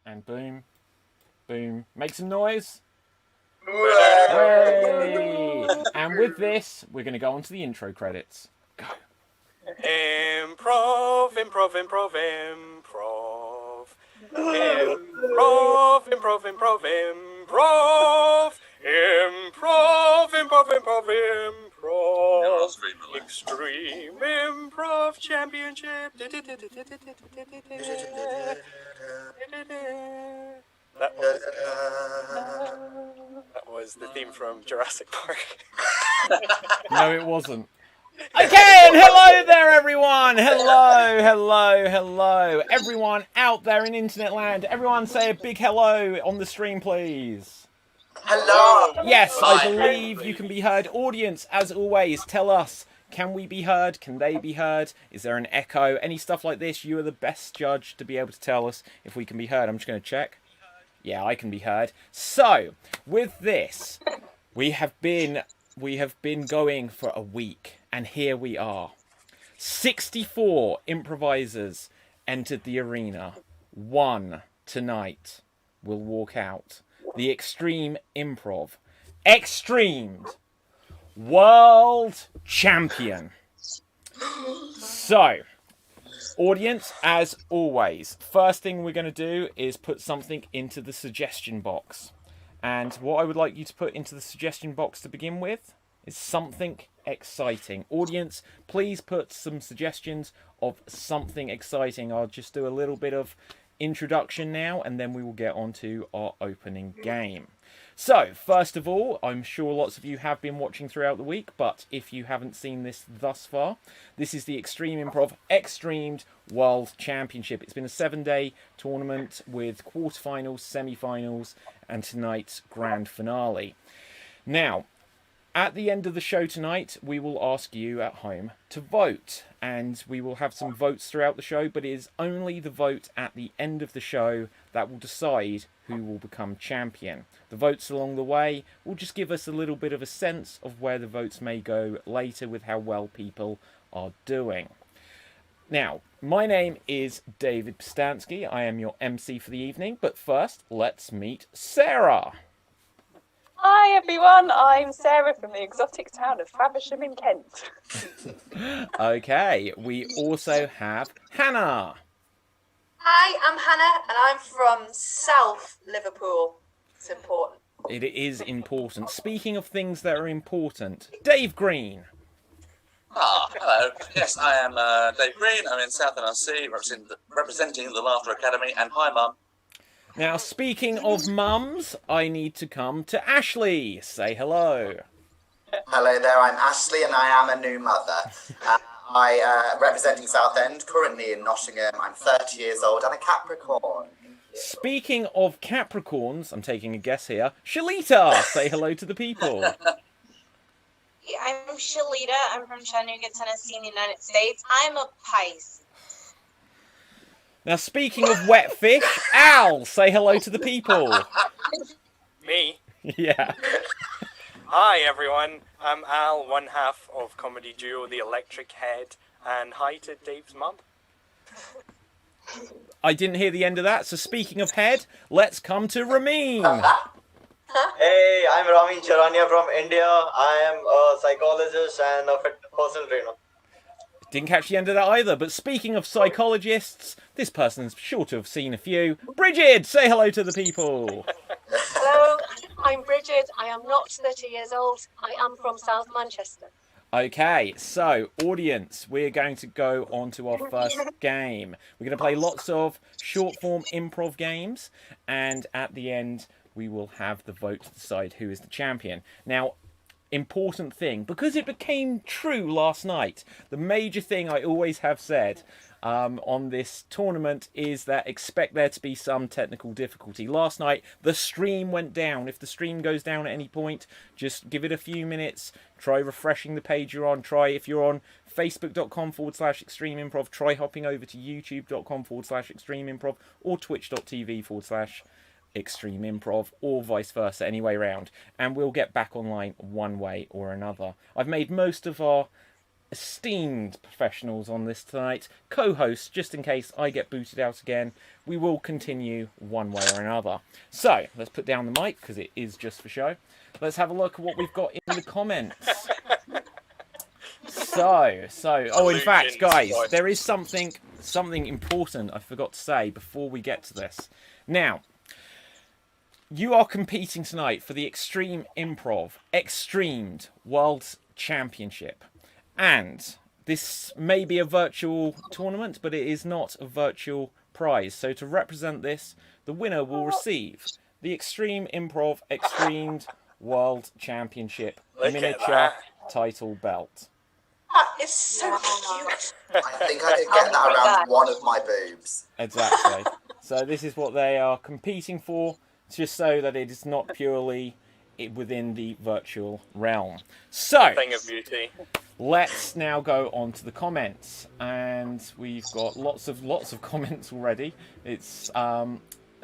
And boom, boom. Make some noise. Hooray! Hooray! And with this, we're going to go on to the intro credits. Go. Improv, improv, improv, improv. Improv, improv, improv, improv. Improv, improv, improv, improv. Extreme Improv Championship. That was the theme from Jurassic Park. No, it wasn't. Okay, and hello there, everyone. Hello. Everyone out there in internet land, everyone say a big hello on the stream, please. Hello! Yes, I believe you can be heard. Audience, as always, tell us, can we be heard? Can they be heard? Is there an echo? Any stuff like this? You are the best judge to be able to tell us if we can be heard. I'm just going to check. Yeah, I can be heard. So, with this, we have been going for a week, and here we are. 64 improvisers entered the arena. One tonight will walk out. The Extreme Improv XStreamed World Champion. So, audience, as always, first thing we're going to do is put something into the suggestion box. And what I would like you to put into the suggestion box to begin with is something exciting. Audience, please put some suggestions of something exciting. I'll just do a little bit of introduction now, and then we will get on to our opening game. So, first of all, I'm sure lots of you have been watching throughout the week, but if you haven't seen this thus far, this is the Extreme Improv XStreamed World Championship. It's been a 7-day tournament with quarterfinals, semi-finals, and tonight's grand finale. Now, at the end of the show tonight, we will ask you at home to vote, and we will have some votes throughout the show, but it is only the vote at the end of the show that will decide who will become champion. The votes along the way will just give us a little bit of a sense of where the votes may go later with how well people are doing. Now, my name is David Pistansky. I am your MC for the evening, but first, let's meet Sarah. Hi everyone, I'm Sarah from the exotic town of Faversham in Kent. Okay, we also have Hannah. Hi, I'm Hannah, and I'm from South Liverpool. It's important. It is important. Speaking of things that are important, Dave Green. Hello. Yes, I am Dave Green. I'm in South NRC, representing the Laughter Academy, and hi, Mum. Now, speaking of mums, I need to come to Ashley. Say hello. Hello there, I'm Ashley and I am a new mother. I representing Southend, currently in Nottingham. I'm 30 years old and a Capricorn. Speaking of Capricorns, I'm taking a guess here. Shalita, say hello to the people. Yeah, I'm Shalita. I'm from Chattanooga, Tennessee, in the United States. I'm a Pisces. Now, speaking of wet fish, Al, say hello to the people. Me? Yeah. Hi everyone, I'm Al, one half of comedy duo The Electric Head, and hi to Dave's mum. I didn't hear the end of that, so speaking of head, let's come to Ramin. Hey, I'm Ramin Charania from India. I am a psychologist and a personal trainer. Didn't catch the end of that either, but speaking of psychologists, this person's sure to have seen a few. Bridget, say hello to the people. Hello, I'm Bridget. I am not 30 years old. I am from South Manchester. Okay, so, audience, we're going to go on to our first game. We're going to play lots of short-form improv games, and at the end, we will have the vote to decide who is the champion. Now, important thing, because it became true last night, the major thing I always have said on this tournament is that expect there to be some technical difficulty. Last night, the stream went down. If the stream goes down at any point, just give it a few minutes. Try refreshing the page you're on. Try, if you're on facebook.com/extreme improv, try hopping over to youtube.com/extreme improv or twitch.tv/extreme improv, or vice versa, any way round, and we'll get back online one way or another. I've made most of our esteemed professionals on this tonight, co-hosts, just in case I get booted out again. We will continue one way or another. So, let's put down the mic, because it is just for show. Let's have a look at what we've got in the comments. Oh, in fact, guys, there is something important I forgot to say before we get to this. Now, you are competing tonight for the Extreme Improv XStreamed World Championship. And this may be a virtual tournament, but it is not a virtual prize. So to represent this, the winner will receive the Extreme Improv XStreamed World Championship miniature title belt. That is so cute. I think I could get that around one of my boobs. Exactly. So this is what they are competing for, just so that it is not purely within the virtual realm. So, Thing of beauty. let's now go on to the comments, and we've got lots of comments already. It's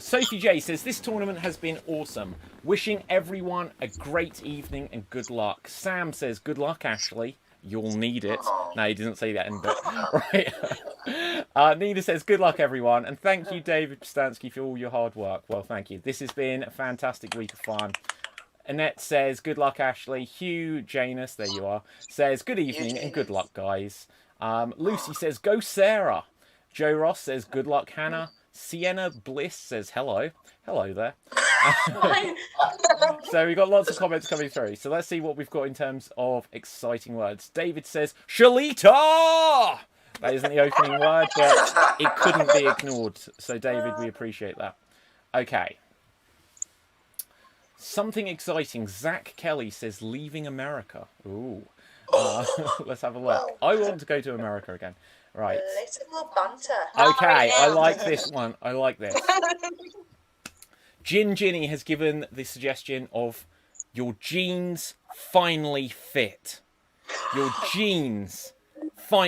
Sophie J says, this tournament has been awesome. Wishing everyone a great evening and good luck. Sam says, good luck, Ashley. You'll need it. No, he didn't say that in bit. Right. Nina says, good luck, everyone. And thank you, David Postansky, for all your hard work. Well, thank you. This has been a fantastic week of fun. Annette says, good luck, Ashley. Hugh Janus, there you are, says, good evening and good luck, guys. Lucy says, go, Sarah. Joe Ross says, good luck, Hannah. Sienna Bliss says, hello. Hello there. So we've got lots of comments coming through. So let's see what we've got in terms of exciting words. David says, Shalita! That isn't the opening word, but it couldn't be ignored. So David, we appreciate that. Okay. Something exciting. Zach Kelly says, leaving America. Ooh. Let's have a look. I want to go to America again. Right. Little banter. Okay, I like this one. I like this. Ginny has given the suggestion of your jeans finally fit. Your jeans.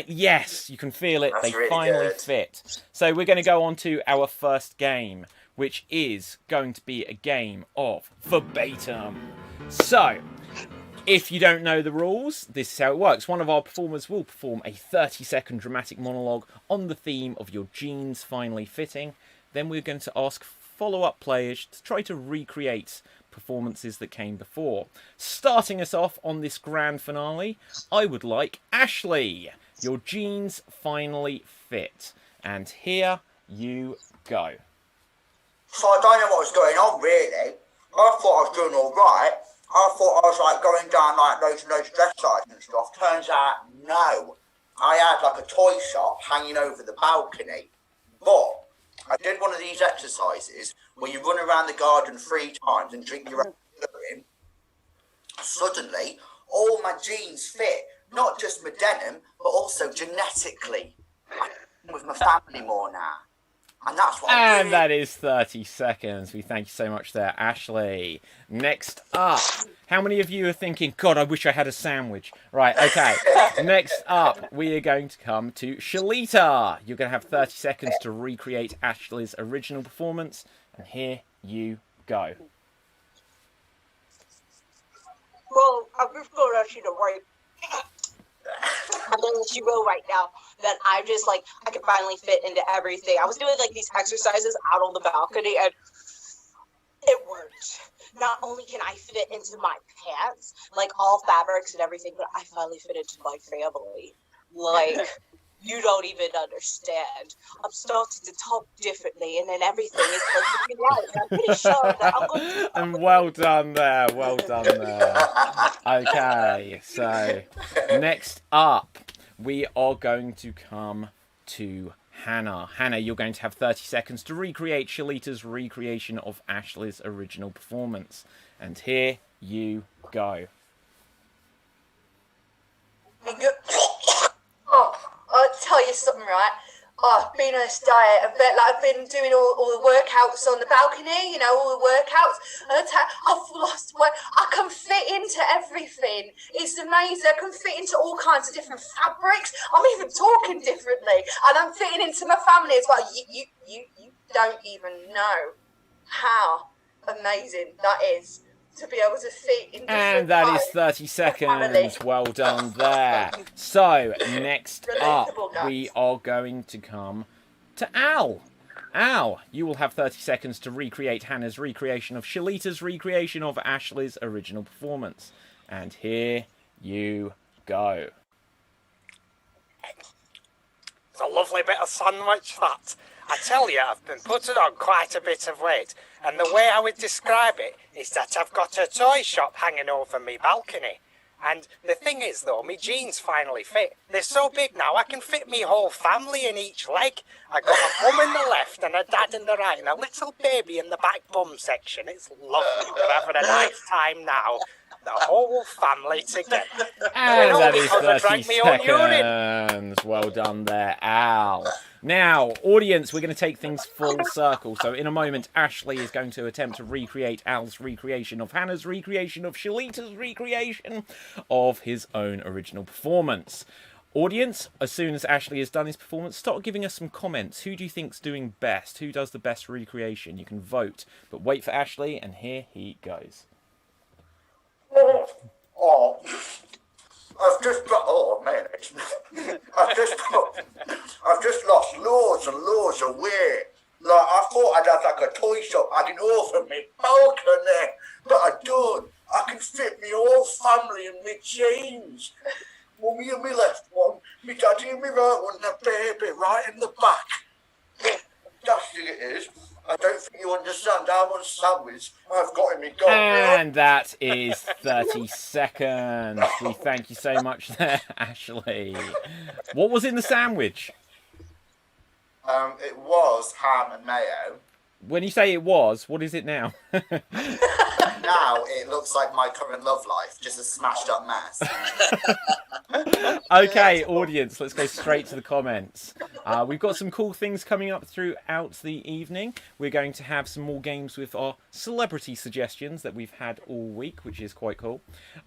Yes, you can feel it. That's they really finally good. fit. So we're going to go on to our first game, which is going to be a game of Verbatim. So, if you don't know the rules, this is how it works. One of our performers will perform a 30-second dramatic monologue on the theme of your jeans finally fitting. Then we're going to ask follow-up players to try to recreate performances that came before. Starting us off on this grand finale, I would like Ashley. Your jeans finally fit. And here you go. So I don't know what was going on, really. I thought I was doing all right. I thought I was like going down like loads and loads of dress size and stuff. Turns out, no. I had like a toy shop hanging over the balcony. But I did one of these exercises where you run around the garden 3 times and drink your own urine. Suddenly, all my jeans fit. Not just my denim, but also genetically. I'm with my family more now. And that's what I'm And that is 30 seconds. We thank you so much there, Ashley. Next up, how many of you are thinking, God, I wish I had a sandwich? Right, okay. Next up, we are going to come to Shalita. You're going to have 30 seconds to recreate Ashley's original performance. And here you go. Well, I'm just going to let you know right. I'm going to let you go right now that I'm just like, I can finally fit into everything. I was doing like these exercises out on the balcony and it worked. Not only can I fit into my pants, like all fabrics and everything, but I finally fit into my family. Like, you don't even understand. I'm starting to talk differently and then everything is like looking right. I'm pretty sure that I'm going to... And well done there, well done there. Okay, so next up, we are going to come to Hannah. Hannah, you're going to have 30 seconds to recreate Shalita's recreation of Ashley's original performance. And here you go. Oh, I'll tell you something, right? Oh, I've been on this diet a bit, like I've been doing all the workouts on the balcony, you know, all the workouts. And I've lost weight. I can fit into everything. It's amazing. I can fit into all kinds of different fabrics. I'm even talking differently. And I'm fitting into my family as well. You don't even know how amazing that is. to be able to fit in different And that is times. 30 family. seconds. Well done there. So, next up, Relatable, guys. we are going to come to Al. Al, you will have 30 seconds to recreate Hannah's recreation of Shalita's recreation of Ashley's original performance. And here you go. It's a lovely bit of sandwich, that. I tell you, I've been putting on quite a bit of weight, and the way I would describe it is that I've got a toy shop hanging over me balcony. And the thing is, though, my jeans finally fit. They're so big now, I can fit me whole family in each leg. I got a mum in the left and a dad in the right, and a little baby in the back bum section. It's lovely. We're having a nice time now. The whole family together. And that is because I 30 drank my own urine. seconds. Well done there, Al. Now, audience, we're going to take things full circle. So in a moment, Ashley is going to attempt to recreate Al's recreation of Hannah's recreation of Shalita's recreation of his own original performance. Audience, as soon as Ashley has done his performance, start giving us some comments. Who do you think's doing best? Who does the best recreation? You can vote. But wait for Ashley, and here he goes. Oh, I've just got. Oh, man. I've just lost loads and loads of weight. Like, I thought I'd have like a toy shop hanging over me balcony, but I don't. I can fit me whole family in my jeans. Mummy in my left one, my daddy in my right one, and a baby right in the back. That's what it is. I don't think you understand how much sandwich I've got in me gob. And that is 30 seconds. We thank you so much there, Ashley. What was in the sandwich? It was ham and mayo. When you say it was, what is it now? Now it looks like my current love life, just a smashed up mess. Okay, audience, let's go straight to the comments. We've got some cool things coming up throughout the evening. We're going to have some more games with our celebrity suggestions that we've had all week, which is quite cool.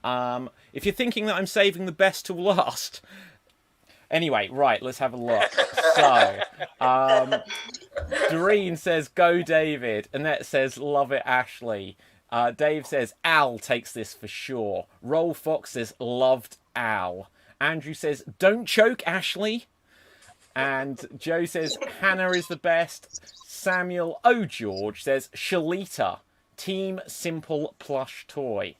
If you're thinking that I'm saving the best till last... Anyway, right, let's have a look. So, Doreen says, go David. Annette says, love it, Ashley. Dave says, Al takes this for sure. Roll Fox says, loved Al. Andrew says, don't choke, Ashley. And Joe says, Hannah is the best. Samuel George says, Shalita. Team Simple Plush Toy.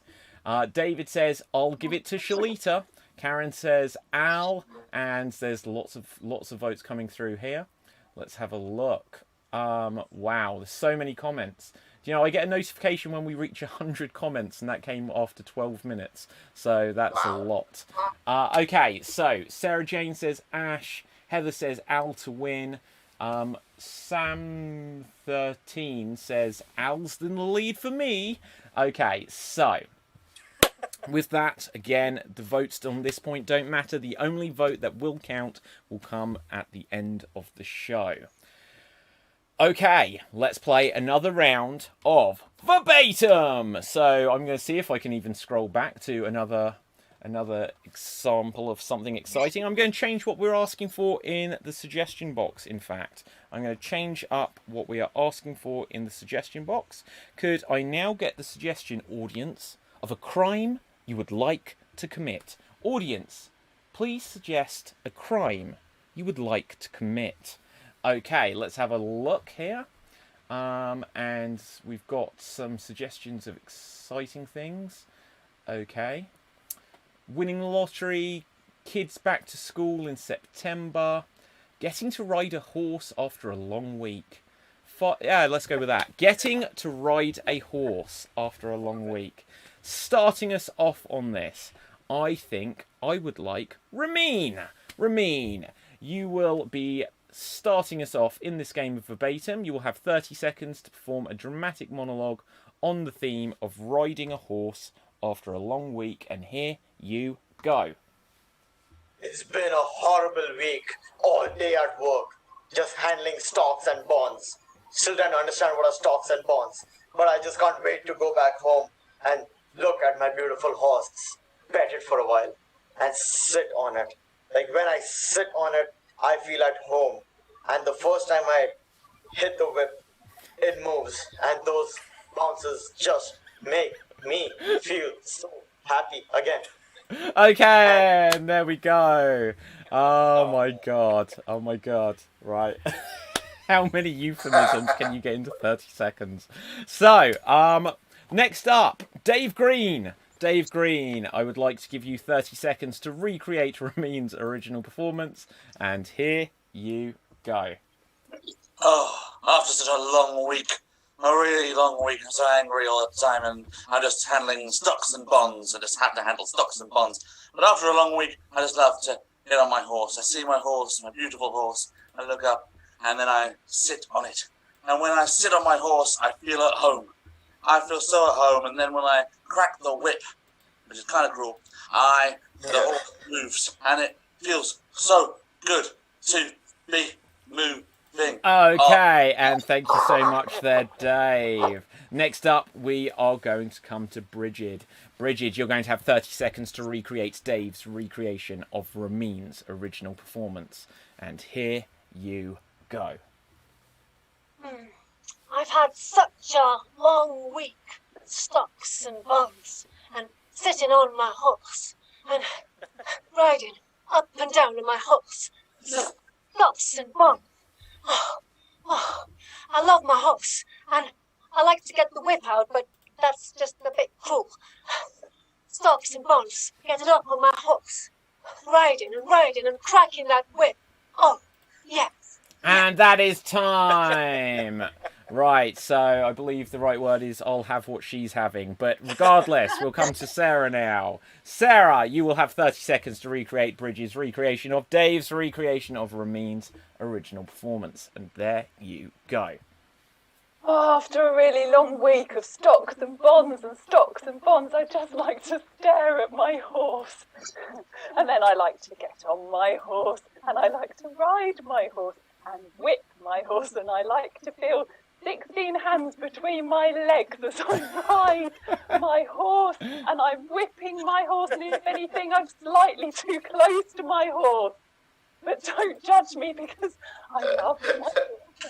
David says, I'll give it to Shalita. Karen says Al, and there's lots of votes coming through here. Let's have a look. Wow, there's so many comments. Do you know, I get a notification when we reach 100 comments, and that came after 12 minutes. So that's a lot. Okay, so Sarah Jane says Ash. Heather says Al to win. Sam13 says Al's in the lead for me. Okay, so... with that, again, the votes on this point don't matter. The only vote that will count will come at the end of the show. Okay, let's play another round of Verbatim. So I'm going to see if I can even scroll back to another example of something exciting. I'm going to change what we're asking for in the suggestion box, in fact. I'm going to change up what we are asking for in the suggestion box. Could I now get the suggestion, audience, of a crime you would like to commit? Audience, please suggest a crime you would like to commit. Okay, let's have a look here. And we've got some suggestions of exciting things. Okay. Winning the lottery, kids back to school in September, getting to ride a horse after a long week. Yeah, let's go with that. Getting to ride a horse after a long week. Starting us off on this, I think I would like Ramin. Ramin, you will be starting us off in this game of Verbatim. You will have 30 seconds to perform a dramatic monologue on the theme of riding a horse after a long week, and here you go. It's been a horrible week, all day at work, just handling stocks and bonds. Still don't understand what are stocks and bonds, but I just can't wait to go back home and look at my beautiful horse, pet it for a while, and sit on it. Like when I sit on it, I feel at home. And the first time I hit the whip, it moves, and those bounces just make me feel so happy again. Okay, and there we go. Oh my god. Oh my god. Right. How many euphemisms can you get into 30 seconds? So, next up, Dave Green. Dave Green, I would like to give you 30 seconds to recreate Ramin's original performance, and here you go. Oh, after such a long week, a really long week, I'm so angry all the time, and I'm just handling stocks and bonds. I just have to handle stocks and bonds. But after a long week, I just love to get on my horse. I see my horse, my beautiful horse. I look up, and then I sit on it. And when I sit on my horse, I feel at home. I feel so at home, and then when I crack the whip, which is kind of cruel, the horse moves, and it feels so good to be moving. Okay, and thank you so much there, Dave. Next up, we are going to come to Bridget. Bridget, you're going to have 30 seconds to recreate Dave's recreation of Ramin's original performance. And here you go. I've had such a long week. Stocks and bonds, and sitting on my horse, and riding up and down on my horse. Stocks and bonds. Oh, I love my horse, and I like to get the whip out, but that's just a bit cruel. Stocks and bonds, get it up on my horse. Riding and cracking that whip. Oh, yes. And that is time. Right, so I believe the right word is I'll have what she's having. But regardless, we'll come to Sarah now. Sarah, you will have 30 seconds to recreate Bridget's recreation of Dave's recreation of Ramin's original performance. And there you go. After a really long week of stocks and bonds, I just like to stare at my horse. And then I like to get on my horse, and I like to ride my horse, and whip my horse, and I like to feel 16 hands between my legs as I ride my horse, and I'm whipping my horse, and if anything, I'm slightly too close to my horse. But don't judge me, because I love my horse.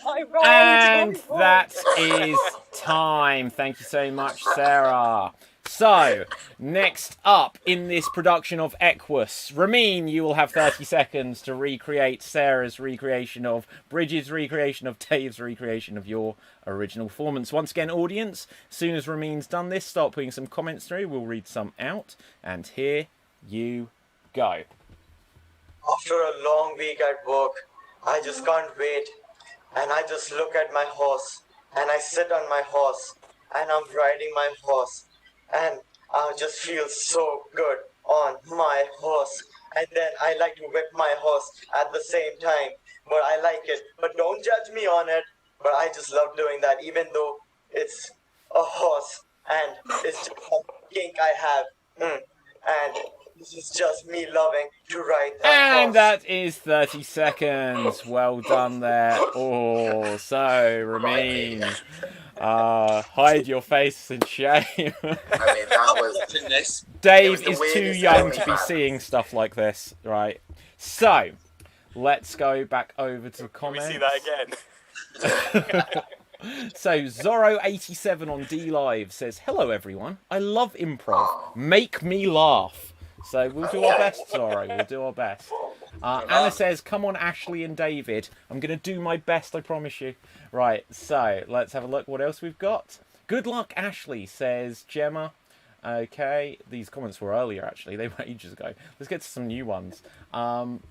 I ride And my horse. that is time. Thank you so much, Sarah. So, next up in this production of Equus, Ramin, you will have 30 seconds to recreate Sarah's recreation of Bridget's recreation of Dave's recreation of your original performance. Once again, audience, as soon as Ramin's done this, start putting some comments through. We'll read some out. And here you go. After a long week at work, I just can't wait. And I just look at my horse, and I sit on my horse, and I'm riding my horse. And I just feel so good on my horse. And then I like to whip my horse at the same time. But I like it. But don't judge me on it. But I just love doing that, even though it's a horse. And it's just a kink I have. And this is just me loving to ride that horse. And that is 30 seconds. Well done there. Oh, so, Ramin. Hide your face in shame. I mean, that was... Dave It was the is too weirdest young thing to be I've seeing stuff like this, right? So, let's go back over to the comments. Can we see that again? So, Zorro87 on D Live says, "Hello everyone, I love improv. Make me laugh." So we'll do our best, Zorro. We'll do our best. Anna says, "Come on, Ashley and David. I'm going to do my best, I promise you." Right, so let's have a look what else we've got. Good luck, Ashley, says Gemma. Okay, these comments were earlier, actually. They were ages ago. Let's get to some new ones. And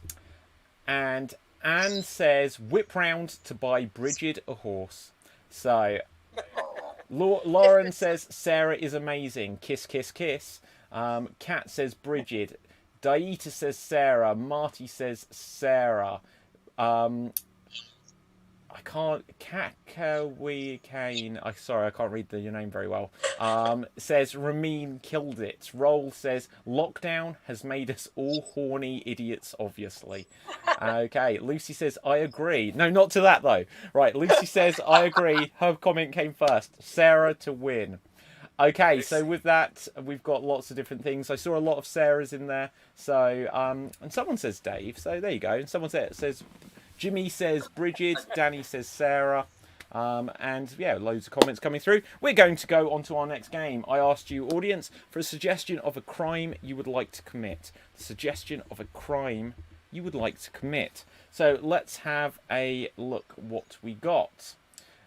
Anne says, "Whip round to buy Bridget a horse." So, Lauren says, "Sarah is amazing. Kiss, kiss, kiss." Kat says Bridget. Daita says Sarah. Marty says Sarah. I can't. Kakawi Kane. Sorry, I can't read your name very well. Says Ramin killed it. Roll says lockdown has made us all horny idiots. Obviously. Okay. Lucy says I agree. No, not to that though. Right. Lucy says I agree. Her comment came first. Sarah to win. Okay, so with that, we've got lots of different things. I saw a lot of Sarahs in there. So, and someone says Dave. So there you go. And someone says Jimmy says Bridget. Danny says Sarah. And yeah, loads of comments coming through. We're going to go on to our next game. I asked you, audience, for a suggestion of a crime you would like to commit. The suggestion of a crime you would like to commit. So let's have a look what we got.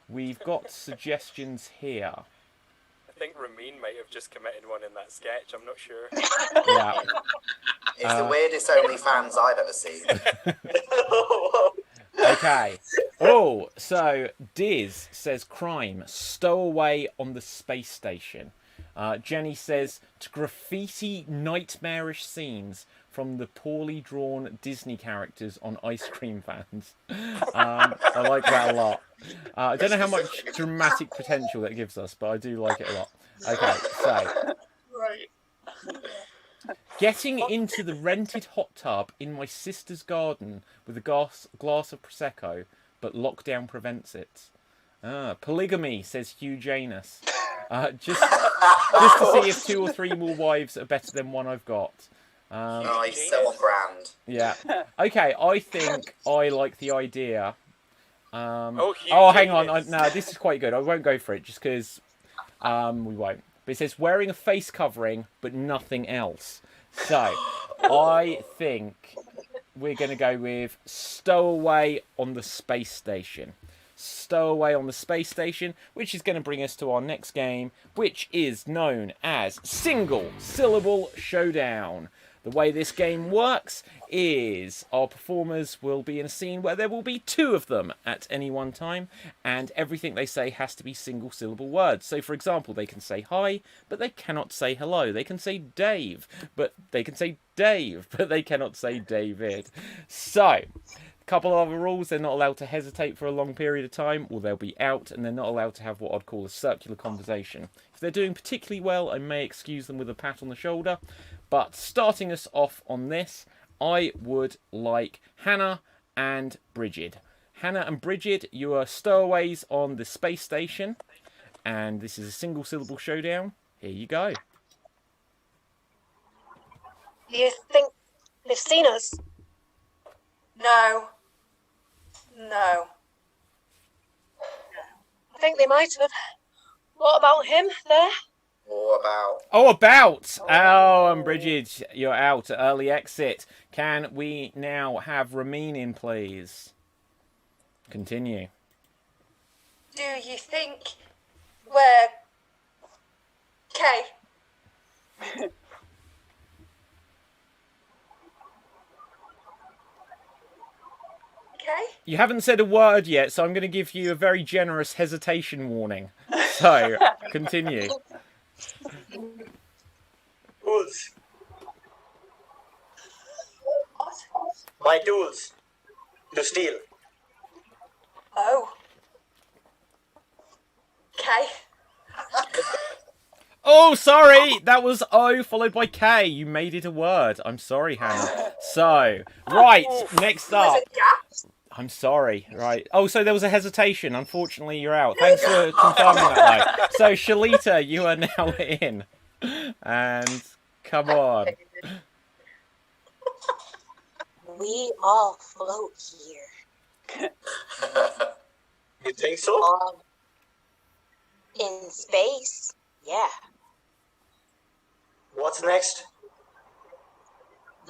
We've got suggestions here. I think Ramin might have just committed one in that sketch. I'm not sure. Yeah. It's the weirdest OnlyFans I've ever seen. Okay. Oh, so Diz says crime, stowaway on the space station. Jenny says to graffiti nightmarish scenes from the poorly drawn Disney characters on ice cream vans. I like that a lot. I don't know how much dramatic potential that gives us, but I do like it a lot. Okay, so getting into the rented hot tub in my sister's garden with a glass of Prosecco, but lockdown prevents it. Polygamy, says Hugh Janus. Just to see if 2 or 3 more wives are better than one I've got. Nice, so on brand. Yeah. Okay, I think I like the idea. Hang on. No, this is quite good. I won't go for it just because we won't. But it says wearing a face covering, but nothing else. So, I think we're going to go with stowaway on the space station. Stowaway on the space station, which is going to bring us to our next game, which is known as Single Syllable Showdown. The way this game works is our performers will be in a scene where there will be 2 of them at any one time, and everything they say has to be single syllable words. So, for example, they can say hi, but they cannot say hello. They can say Dave, but they can say Dave, but they cannot say David. So, couple of other rules: they're not allowed to hesitate for a long period of time, or they'll be out, and they're not allowed to have what I'd call a circular conversation. If they're doing particularly well, I may excuse them with a pat on the shoulder. But starting us off on this, I would like Hannah and Bridget. Hannah and Bridget, you are stowaways on the space station, and this is a single syllable showdown. Here you go. Do you think they've seen us? No. I think they might have. What about him there? And Bridget, you're out. Early exit. Can we now have Ramin in, please? Continue. Do you think we're... Okay. Okay. You haven't said a word yet, so I'm going to give you a very generous hesitation warning. So, continue. Tools. What? My tools. To steal. Oh. Okay. Oh, sorry! That was O followed by K. You made it a word. I'm sorry, Hannah. So, right, next up. There's a gap. I'm sorry, right. Oh, so there was a hesitation. Unfortunately, you're out. Thanks for confirming that, though. So, Shalita, you are now in. And, come on. We all float here. You think so? In space, yeah. What's next?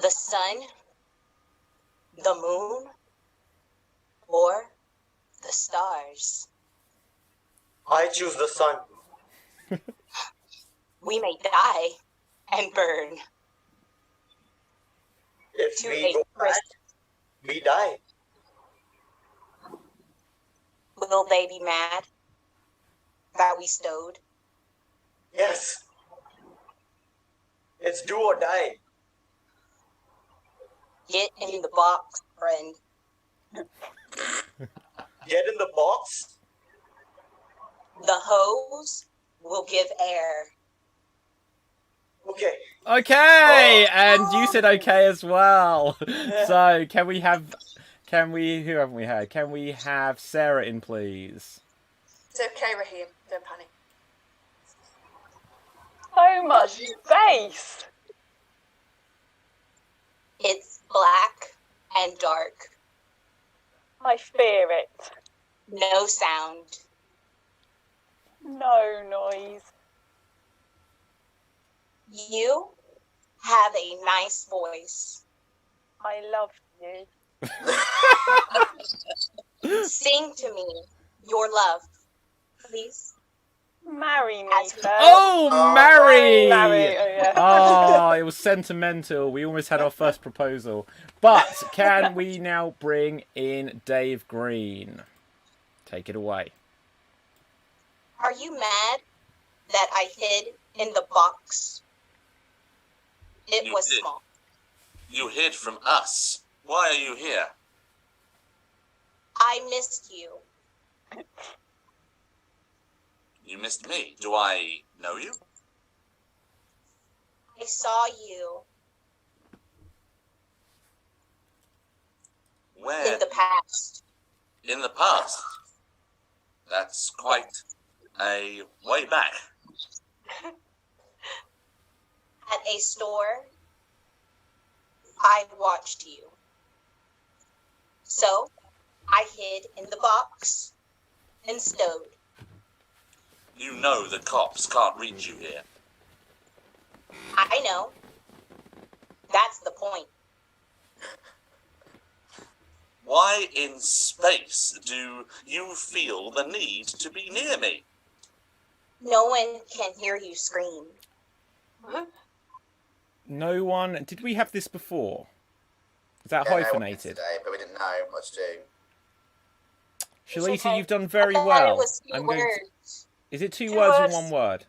The sun, the moon, or the stars. I choose the sun. We may die and burn. If To we a go back, crisp. we die. Will they be mad that we stowed? Yes. It's do or die. Get in the box, friend. Get in the box. The hose will give air. Okay. Okay! And you said okay as well. So, who haven't we had? Can we have Sarah in, please? It's okay, Raheem. Don't panic. So much space. It's black and dark. I fear it. No sound. No noise. You have a nice voice. I love you. Sing to me your love, please. Marry me As we- first. Oh, marry! Marry, oh yeah. Oh, it was sentimental. We almost had our first proposal. But can we now bring in Dave Green? Take it away. Are you mad that I hid in the box? It You was did. small. You hid from us. Why are you here? I missed you. You missed me. Do I know you? I saw you Where? in the past. In the past. That's quite a way back. At a store, I watched you. So, I hid in the box and stowed. You know the cops can't reach you here. I know. That's the point. Why in space do you feel the need to be near me? No one can hear you scream. No one... Did we have this before? Is that Yeah, no, we did hyphenated? today, but we didn't know what to do. Shalita, okay. you've done very I thought well. It was 2 I'm going to... words. Is it two Two words words. or one word?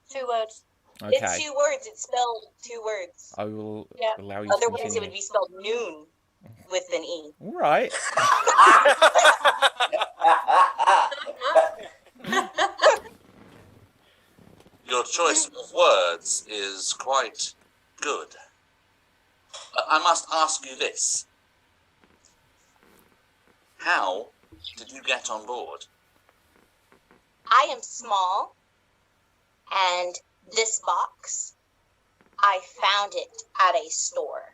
2 words. Okay. It's 2 words. It's spelled 2 words. I will Yeah. allow you to Otherwise, it continue. would be spelled noon with an E. All right. Your choice of words is quite good. I must ask you this. How did you get on board? I am small, and this box, I found it at a store.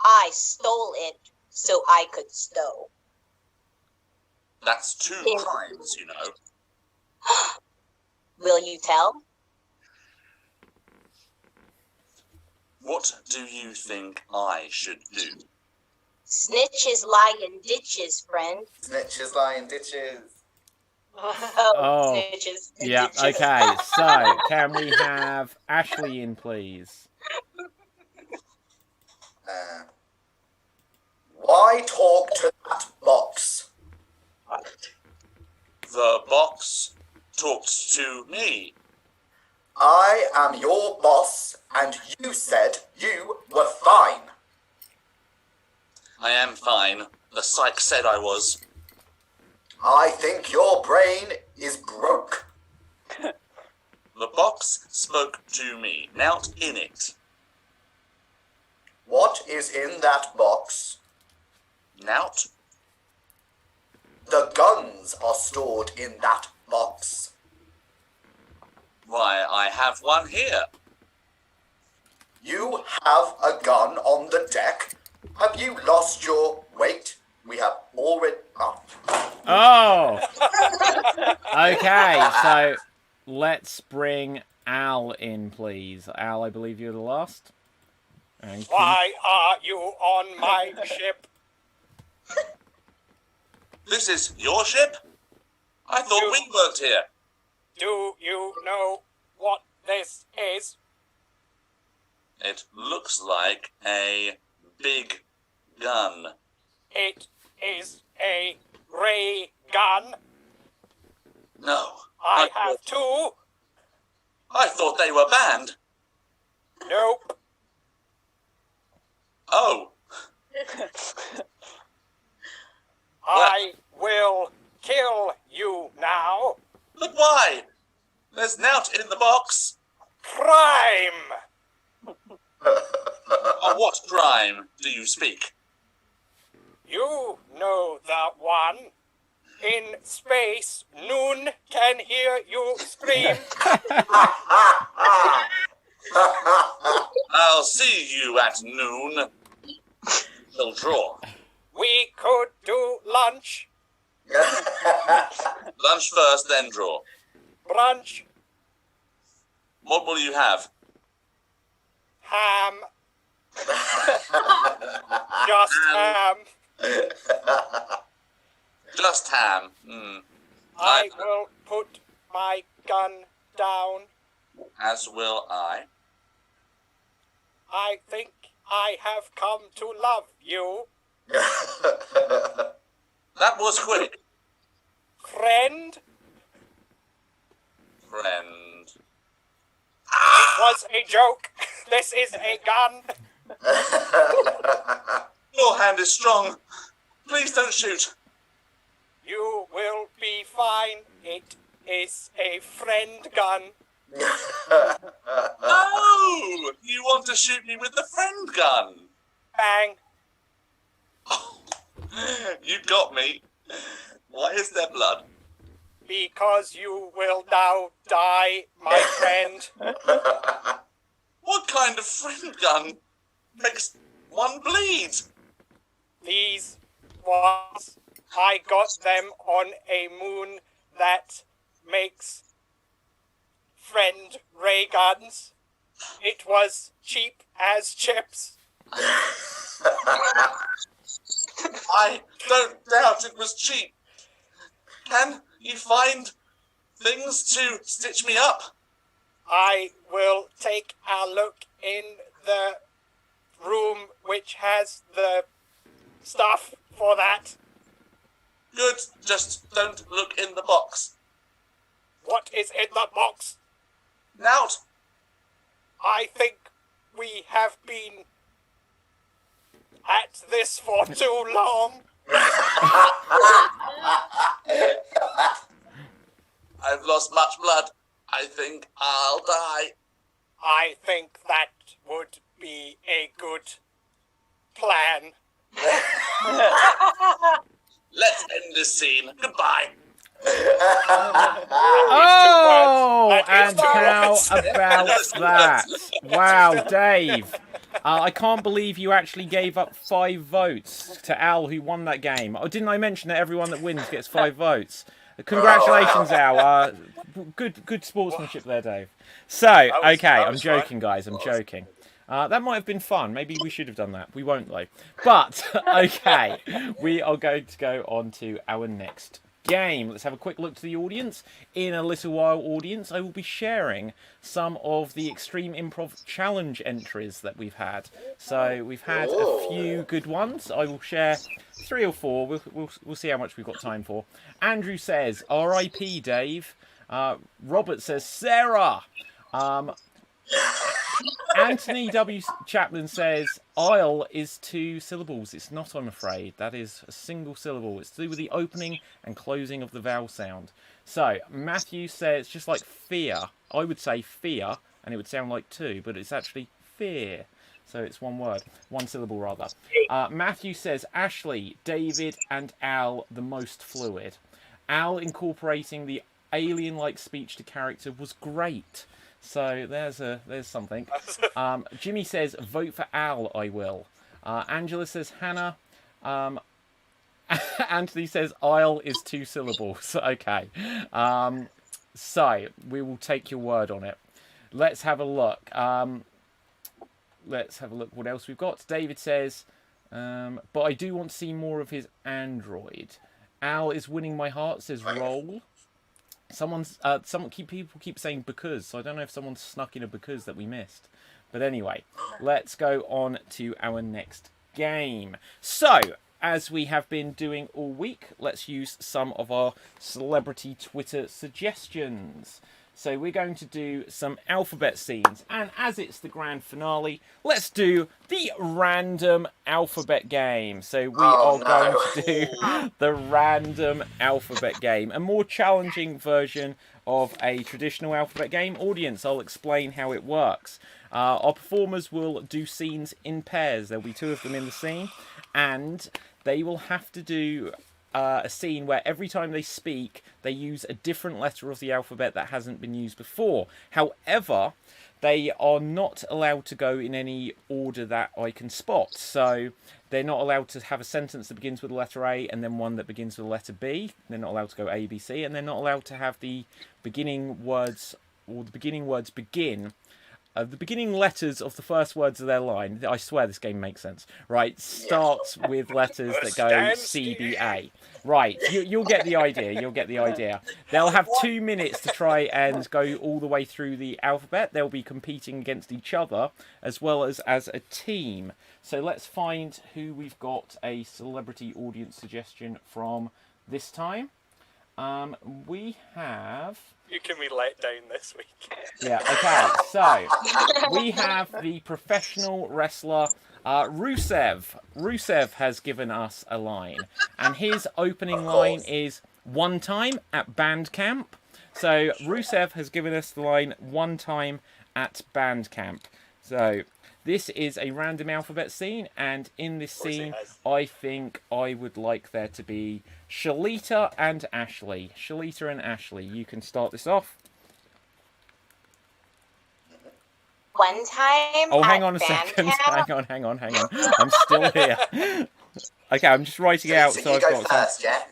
I stole it so I could stow. That's 2 Yeah. crimes, you know. Will you tell? What do you think I should do? Snitches lie in ditches, friend. Snitches, lying ditches. Oh, snitches. in Yeah, ditches. okay. So, can we have Ashley in, please? Why talk to that box? The box talked to me. I am your boss, and you said you were fine. I am fine. The psych said I was. I think your brain is broke. The box spoke to me. Not in it. What is in that box? Nout? The guns are stored in that box. Why, I have one here. You have a gun on the deck. Have you lost your weight? We have already... Oh! Okay, so let's bring Al in, please. Al, I believe you're the last. Thank you. Why are you on my ship? This is your ship? I thought we worked here. Do you know what this is? It looks like a big gun. It is a ray gun. No. I have 2. I thought they were banned. Nope. Oh. I will kill you now. But why? There's Nout in the box. Crime! Of what crime do you speak? You know that one. In space, Noon can hear you scream. I'll see you at noon. They'll draw. We could do lunch. Lunch first, then draw. brunch. What will you have? Ham. Just ham. Just ham. I will put my gun down. As will I. I think I have come to love you. That was quick. Friend. Friend. It was a joke. This is a gun. Your hand is strong. Please don't shoot. You will be fine. It is a friend gun. Oh! You want to shoot me with the friend gun? Bang. You got me. Why is there blood? Because you will now die, my friend. What kind of friend gun makes one bleed? These ones, I got them on a moon that makes friend ray guns. It was cheap as chips. I don't doubt it was cheap. Can you find things to stitch me up? I will take a look in the room which has the stuff for that. Good, just don't look in the box. What is in the box? Nout! I think we have been at this for too long. I've lost much blood. I think I'll die. I think that would be a good plan. Let's end this scene. Goodbye. Oh, That is and two how words. about that? Wow, Dave. I can't believe you actually gave up 5 votes to Al, who won that game. Oh, didn't I mention that everyone that wins gets 5 votes? Congratulations, Al. Good sportsmanship there, Dave. So, okay, I'm joking, guys. I'm joking. That might have been fun. Maybe we should have done that. We won't, though. But, okay, we are going to go on to our next game. Let's have a quick look to the audience. In a little while, audience, I will be sharing some of the Extreme Improv Challenge entries that we've had. So we've had a few good ones. I will share 3 or 4. We'll see how much we've got time for. Andrew says, R.I.P. Dave. Robert says, Sarah. Anthony W. Chaplin says, Isle is 2 syllables. It's not, I'm afraid. That is a single syllable. It's to do with the opening and closing of the vowel sound. So, Matthew says, just like fear. I would say fear, and it would sound like 2, but it's actually fear. So it's 1 word. 1 syllable, rather. Matthew says, Ashley, David, and Al the most fluid. Al incorporating the alien-like speech to character was great. So there's something. Jimmy says, vote for Al, I will. Angela says, Hannah. Anthony says, Isle is 2 syllables. Okay. So we will take your word on it. Let's have a look. Let's have a look what else we've got. David says, but I do want to see more of his android. Al is winning my heart, says Roll. People keep saying because, so I don't know if someone snuck in a because that we missed. But anyway, let's go on to our next game. So, as we have been doing all week, let's use some of our celebrity Twitter suggestions. So we're going to do some alphabet scenes, and as it's the grand finale, let's do the random alphabet game. So we are going to do the random alphabet game, a more challenging version of a traditional alphabet game. Audience, I'll explain how it works. Our performers will do scenes in pairs. There'll be 2 of them in the scene, and they will have to do a scene where every time they speak, they use a different letter of the alphabet that hasn't been used before. However, they are not allowed to go in any order that I can spot. So they're not allowed to have a sentence that begins with the letter A and then one that begins with the letter B. They're not allowed to go A, B, C, and they're not allowed to have the beginning words or the beginning words begin. The beginning letters of the first words of their line, I swear this game makes sense, right, starts with letters that go C, B, A. Right, you'll get the idea, you'll get the idea. They'll have 2 minutes to try and go all the way through the alphabet. They'll be competing against each other as well as a team. So let's find who we've got a celebrity audience suggestion from this time. We have... You can be let down this week. Yeah, okay, so we have the professional wrestler Rusev. Rusev has given us a line, and his opening line is "one time at band camp." So Rusev has given us the line "one time at band camp." So this is a random alphabet scene, and in this scene, I think I would like there to be Shalita and Ashley. Shalita and Ashley, you can start this off. One time. Oh, hang on a second. Hang on. I'm still here. Okay, I'm just writing out. So you go first, yeah?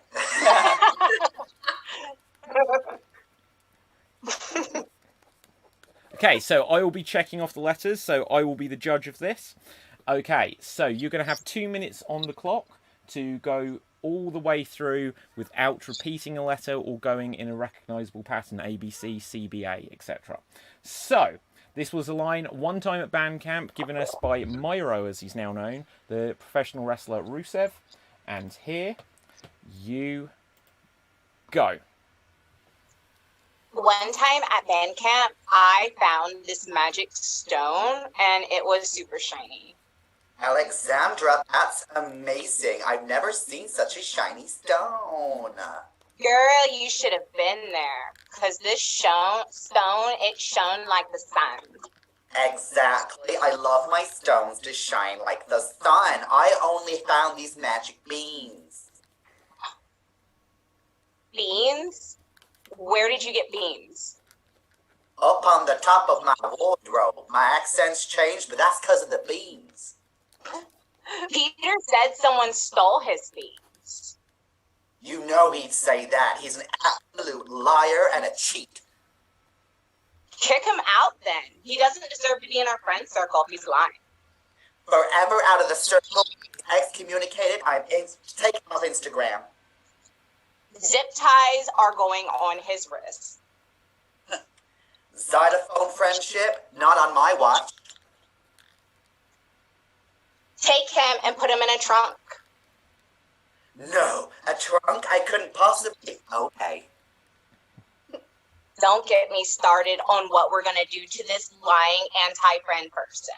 Okay, so I will be checking off the letters, so I will be the judge of this. Okay, so you're going to have 2 minutes on the clock to go all the way through without repeating a letter or going in a recognisable pattern, A, B, C, C, B, A, etc. So, this was a line "one time at band camp" given us by Myro, as he's now known, the professional wrestler Rusev. And here you go. One time at band camp, I found this magic stone, and it was super shiny. Alexandra, that's amazing. I've never seen such a shiny stone. Girl, you should have been there, because this stone, it shone like the sun. Exactly. I love my stones to shine like the sun. I only found these magic beans. Beans? Where did you get beans? Up on the top of my wardrobe. My accent's changed, but that's because of the beans. Peter said someone stole his beans. You know he'd say that. He's an absolute liar and a cheat. Kick him out then. He doesn't deserve to be in our friend circle if he's lying. Forever out of the circle, excommunicated. I'm taken off Instagram. Zip ties are going on his wrist. Zydephone friendship, not on my watch. Take him and put him in a trunk. No, a trunk I couldn't possibly... Okay. Don't get me started on what we're going to do to this lying anti-friend person.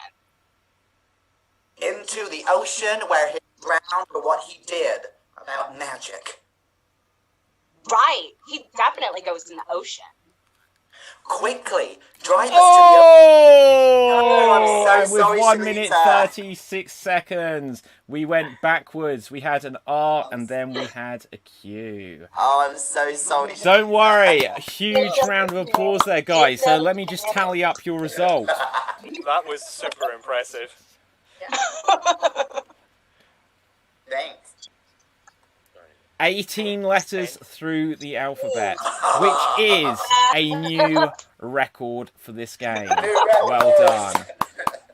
Into the ocean where he drowned for what he did about magic. Right. He definitely goes in the ocean. Quickly, drive us Oh! to the... I'm so sorry, with 1 Shalita. minute 36 seconds. We went backwards. We had an R and then we had a Q. Oh, I'm so sorry. Don't worry. A huge round of applause there, guys. So let me just tally up your result. That was super impressive. Thanks. 18 letters through the alphabet, which is a new record for this game. Well done.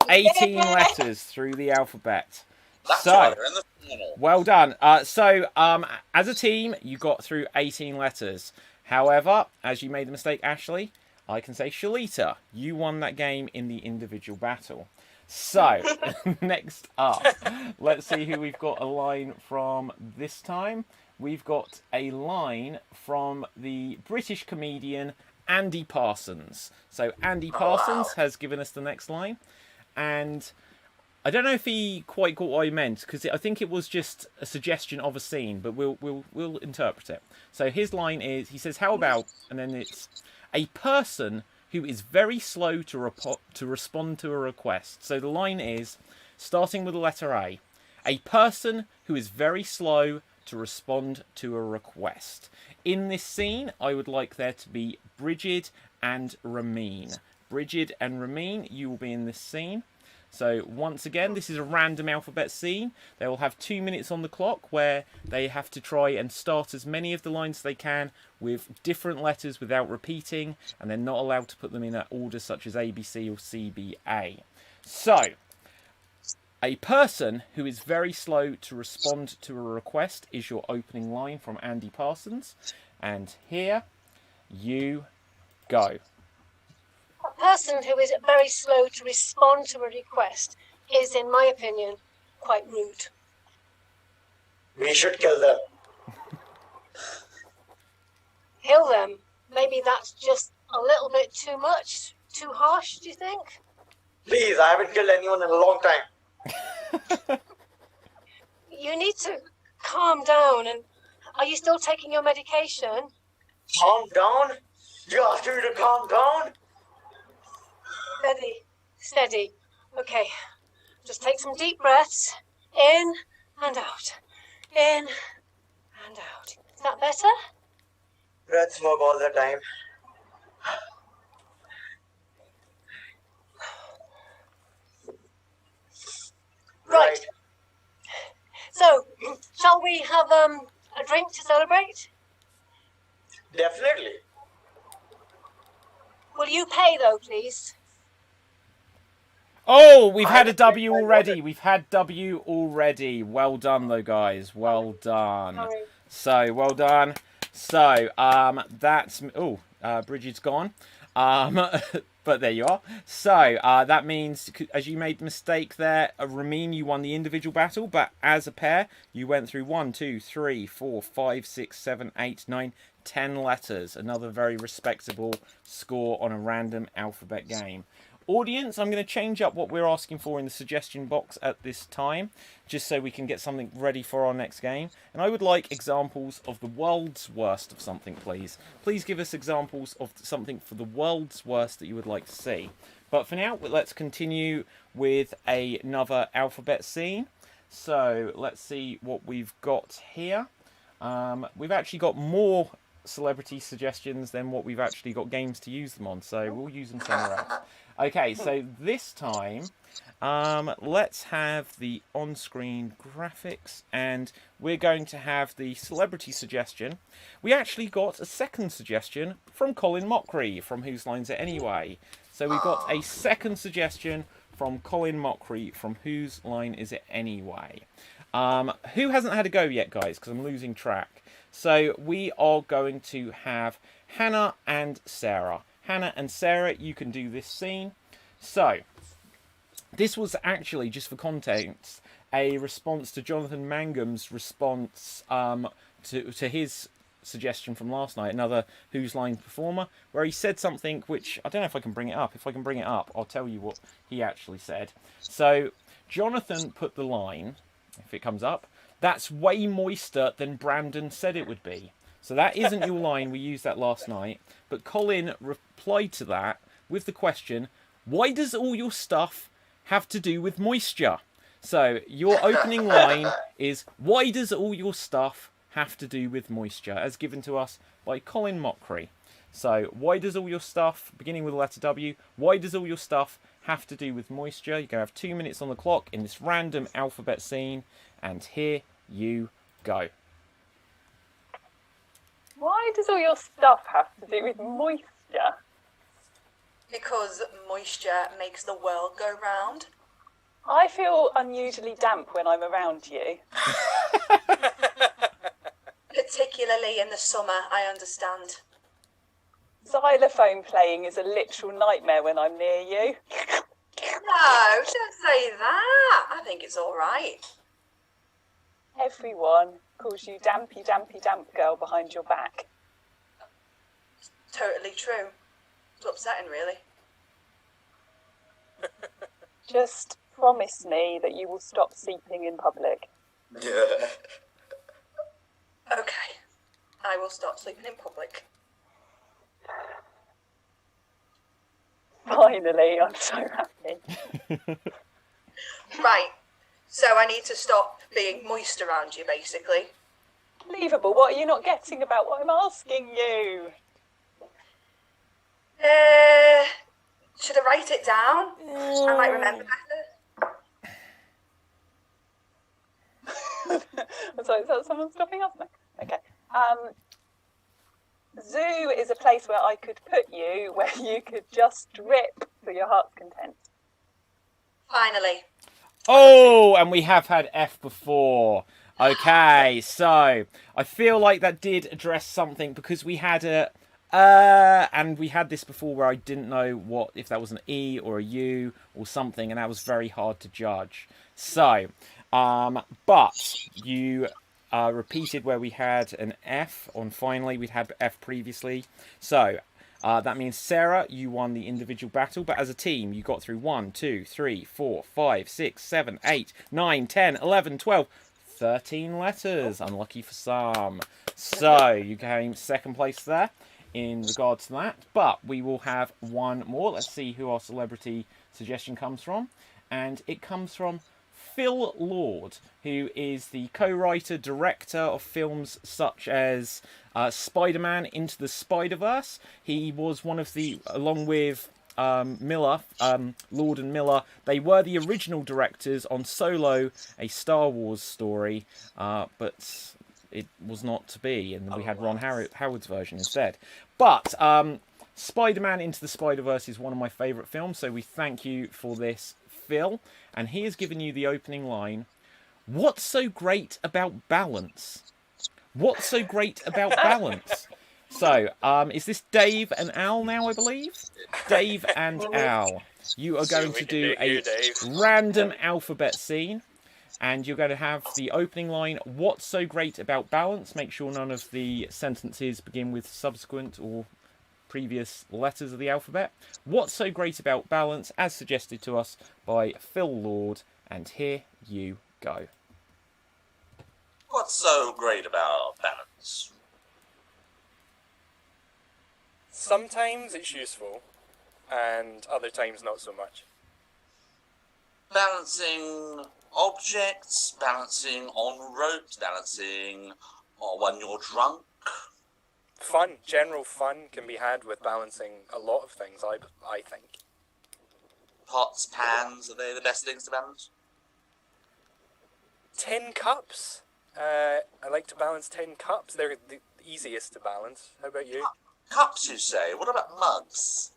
18 letters through the alphabet. So, well done. As a team, you got through 18 letters. However, as you made the mistake, Ashley, I can say, Shalita, you won that game in the individual battle. So, next up, let's see who we've got a line from this time. We've got a line from the British comedian Andy Parsons. So Andy Parsons has given us the next line, and I don't know if he quite got what I meant, because I think it was just a suggestion of a scene, but we'll interpret it. So his line is, he says, "How about," and then it's, "a person who is very slow to respond to a request." So the line is, starting with the letter A, "a person who is very slow to respond to a request." In this scene, I would like there to be Bridget and Ramin. Bridget and Ramin, you will be in this scene. So once again, this is a random alphabet scene. They will have 2 minutes on the clock where they have to try and start as many of the lines as they can with different letters without repeating, and they're not allowed to put them in an order such as A, B, C or C, B, A. So, a person who is very slow to respond to a request is your opening line from Andy Parsons. And here you go. A person who is very slow to respond to a request is, in my opinion, quite rude. We should kill them. Kill them. Maybe that's just a little bit too much, too harsh, do you think? Please, I haven't killed anyone in a long time. You need to calm down. And are you still taking your medication? Calm down? You asked me to calm down? Steady, steady. Okay, just take some deep breaths. In and out. In and out. Is that better? Breath smoke all the time. Right. So, shall we have a drink to celebrate? Definitely. Will you pay though, please? Oh, we've had a W already. We've had W already. Well done, though, guys. Well done. Sorry. So, well done. So, that's... Oh, Bridget's gone. But there you are. So, that means, as you made the mistake there, Ramin, you won the individual battle, but as a pair, you went through 1, 2, 3, 4, 5, 6, 7, 8, 9, 10 letters. Another very respectable score on a random alphabet game. Audience, I'm going to change up what we're asking for in the suggestion box at this time, just so we can get something ready for our next game. And I would like examples of the world's worst of something, please. Please give us examples of something for the world's worst that you would like to see. But for now, let's continue with another alphabet scene. So let's see what we've got here. We've actually got more celebrity suggestions than what we've actually got games to use them on, so we'll use them somewhere else. Okay, so this time, let's have the on-screen graphics, and we're going to have the celebrity suggestion. We actually got a second suggestion from Colin Mockery, from Whose Line's It Anyway? So we've got a second suggestion from Colin Mockery, from Whose Line Is It Anyway? Who hasn't had a go yet, guys? Because I'm losing track. So we are going to have Hannah and Sarah. Hannah and Sarah, you can do this scene. So, this was actually, just for context, a response to Jonathan Mangum's response to his suggestion from last night, another Whose Line performer, where he said something which, I don't know if I can bring it up. If I can bring it up, I'll tell you what he actually said. So, Jonathan put the line, if it comes up, "That's way moister than Brandon said it would be." So that isn't your line, we used that last night. But Colin replied to that with the question, why does all your stuff have to do with moisture? So your opening line is, why does all your stuff have to do with moisture? As given to us by Colin Mockery. So why does all your stuff, beginning with the letter W, why does all your stuff have to do with moisture? You're going to have 2 minutes on the clock in this random alphabet scene. And here you go. Why does all your stuff have to do with moisture? Because moisture makes the world go round. I feel unusually damp when I'm around you. Particularly in the summer, I understand. Xylophone playing is a literal nightmare when I'm near you. No, don't say that. I think it's all right. Everyone calls you dampy, dampy, damp girl behind your back. Totally true. It's upsetting, really. Just promise me that you will stop sleeping in public. Yeah. Okay. I will stop sleeping in public. Finally, I'm so happy. Right. So I need to stop being moist around you, basically. Unbelievable. What are you not getting about what I'm asking you? Should I write it down? I might remember better. I'm sorry, is that someone stopping us? No. Okay. Zoo is a place where I could put you, where you could just strip to your heart's content. Finally. Oh, and we have had F before. Okay, so I feel like that did address something because we had and we had this before where I didn't know if that was an E or a U or something, and that was very hard to judge. So, but you repeated where we had an F on finally. We'd had F previously. So, that means, Sarah, you won the individual battle, but as a team, you got through 1, 2, 3, 4, 5, 6, 7, 8, 9, 10, 11, 12, 13 letters. Unlucky for some. So, you came second place there in regards to that. But we will have one more. Let's see who our celebrity suggestion comes from. And it comes from Phil Lord, who is the co-writer, director of films such as Spider-Man Into the Spider-Verse. He was one of the, along with Miller, Lord and Miller, they were the original directors on Solo, a Star Wars story, but it was not to be, and we had Ron Howard's version instead. But Spider-Man Into the Spider-Verse is one of my favourite films, so we thank you for this, Phil. And he has given you the opening line. What's so great about balance? What's so great about balance? So, is this Dave and Al now, I believe? Dave and Al. You are going to do a random alphabet scene. And you're going to have the opening line, what's so great about balance? Make sure none of the sentences begin with subsequent or previous letters of the alphabet. What's so great about balance, as suggested to us by Phil Lord, and here you go. What's so great about balance? Sometimes it's useful, and other times not so much. Balancing objects, balancing on ropes, balancing when you're drunk. Fun, general fun can be had with balancing a lot of things, I think. Pots, pans, are they the best things to balance? Tin cups. I like to balance tin cups. They're the easiest to balance. How about you? Cups, you say? What about mugs?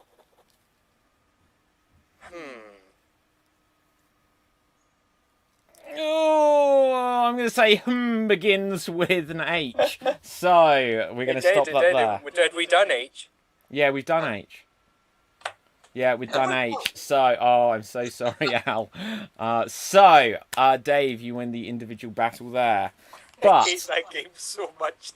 Oh, I'm going to say begins with an H. So, we're going to stop that there. Had we done H? Yeah, we've done H. Yeah, we've done H. So, I'm so sorry, Al. Dave, you win the individual battle there. But I hate that game so much.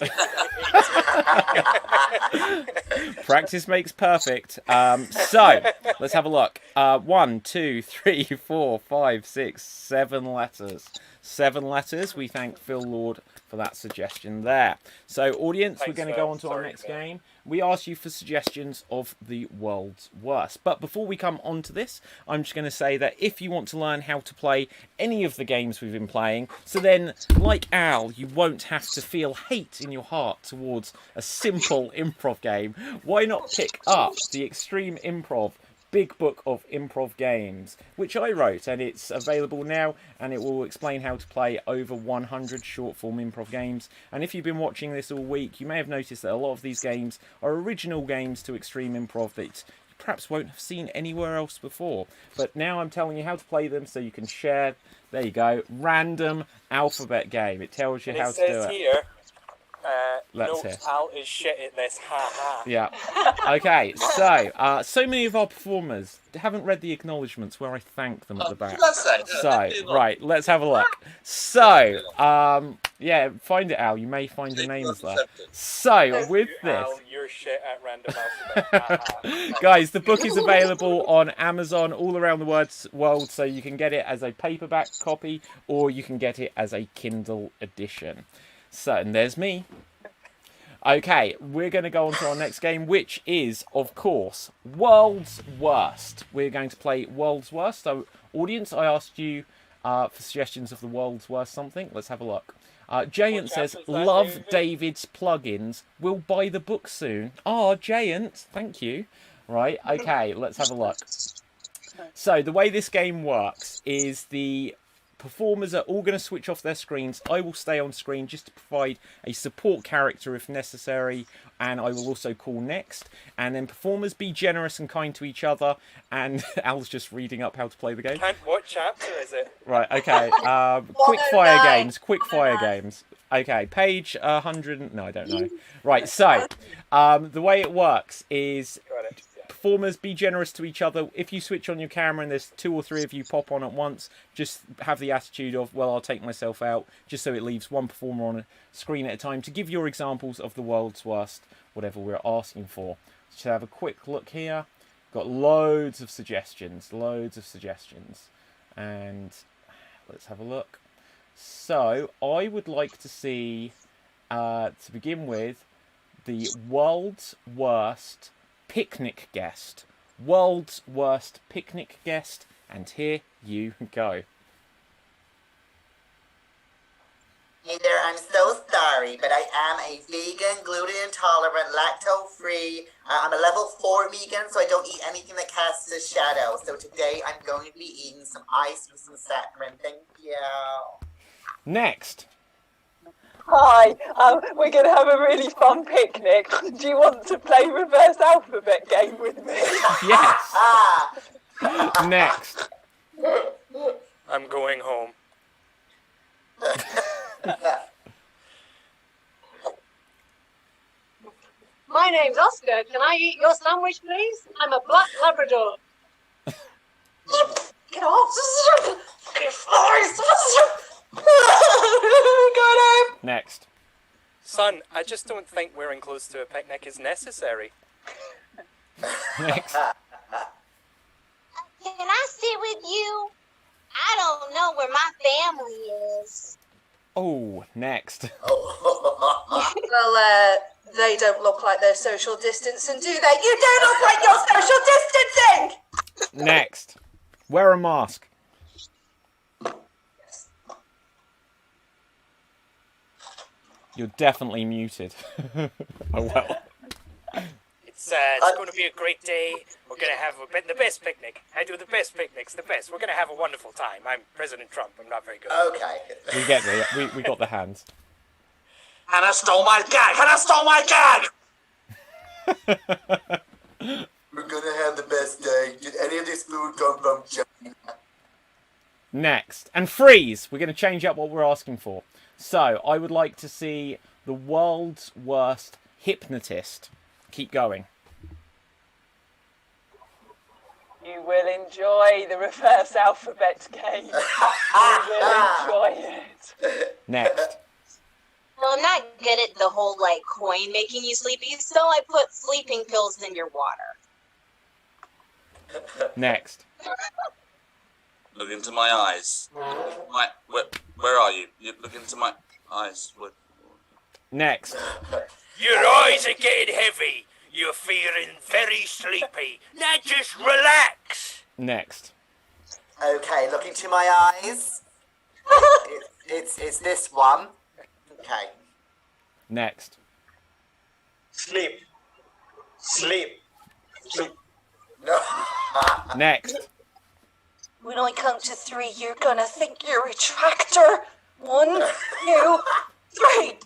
practice makes perfect. So, let's have a look. 1, 2, 3, 4, 5, 6, 7 letters. 7 letters. We thank Phil Lord for that suggestion there. So, audience, we're going to go on to our next game. We asked you for suggestions of the world's worst. But before we come on to this, I'm just going to say that if you want to learn how to play any of the games we've been playing, so then, like Al, you won't have to feel hate in your heart towards a simple improv game, why not pick up the Extreme Improv Big Book of Improv Games, which I wrote, and it's available now, and it will explain how to play over 100 short-form improv games. And if you've been watching this all week, you may have noticed that a lot of these games are original games to Extreme Improv that you perhaps won't have seen anywhere else before. But now I'm telling you how to play them so you can share. There you go, random alphabet game. It tells you how to do it. It says here, Let's note hear. Al is shit at this, ha ha. Yeah. Okay, so many of our performers haven't read the acknowledgements where I thank them at the back. So, right, let's have a look. So, yeah, find it, Al. You may find your names there. So, with this... Al, you're shit at random alphabet, ha ha. Guys, the book is available on Amazon all around the world, so you can get it as a paperback copy, or you can get it as a Kindle edition. So, and there's me. Okay, we're going to go on to our next game, which is, of course, World's Worst. We're going to play World's Worst. So, audience, I asked you for suggestions of the World's Worst something. Let's have a look. Jayant says, love David's plugins. Will buy the book soon. Ah, Jayant, thank you. Right, okay, let's have a look. So, the way this game works is the performers are all going to switch off their screens. I will stay on screen just to provide a support character if necessary, and I will also call next. And then performers be generous and kind to each other. And Al's just reading up how to play the game. What chapter is it? Right, okay. Quick fire games. Okay, page 100. No, I don't know. Right, so the way it works is performers be generous to each other. If you switch on your camera and there's 2 or 3 of you pop on at once, just have the attitude of, well, I'll take myself out, just so it leaves one performer on a screen at a time to give your examples of the world's worst, whatever we're asking for. So have a quick look here. Got loads of suggestions, and let's have a look. So I would like to see, to begin with, the world's worst picnic guest. World's worst picnic guest, and here you go. Hey there, I'm so sorry, but I am a vegan, gluten intolerant, lactose-free. I'm a level 4 vegan, so I don't eat anything that casts a shadow. So today I'm going to be eating some ice with some saccharine. Thank you. Next. Hi, we're going to have a really fun picnic. Do you want to play reverse alphabet game with me? Yes. Next. I'm going home. My name's Oscar. Can I eat your sandwich, please? I'm a black Labrador. Get off! Next. Son, I just don't think wearing clothes to a picnic is necessary. Next. Can I sit with you? I don't know where my family is. Oh, next. Well, they don't look like they're social distancing, do they? You don't look like you're social distancing! Next. Wear a mask. You're definitely muted. Oh well. It's going to be a great day. We're going to have the best picnic. I do the best picnics, the best. We're going to have a wonderful time. I'm President Trump. I'm not very good. Okay. We get we got the hands. Hannah stole my gag! Hannah stole my gag! We're gonna have the best day. Did any of this food come from China? Next. And freeze! We're going to change up what we're asking for. So, I would like to see the world's worst hypnotist. Keep going. You will enjoy the reverse alphabet game. You will enjoy it. Next. Well, I'm not good at the whole, coin making you sleepy, so I put sleeping pills in your water. Next. Look into my eyes. Where are you? You look into my eyes. Next. Your eyes are getting heavy. You're feeling very sleepy. Now just relax. Next. Okay, look into my eyes. It's this one. Okay. Next. Sleep. No. Next. When I count to 3, you're gonna think you're a tractor. 1, 2, 3.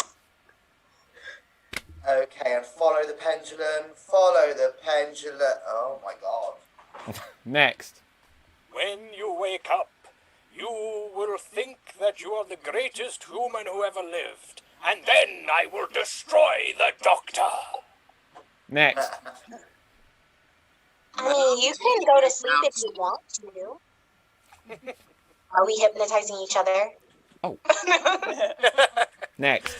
Okay, and follow the pendulum. Oh my god. Next. When you wake up, you will think that you are the greatest human who ever lived. And then I will destroy the Doctor. Next. I mean, you can go to sleep if you want to. Are we hypnotizing each other? Oh. Next.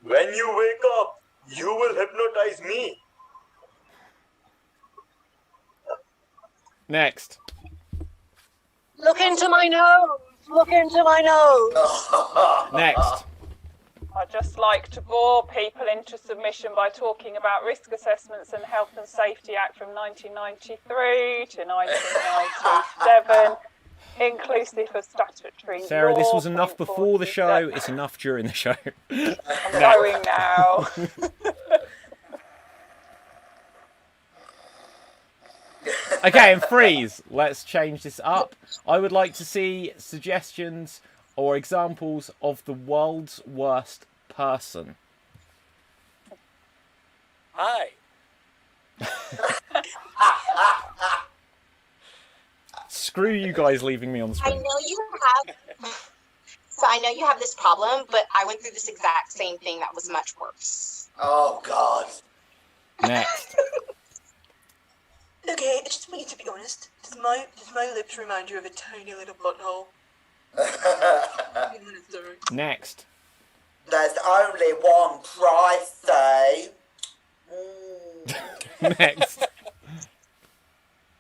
When you wake up, you will hypnotize me. Next. Look into my nose. Look into my nose. Next. I'd just like to bore people into submission by talking about Risk Assessments and Health and Safety Act from 1993 to 1997, inclusive of statutory Sarah, law. this was enough before the show. It's enough during the show. I'm going now. Okay, and freeze. Let's change this up. I would like to see suggestions or examples of the world's worst person. Hi. Screw you guys leaving me on the I screen. know you have. So I know you have this problem, but I went through this exact same thing that was much worse. Oh, God. Next. Okay, I just want you to be honest. Does my lips remind you of a tiny little butthole? Next. There's only one price, say. Next.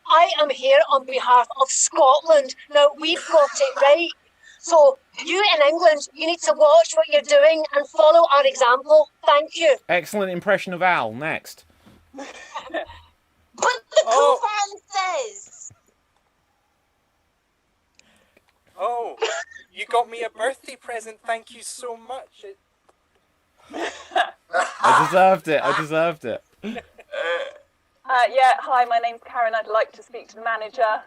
I am here on behalf of Scotland. Now, we've got it right. So, you in England, you need to watch what you're doing and follow our example. Thank you. Excellent impression of Al. Next. But the coupon says. Oh, you got me a birthday present. Thank you so much. I deserved it. I deserved it. Yeah, hi, my name's Karen. I'd like to speak to the manager.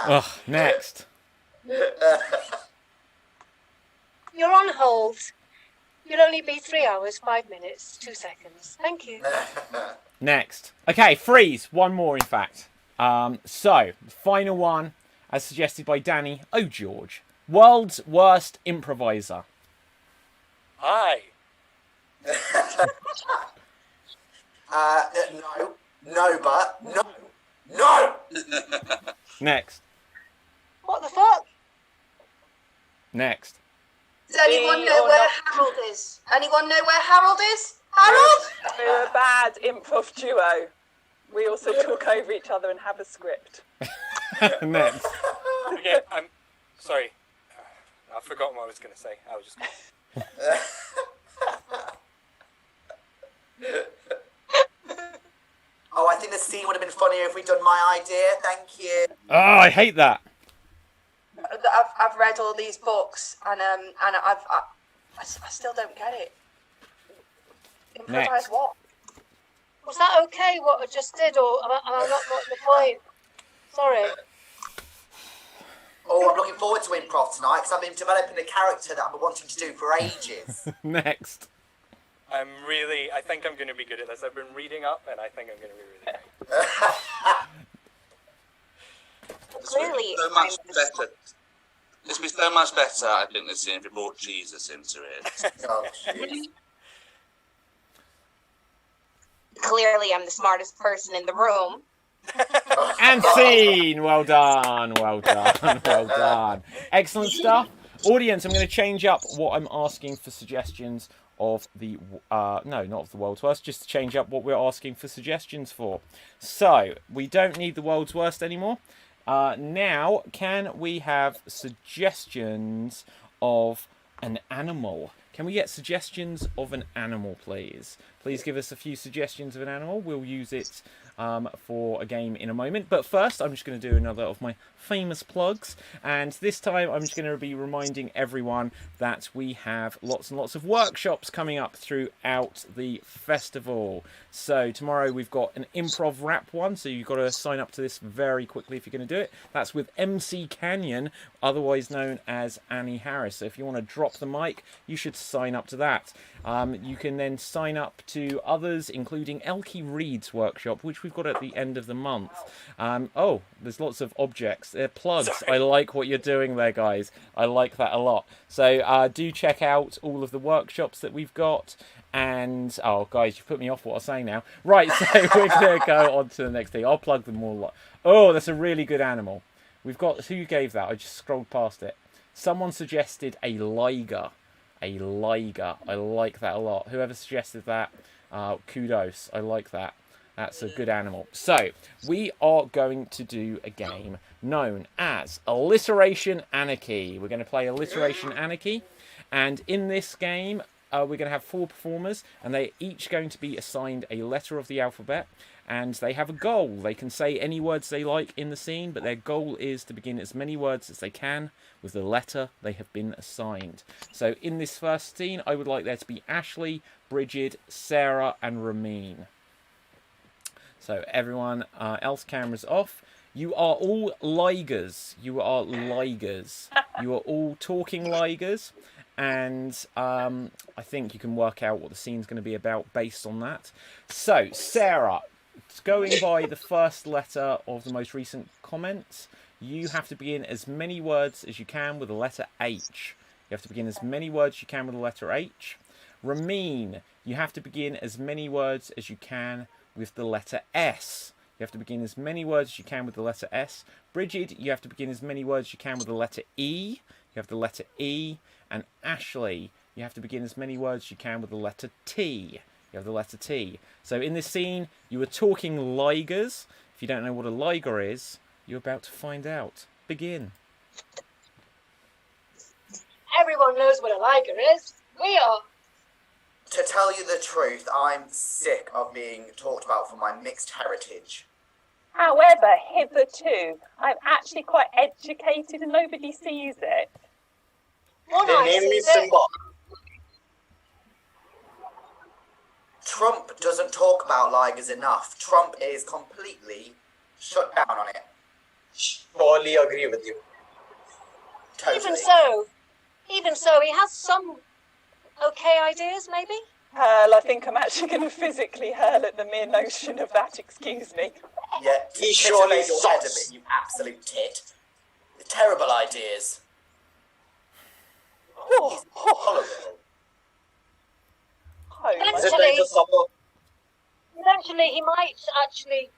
Ugh, next. You're on hold. You'll only be 3 hours, 5 minutes, 2 seconds. Thank you. Next. Okay, freeze. One more, in fact. So, final one, as suggested by Danny O'George. World's worst improviser. Hi. No. Next. What the fuck? Next. Does anyone know where Harold is? Anyone know where Harold is? Harold? We're a bad improv duo. We also talk over each other and have a script. Next. Okay, I'm sorry. I've forgotten what I was going to say. I was just. Oh, I think the scene would have been funnier if we'd done my idea. Thank you. Oh, I hate that. I've read all these books and I still don't get it. Improvise Next. what? Was that okay, what I just did, or am I not the point? Sorry. Oh, I'm looking forward to improv tonight because I've been developing a character that I've been wanting to do for ages. Next. I think I'm going to be good at this. I've been reading up, and I think I'm going to be really good. Clearly, so much better. This would be so much better, I think, this scene if we brought Jesus into it. Oh, jeez. Clearly, I'm the smartest person in the room. And scene. Well done. Well done. Well done. Excellent stuff. Audience, I'm going to change up what I'm asking for suggestions of the... no, not of the world's worst. Just to change up what we're asking for suggestions for. So, we don't need the world's worst anymore. Now, can we have suggestions of an animal? Can we get suggestions of an animal, please? Please give us a few suggestions of an animal. We'll use it for a game in a moment. But first, I'm just going to do another of my famous plugs. And this time, I'm just going to be reminding everyone that we have lots and lots of workshops coming up throughout the festival. So tomorrow, we've got an improv rap one. So you've got to sign up to this very quickly if you're going to do it. That's with MC Canyon, otherwise known as Annie Harris. So if you want to drop the mic, you should sign up to that. You can then sign up to others, including Elkie Reed's workshop, which we've got at the end of the month. Oh, there's lots of objects. They're plugs. Sorry. I like what you're doing there, guys. I like that a lot. So do check out all of the workshops that we've got. And, oh, guys, you've put me off what I'm saying now. Right, so we're going to go on to the next thing. I'll plug them all. Oh, that's a really good animal. We've got, who gave that? I just scrolled past it. Someone suggested a liger. A liger. I like that a lot. Whoever suggested that, kudos. I like that. That's a good animal. So, we are going to do a game known as Alliteration Anarchy. We're going to play Alliteration Anarchy. And in this game, we're going to have 4 performers. And they're each going to be assigned a letter of the alphabet. And they have a goal. They can say any words they like in the scene, but their goal is to begin as many words as they can with the letter they have been assigned. So in this first scene, I would like there to be Ashley, Bridget, Sarah, and Ramin. So everyone else cameras off. You are all ligers. You are ligers. You are all talking ligers. And I think you can work out what the scene's going to be about based on that. So, Sarah, going by the first letter of the most recent comments, you have to begin as many words as you can with the letter H. You have to begin as many words as you can with the letter H. Ramin, you have to begin as many words as you can with the letter S. You have to begin as many words as you can with the letter S. Bridget, you have to begin as many words as you can with the letter E. You have the letter E. And Ashley, you have to begin as many words as you can with the letter T. You have the letter T. So in this scene, you were talking ligers. If you don't know what a liger is, you're about to find out. Begin. Everyone knows what a liger is. We are. To tell you the truth, I'm sick of being talked about for my mixed heritage. However, hitherto, I'm actually quite educated and nobody sees it. One They eye named me sees it. Simba. Trump doesn't talk about ligers enough. Trump is completely shut down on it. Totally agree with you. Totally. Even so, he has some okay ideas, maybe? Hurl, I think I'm actually going to physically hurl at the mere notion of that, excuse me. Yeah, He surely titillate your head a sucks. bit, you absolute tit. Terrible ideas. Oh, Horrible. Is it time for supper? Eventually, he might actually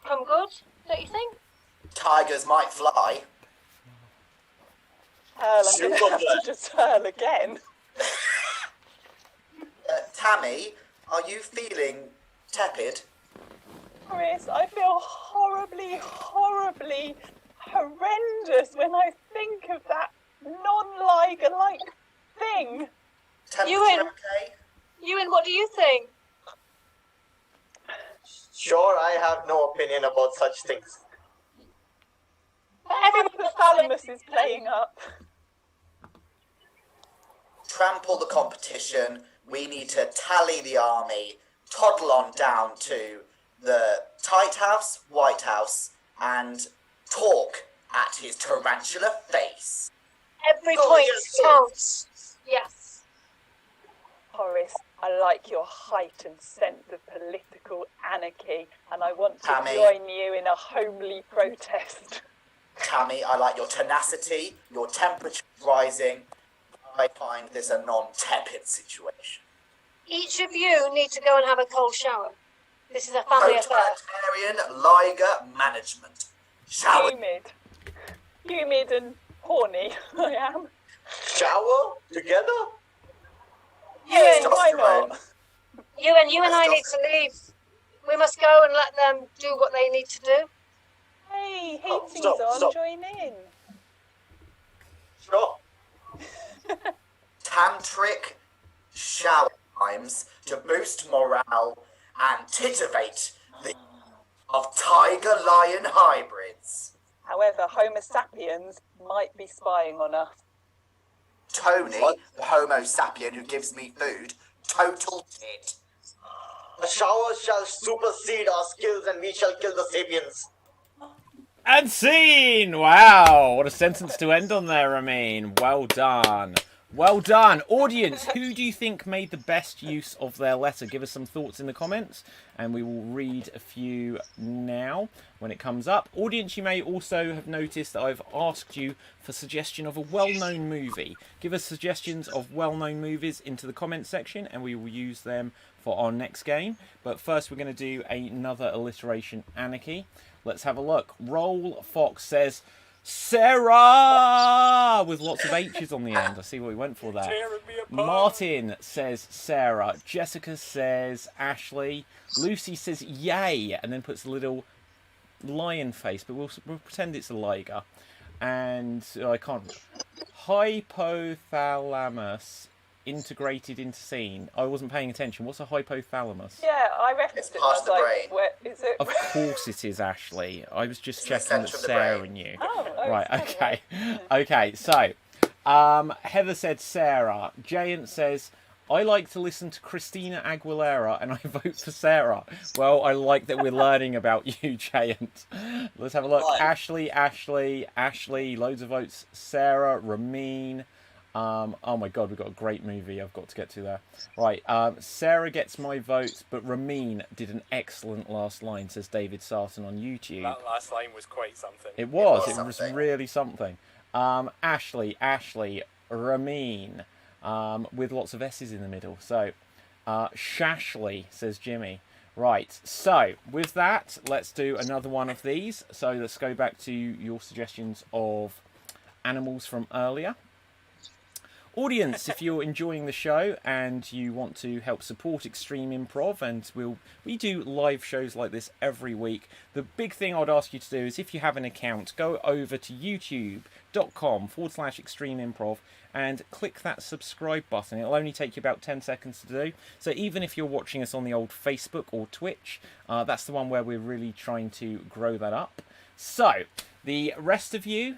come good, don't you think? Tigers might fly. Hurl, I'm going to have to just hurl again. Tammy, are you feeling tepid? Chris, I feel horribly, horribly horrendous when I think of that non-liger-like thing. Temperature Ewan. okay? Ewan, what do you think? Sure, I have no opinion about such things. The thalamus is playing up. Trample the competition. We need to tally the army, toddle on down to the Tight House, White House, and talk at his tarantula face. Every point counts. Yes. Horace, I like your heightened sense of political anarchy, and I want to Tammy. join you in a homely protest. Tammy, I like your tenacity, your temperature rising. I find this a non-tepid situation. Each of you need to go and have a cold shower. This is a family affair. Totalitarian Liger management. Shower. Humid and horny, I am. Shower? Together? Ewan, why not? You and I need to leave. We must go and let them do what they need to do. Hey, Oh, heating's stop, on, stop. join in. Sure. Tantric shower times to boost morale and titivate the of tiger-lion hybrids. However, Homo sapiens might be spying on us. Tony, the Homo sapien who gives me food, total tit. A shower shall supersede our skills and we shall kill the sapiens. And scene! Wow, what a sentence to end on there, Ramin. Well done. Well done. Audience, who do you think made the best use of their letter? Give us some thoughts in the comments, and we will read a few now when it comes up. Audience, you may also have noticed that I've asked you for suggestion of a well-known movie. Give us suggestions of well-known movies into the comment section, and we will use them for our next game. But first, we're going to do another alliteration anarchy. Let's have a look. Roll Fox says Sarah with lots of H's on the end. I see what we went for there. Martin says Sarah. Jessica says Ashley. Lucy says yay and then puts a little lion face, but we'll pretend it's a liger. And I can't. Hypothalamus integrated into scene. I wasn't paying attention. What's a hypothalamus? Yeah, I referenced it. I was like, where is it? Of course it is, Ashley. I was just It's the checking that centre of the Sarah brain. knew. Oh, Right, it's okay. Okay, so Heather said Sarah. Jayant says I like to listen to Christina Aguilera and I vote for Sarah. Well, I like that we're learning about you, Giant. Let's have a look. Right. Ashley, loads of votes. Sarah, Ramin. Oh my god, we've got a great movie I've got to get to there. Right, Sarah gets my vote, but Ramin did an excellent last line, says David Sarton on YouTube. That last line was quite something. It was something. really something. Ashley, Ramin, with lots of S's in the middle. So, Shashley, says Jimmy. Right, so with that, let's do another one of these. So let's go back to your suggestions of animals from earlier. Audience, if you're enjoying the show and you want to help support Extreme Improv, and we do live shows like this every week, the big thing I'd ask you to do is, if you have an account, go over to youtube.com/Extreme Improv and click that subscribe button. It'll only take you about 10 seconds to do. So even if you're watching us on the old Facebook or Twitch, that's the one where we're really trying to grow that up. So, the rest of you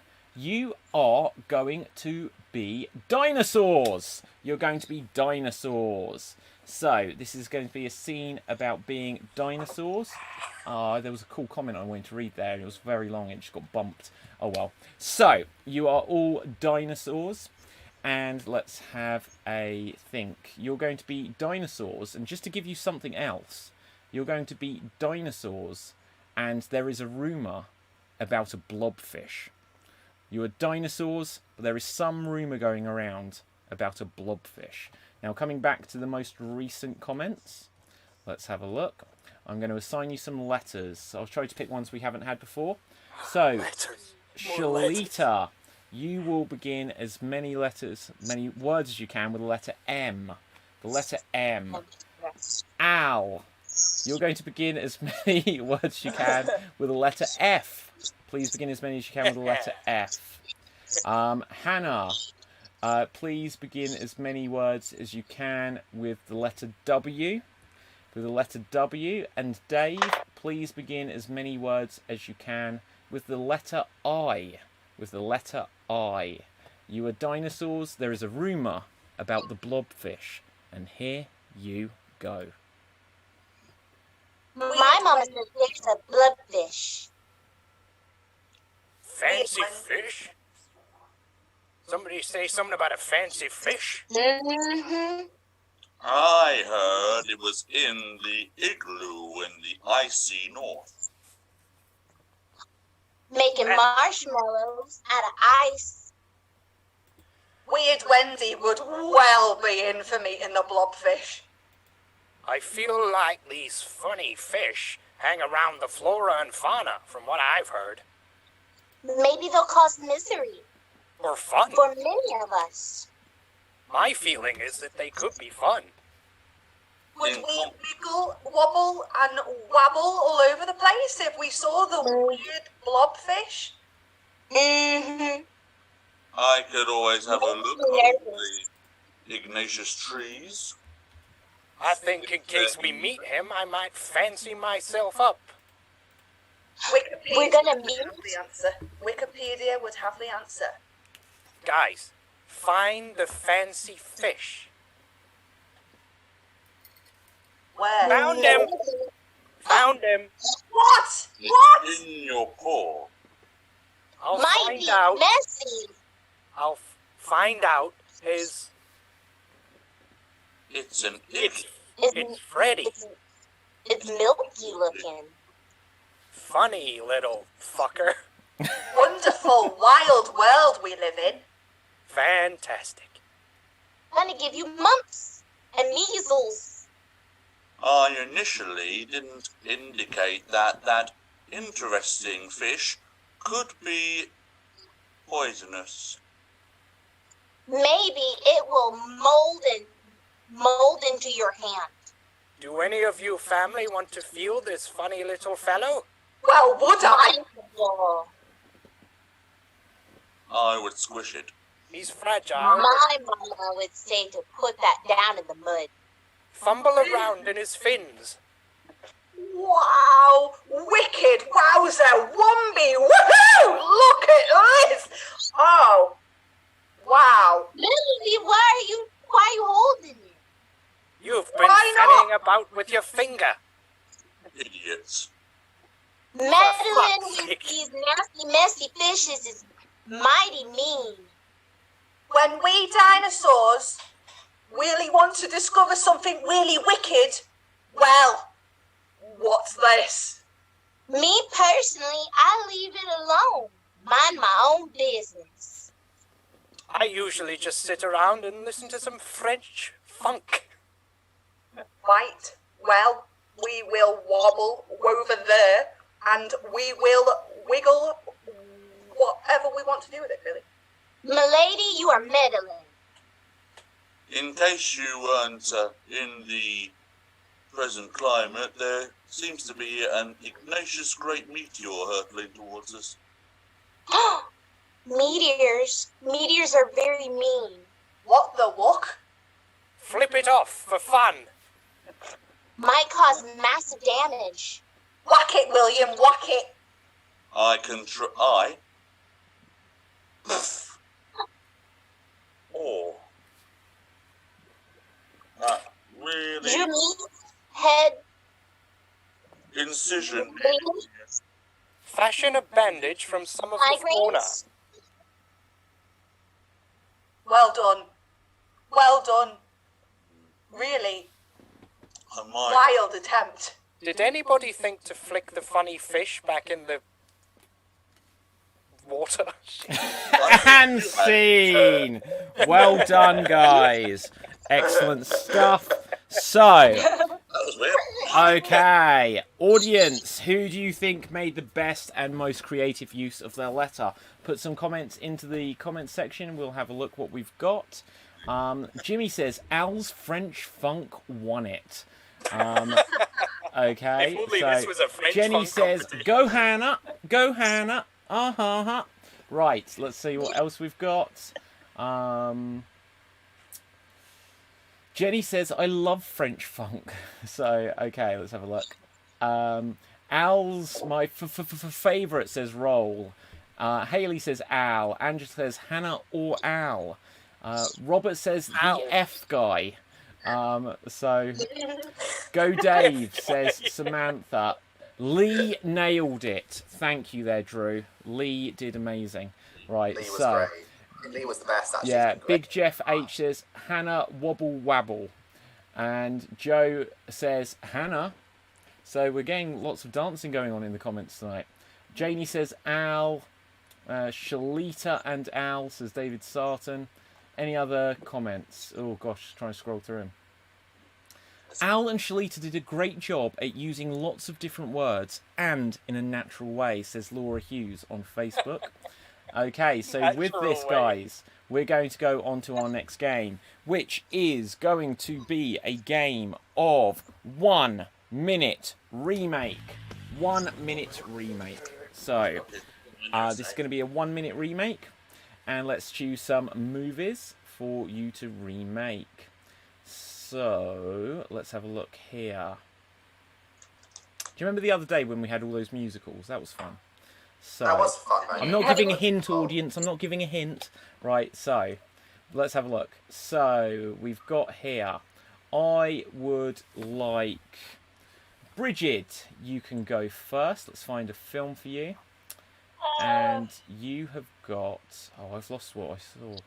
are going to be dinosaurs. You're going to be dinosaurs. So, this is going to be a scene about being dinosaurs. There was a cool comment I wanted to read there. It was very long. It just got bumped. Oh, well. So, you are all dinosaurs. And let's have a think. You're going to be dinosaurs. And just to give you something else, you're going to be dinosaurs. And there is a rumour about a blobfish. You are dinosaurs, but there is some rumour going around about a blobfish. Now, coming back to the most recent comments, let's have a look. I'm going to assign you some letters. I'll try to pick ones we haven't had before. So, Shalita, you will begin as many words as you can with the letter M. The letter M. Al, you're going to begin as many words as you can with the letter F. Please begin as many as you can with the letter F. Hannah, please begin as many words as you can with the letter W. With the letter W. And Dave, please begin as many words as you can with the letter I. With the letter I. You are dinosaurs. There is a rumour about the blobfish. And here you go. My mama says there's a blobfish. Fancy fish? Somebody say something about a fancy fish? Mm-hmm. I heard it was in the igloo in the icy north. Making marshmallows out of ice. Weird Wendy would well be in for meeting the blobfish. I feel like these funny fish hang around the flora and fauna, from what I've heard. Maybe they'll cause misery Or fun. for many of us. My feeling is that they could be fun. Would we wiggle, wobble, and wabble all over the place if we saw the weird blobfish? Mm-hmm. I could always have a look at the Ignatius trees. I think in case we meet him, I might fancy myself up. Wikipedia We're gonna would meet? have the answer. Wikipedia would have the answer. Guys, find the fancy fish. Where? Found him! Found him! What? It's What? in your paw. I'll Might find be out. messy. I'll find out his. It's an It's, igloo. it's Freddy. It's milky looking. Funny little fucker. Wonderful, wild world we live in. Fantastic. Gonna give you mumps and measles. I initially didn't indicate that interesting fish could be poisonous. Maybe it will mold into your hand. Do any of you family want to feel this funny little fellow? Well, would I? Wonderful. I would squish it. He's fragile. My mama would say to put that down in the mud. Fumble around in his fins. Wow, wicked, wowzer, wumby, woohoo! Look at this! Oh, wow. Lily, why are you holding it? You've been Why not? fanning about with your finger. Idiots. Meddling fuck's with sake. these nasty, messy fishes is mighty mean. When we dinosaurs really want to discover something really wicked, well, what's this? Me personally, I leave it alone. Mind my own business. I usually just sit around and listen to some French funk. Right, well, we will wobble over there and we will wiggle whatever we want to do with it, really. Milady, you are meddling. In case you weren't in the present climate, there seems to be an igneous great meteor hurtling towards us. Meteors. Meteors are very mean. What the wuck? Flip it off for fun. Might cause massive damage. Whack it, William, whack it. I can try. Oh. That really You mean head? incision. Fashion a bandage from some of the fauna. Migraines? Well done. Well done. Really I might. wild attempt. Did anybody think to flick the funny fish back in the water? And scene. Well done, guys. Excellent stuff. So, That was weird. okay, audience, who do you think made the best and most creative use of their letter? Put some comments into the comments section. We'll have a look what we've got. Jimmy says, Al's French funk won it. Okay, If only so this was a French Jenny funk says, competition. go Hannah, go Hannah. Right, let's see what else we've got. Jenny says, I love French funk. So, okay, let's have a look. Al's, my favourite, says roll. Haley says Al. Andrew says Hannah or Al. Robert says the F guy. So, Go Dave says Samantha. Lee nailed it. Thank you there, Drew. Lee did amazing. Right, Lee was so... great. Lee was the best, actually. Yeah, Big Jeff H says Hannah Wobble Wabble. And Joe says Hannah. So we're getting lots of dancing going on in the comments tonight. Janie says Al. Shalita and Al, says David Sarton. Any other comments? Oh gosh, trying to scroll through them. Al and Shalita did a great job at using lots of different words and in a natural way, says Laura Hughes on Facebook. Okay, so with this, guys, we're going to go on to our next game, which is going to be a game of 1 minute remake. 1 minute remake. So, this is going to be a 1 minute remake, and let's choose some movies for you to remake. So, let's have a look here. Do you remember the other day when we had all those musicals? That was fun. So, That was fun, mate. I'm not giving a hint, audience. I'm not giving a hint. Right, so, let's have a look. So, we've got here. I would like... Bridget, you can go first. Let's find a film for you. And you have got... Oh, I've lost what I saw.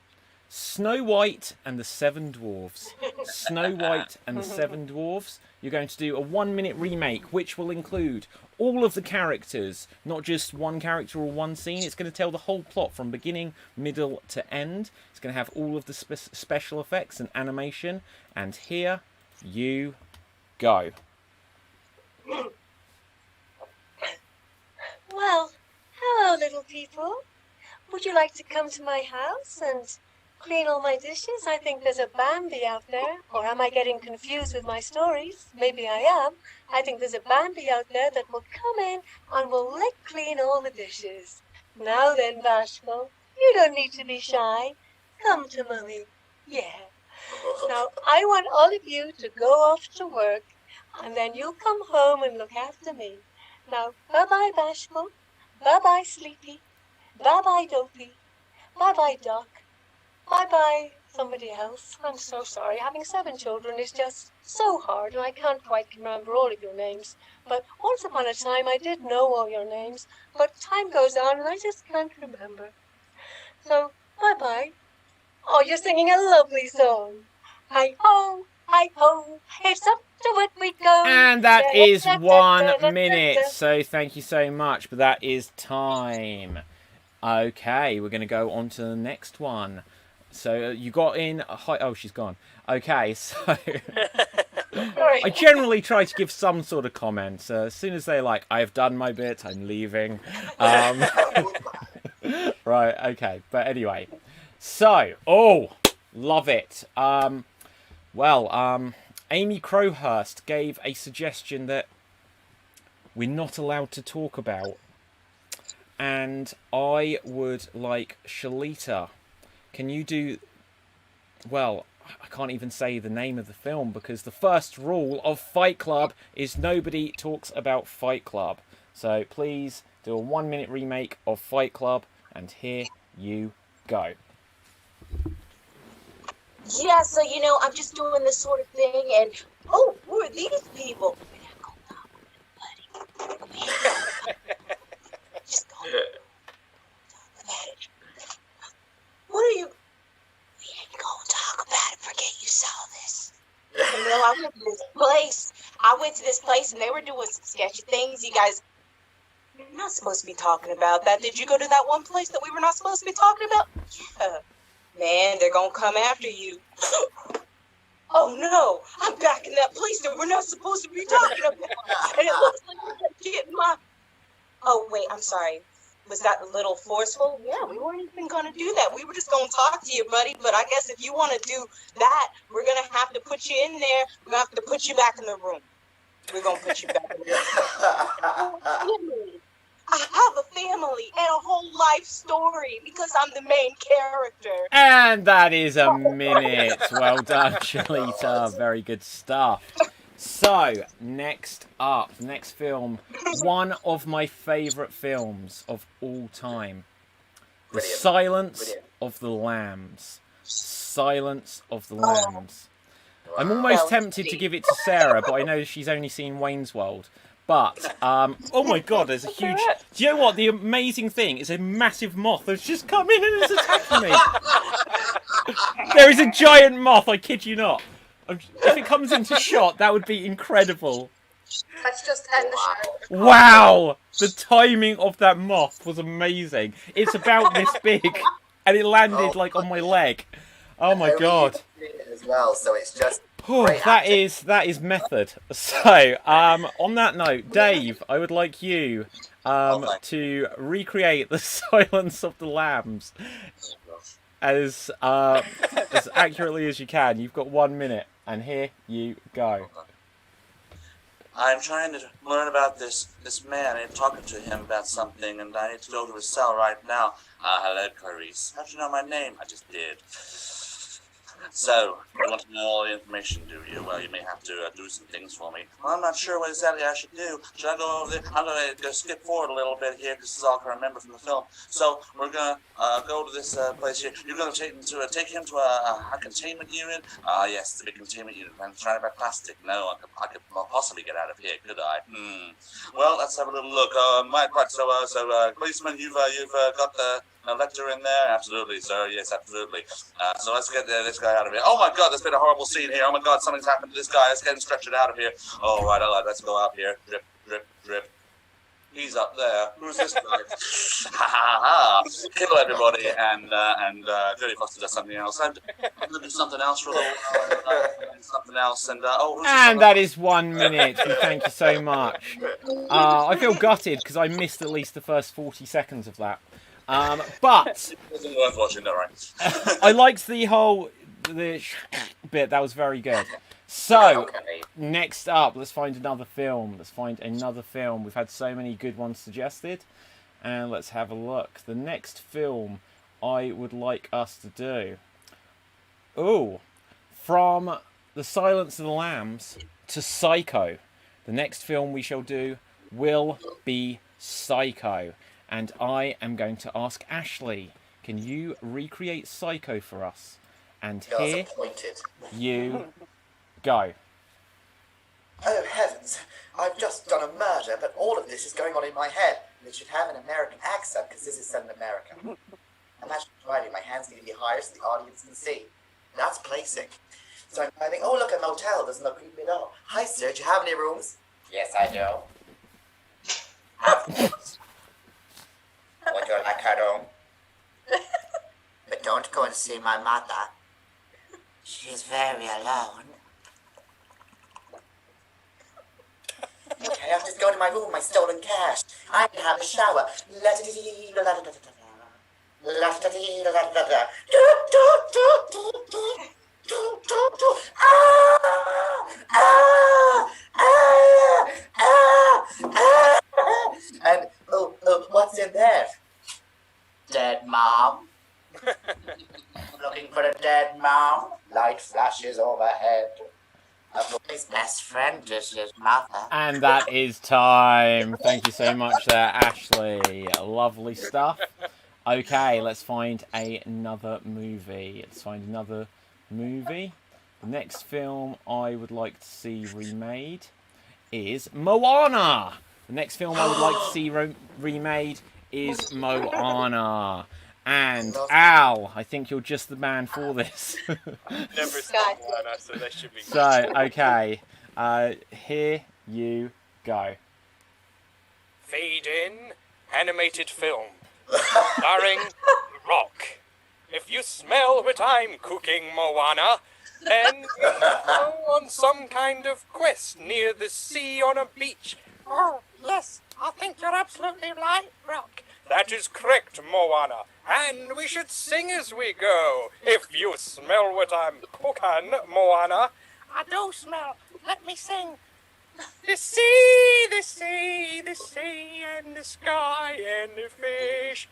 Snow White and the Seven Dwarves. Snow White and the Seven Dwarves. You're going to do a 1 minute remake, which will include all of the characters, not just one character or one scene. It's going to tell the whole plot from beginning, middle to end. It's going to have all of the special effects and animation. And here you go. Well, hello, little people. Would you like to come to my house and clean all my dishes? I think there's a Bambi out there. Or am I getting confused with my stories? Maybe I am. I think there's a Bambi out there that will come in and will lick clean all the dishes. Now then, Bashful, you don't need to be shy. Come to Mummy. Yeah. Now, I want all of you to go off to work, and then you'll come home and look after me. Now, bye-bye, Bashful. Bye-bye, Sleepy. Bye-bye, Dopey. Bye-bye, Doc. Bye-bye, somebody else. I'm so sorry. Having 7 children is just so hard, and I can't quite remember all of your names. But once upon a time, I did know all your names. But time goes on, and I just can't remember. So, bye-bye. Oh, you're singing a lovely song. Hi-ho, hi-ho, it's up to what we go. And that is 1 minute. So thank you so much. But that is time. Okay, we're going to go on to the next one. So you got in... Oh, she's gone. Okay, so... I generally try to give some sort of comments. As soon as they're like, I've done my bit, I'm leaving. Right, okay. But anyway. So, love it. Amy Crowhurst gave a suggestion that we're not allowed to talk about. And I would like Shalita. Can you do... Well, I can't even say the name of the film because the first rule of Fight Club is nobody talks about Fight Club. So please do a 1 minute remake of Fight Club, and here you go. Yeah, so I'm just doing this sort of thing, and who are these people? Just go. What are you? We ain't gonna talk about it. Forget you saw this. I went to this place. And they were doing some sketchy things. You guys, you're not supposed to be talking about that. Did you go to that one place that we were not supposed to be talking about? Yeah. Man, they're gonna come after you. Oh no, I'm back in that place that we're not supposed to be talking about. And it looks like we're getting my... Oh wait, I'm sorry. Was that a little forceful? Yeah, we weren't even gonna do that. We were just gonna talk to you, buddy. But I guess if you wanna do that, we're gonna have to put you in there. We're gonna have to put you back in the room. We're gonna put you back in the room. I have a family and a whole life story because I'm the main character. And that is a minute. Well done, Shalita. Very good stuff. So, next up, next film. One of my favourite films of all time. The Silence of the Lambs. Silence of the Lambs. I'm almost tempted to give it to Sarah, but I know she's only seen Wayne's World. But, oh my god, there's a huge... Do you know what? The amazing thing is a massive moth that's just come in and is attacking me. There is a giant moth, I kid you not. If it comes into shot, that would be incredible. Let's just end the show. Wow! The timing of that moth was amazing. It's about this big, and it landed, on my leg. Oh my god. As well, so it's just... that is method. So, on that note, Dave, I would like you to recreate the Silence of the Lambs as accurately as you can. You've got 1 minute, and here you go. I'm trying to learn about this man. I'm talking to him about something, and I need to go to his cell right now. Hello, Clarice. How'd you know my name? I just did. So, you want to know all the information, do you? Well, you may have to do some things for me. Well, I'm not sure what exactly I should do. Should I go over there? I'm going to skip forward a little bit here, because this is all I can remember from the film. So, we're going to go to this place here. You're going to take him to a containment unit? Yes, the big containment unit. I'm trying about plastic. No, I could possibly get out of here, could I? Well, let's have a little look. So, policeman, you've got the... Lecter in there? Absolutely, sir. Yes, absolutely. So let's get this guy out of here. Oh my god, there's been a horrible scene here. Oh my god, something's happened to this guy. Let's get him stretchered out of here. All right, let's go out here. Drip, drip, drip. He's up there. Who's this guy? Ha ha ha! Kill everybody, and Jodie Foster does something else. I'm gonna do something else for a little while, something else, and and that is 1 minute. Thank you so much. I feel gutted because I missed at least the first 40 seconds of that. But it wasn't worth watching, all right. I liked the bit. That was very good. So, next up, let's find another film. We've had so many good ones suggested. And let's have a look. The next film I would like us to do. From The Silence of the Lambs to Psycho. The next film we shall do will be Psycho. And I am going to ask Ashley, can you recreate Psycho for us? And Girls here appointed. you go. Oh heavens, I've just done a murder, but all of this is going on in my head. And it should have an American accent, because this is set in America. Imagine writing, my hands need to be higher so the audience can see. That's placing. So I think, oh look, a motel doesn't look creepy at all. Hi sir, do you have any rooms? Yes, I do. Of course. Would you like a room? But don't go and see my mother. She's very alone. Okay, I'll just go to my room, my stolen cash. I can have a shower. And what's in there? Dead mom. Looking for a dead mom. Light flashes overhead. His best friend is his mother. And that is time. Thank you so much there, Ashley. Lovely stuff. Okay, let's find another movie. The next film I would like to see remade is Moana. The next film I would like to see remade is Moana. And Al, I think you're just the man for this. Never seen Moana, so that should be good. So, okay. Here you go. Fade in, animated film. Starring The Rock. If you smell what I'm cooking, Moana, then go on some kind of quest near the sea on a beach. Oh, yes, I think you're absolutely right, Rock. That is correct, Moana. And we should sing as we go. If you smell what I'm cooking, Moana. I do smell. Let me sing. The sea, the sea, the sea, and the sky, and the fish.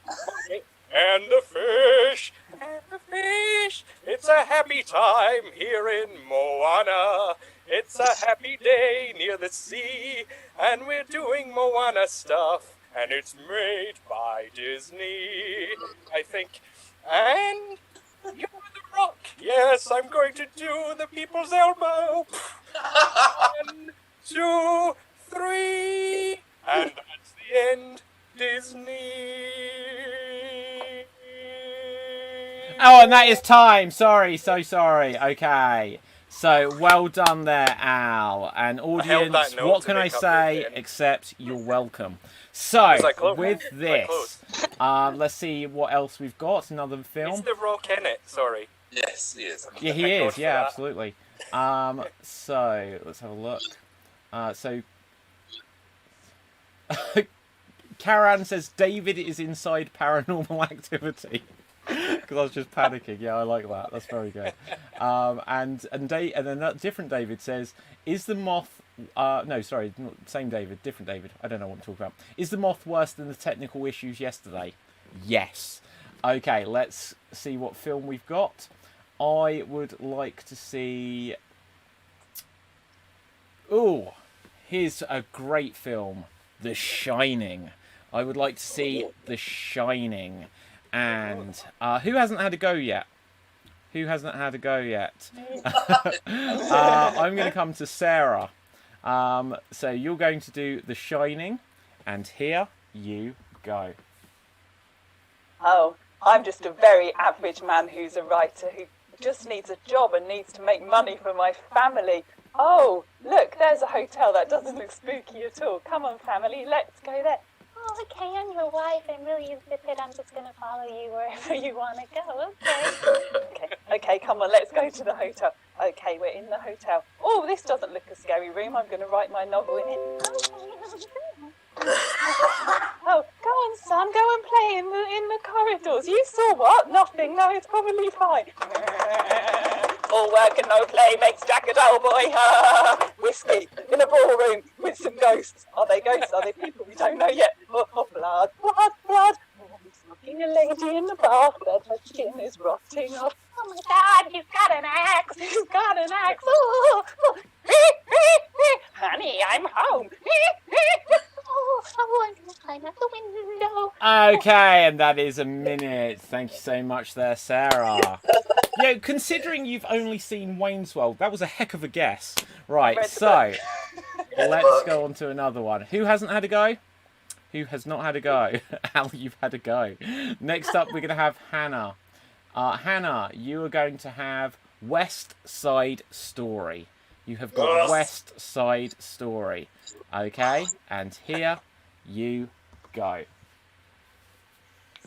And the fish, and the fish. It's a happy time here in Moana. It's a happy day near the sea. And we're doing Moana stuff. And it's made by Disney, I think. And you're The Rock. Yes, I'm going to do the people's elbow. 1, 2, 3. And that's the end. Disney. Oh, and that is time. Sorry, so sorry. Okay. So, well done there, Al. And audience, what can I say except you're welcome. So, with this, let's see what else we've got. Another film. Is The Rock in it? Sorry. Yes, he is. Yeah, he is. Yeah, absolutely. So, let's have a look. Karan says David is inside Paranormal Activity. Because I was just panicking. Yeah, I like that. That's very good. And then that different David says, is the moth... no, sorry, same David, different David. I don't know what I'm talking about. Is the moth worse than the technical issues yesterday? Yes. Okay, let's see what film we've got. I would like to see... Ooh, here's a great film. The Shining. I would like to see The Shining. And who hasn't had a go yet? I'm going to come to Sarah. So you're going to do The Shining, and here you go. Oh, I'm just a very average man who's a writer who just needs a job and needs to make money for my family. Oh, look, there's a hotel that doesn't look spooky at all. Come on, family, let's go there. Oh, okay, I'm your wife. I'm really insipid. I'm just going to follow you wherever you want to go, okay? Okay, come on, let's go to the hotel. Okay, we're in the hotel. Oh, this doesn't look a scary room. I'm going to write my novel in it. Oh, go on, son. Go and play in the corridors. You saw what? Nothing. No, it's probably fine. All work and no play makes Jack a dull boy. Whiskey in a ballroom with some ghosts. Are they ghosts? Are they people? We don't know yet. Oh, blood. Oh, he's knocking a lady in the bathbed. Her skin is rotting off. Oh my God, he's got an axe. Oh. Honey, I'm home. Oh, I'm going to climb out the window. Okay, and that is a minute. Thank you so much there, Sarah. Yeah, considering you've only seen Wayne's World, that was a heck of a guess. Right, so let's go on to another one. Who hasn't had a go? Who has not had a go? Al, you've had a go. Next up, we're going to have Hannah. Hannah, you are going to have West Side Story. You have got West Side Story. Okay, and here you go.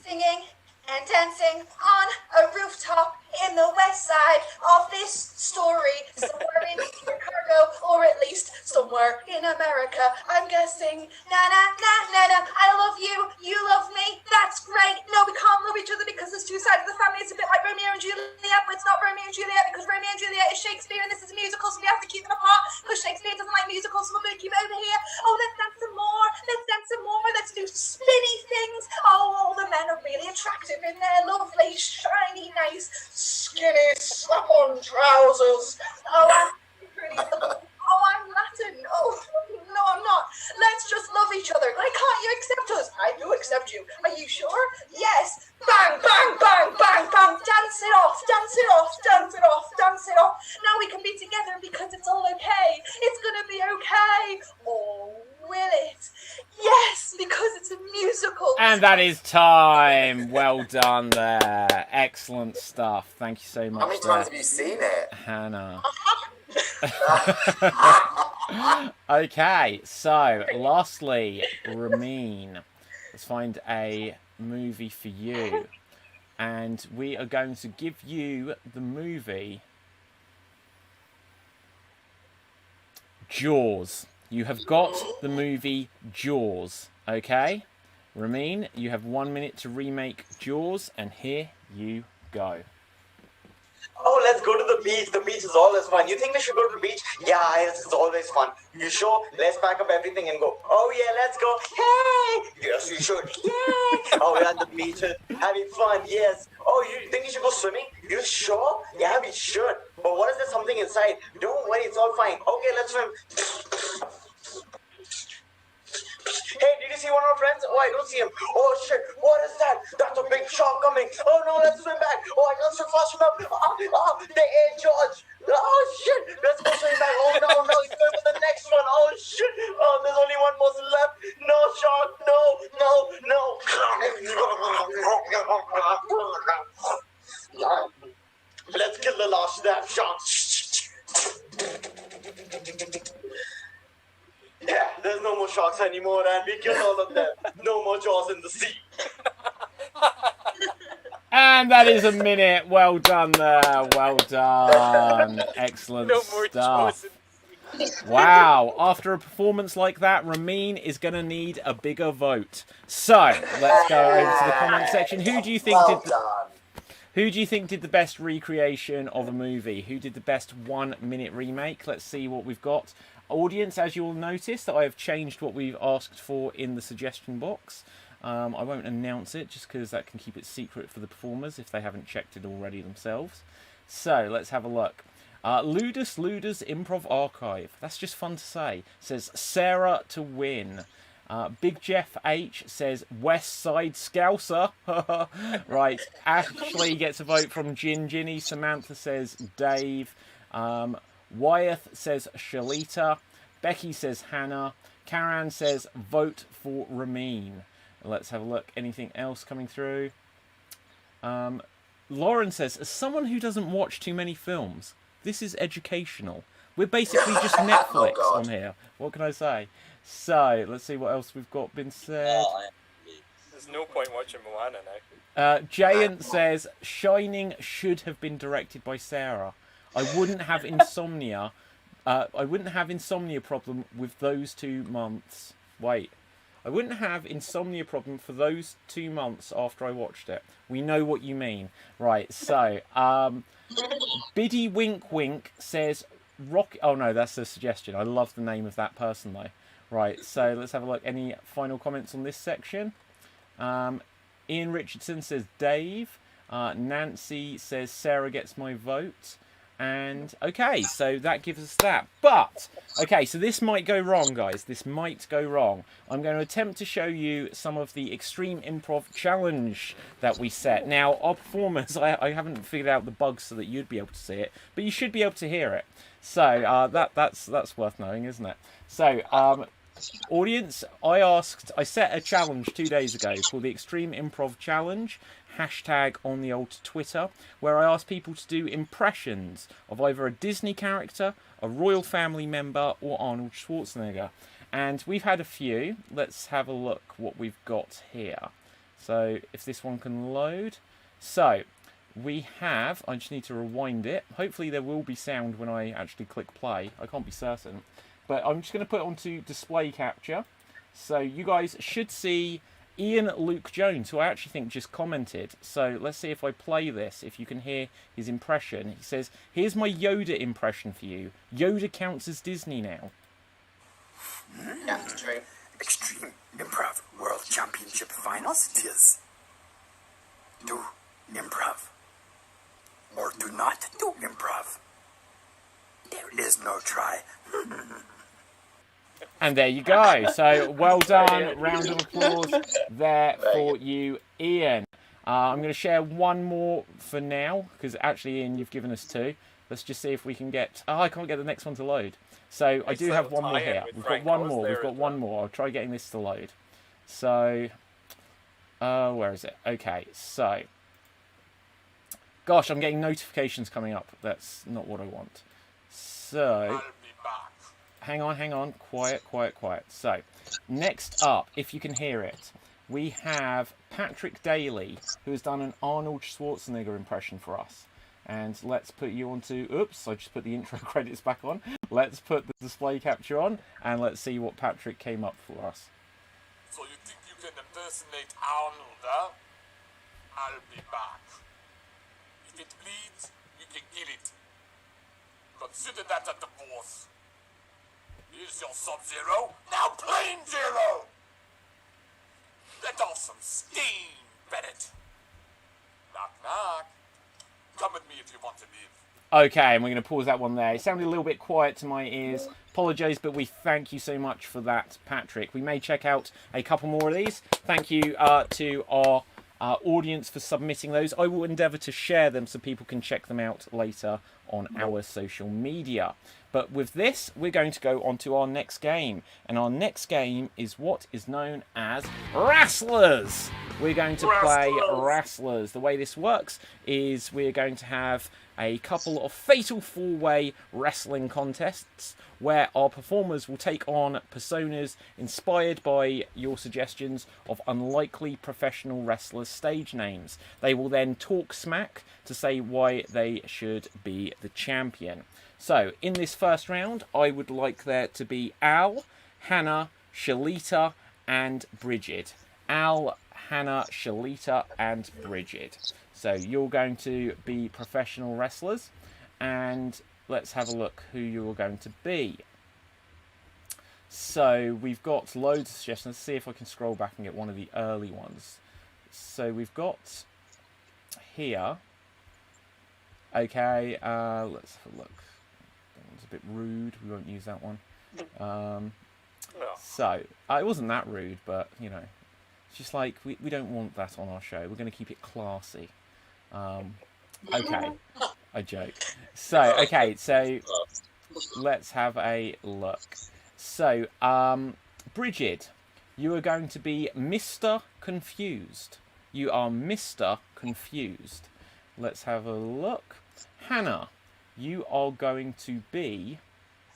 Singing and dancing on a rooftop in the west side of this story, somewhere in Chicago, or at least somewhere in America. I'm guessing. Na na na na na. I love you. You love me. That's great. No, we can't love each other because there's two sides of the family. It's a bit like Romeo and Juliet, but it's not Romeo and Juliet because Romeo and Juliet is Shakespeare and this is a musical, so we have to keep them apart because Shakespeare doesn't like musicals, so we're going to keep it over here. Oh, let's dance some more. Let's dance some more. Let's do spinny things. Oh, all the men are really attractive in their lovely, shiny, nice, skinny, slap-on trousers. Oh, I'm pretty. Oh, I'm Latin. Oh, no, I'm not. Let's just love each other. Like, can't you accept us? I do accept you. Are you sure? Yes. Bang, bang, bang, bang, bang. Dance it off, dance it off, dance it off, dance it off. Now we can be together because it's all okay. It's gonna be okay. Or will it? Yes, because it's a musical. And that is time. Well done there. Excellent stuff. Thank you so much. How many times have you seen it? Hannah. Okay, so lastly, Ramin. Let's find a movie for you. And we are going to give you the movie Jaws. You have got the movie Jaws, okay? Ramin, you have 1 minute to remake Jaws, and here you go. Oh, let's go to the beach. The beach is always fun. You think we should go to the beach? Yeah, it's always fun. You sure? Let's pack up everything and go. Oh, yeah, let's go. Hey! Yes, we should. Yay! Oh, we're at the beach. Having fun, yes. Oh, you think you should go swimming? You sure? Yeah, we should. But what if there's something inside? Don't worry, it's all fine. Okay, let's swim. Hey, did you see one of our friends? Oh, I don't see him. Oh, shit. What is that? That's a big shark coming. Oh, no, let's swim back. Oh, I can't swim fast enough. They ate George. Oh, shit. Let's go swim back. Oh, no, he's going for the next one. Oh, shit. Oh, there's only one person left. No, shark. No, no, no. Let's kill the last damn shark. Yeah, there's no more sharks anymore, and we killed all of them. No more Jaws in the sea. And that is a minute. Well done there. Well done. Excellent stuff. Wow. After a performance like that, Ramin is going to need a bigger vote. So, let's go over to the comment section. Who do you think Who do you think did the best recreation of a movie? Who did the best 1 minute remake? Let's see what we've got. Audience, as you'll notice, that I have changed what we've asked for in the suggestion box. I won't announce it just because that can keep it secret for the performers if they haven't checked it already themselves. So let's have a look. Ludus Improv Archive. That's just fun to say. Says Sarah to win. Big Jeff H says West Side Scouser. Right. Ashley gets a vote from Ginny. Samantha says Dave. Wyeth says Shalita. Becky says Hannah. Karan says vote for Ramin. Let's have a look. Anything else coming through? Lauren says, as someone who doesn't watch too many films, this is educational. We're basically just Netflix on here. What can I say? So, let's see what else we've got been said. There's no point watching Moana now. Jayant says, Shining should have been directed by Sarah. I wouldn't have insomnia. I wouldn't have insomnia problem with those 2 months. Wait. I wouldn't have insomnia problem for those 2 months after I watched it. We know what you mean. Right, so, Biddy Wink Wink says, Rock... Oh, no, that's a suggestion. I love the name of that person, though. Right, so let's have a look. Any final comments on this section? Ian Richardson says Dave. Nancy says Sarah gets my vote. And okay, so that gives us that. But okay, so this might go wrong, guys. This might go wrong. I'm going to attempt to show you some of the extreme improv challenge that we set. Now, our performers, I haven't figured out the bugs so that you'd be able to see it, but you should be able to hear it. So that's worth knowing, isn't it? So audience, I set a challenge 2 days ago called the Extreme Improv Challenge, hashtag on the old Twitter, where I asked people to do impressions of either a Disney character, a royal family member, or Arnold Schwarzenegger. And we've had a few. Let's have a look what we've got here. So if this one can load. So we have, I just need to rewind it. Hopefully there will be sound when I actually click play. I can't be certain. But I'm just going to put it onto display capture. So you guys should see Ian Luke Jones, who I actually think just commented. So let's see if I play this, if you can hear his impression. He says, here's my Yoda impression for you. Yoda counts as Disney now. That's true. Extreme Improv World Championship Finals it is. Do improv. Or do not do improv. There is no try. And there you go. So well done. Round of applause there for you, Ian. I'm going to share one more for now, because actually, Ian, you've given us two. Let's just see if we can get... Oh, I can't get the next one to load. So I do have one more here. We've got one more. We've got one more. I'll try getting this to load. So, where is it? Okay, so... Gosh, I'm getting notifications coming up. That's not what I want. So... Hang on. Quiet. So, next up, if you can hear it, we have Patrick Daly, who has done an Arnold Schwarzenegger impression for us. And let's put you onto... Oops, I just put the intro credits back on. Let's put the display capture on, and let's see what Patrick came up for us. So you think you can impersonate Arnold, huh? I'll be back. If it bleeds, you can kill it. Consider that a divorce. Here's your Sub-Zero, now Plain Zero! Let off some steam, Bennett. Knock, knock. Come with me if you want to live. Okay, and we're going to pause that one there. It sounded a little bit quiet to my ears. Apologise, but we thank you so much for that, Patrick. We may check out a couple more of these. Thank you to our audience for submitting those. I will endeavour to share them so people can check them out later on our social media. But with this, we're going to go on to our next game. And our next game is what is known as Wrestlers. We're going to play Wrestlers. The way this works is we're going to have a couple of fatal four-way wrestling contests where our performers will take on personas inspired by your suggestions of unlikely professional wrestlers' stage names. They will then talk smack to say why they should be the champion. So, in this first round, I would like there to be Al, Hannah, Shalita, and Bridget. Al, Hannah, Shalita, and Bridget. So, you're going to be professional wrestlers, and let's have a look who you're going to be. So, we've got loads of suggestions. Let's see if I can scroll back and get one of the early ones. So, we've got here. Okay, let's have a look. It's a bit rude. We won't use that one. So, it wasn't that rude, but, you know, it's just like, we don't want that on our show. We're going to keep it classy. Okay, I joke. So, okay, so let's have a look. So, Bridget, you are going to be Mr. Confused. You are Mr. Confused. Let's have a look. Hannah, you are going to be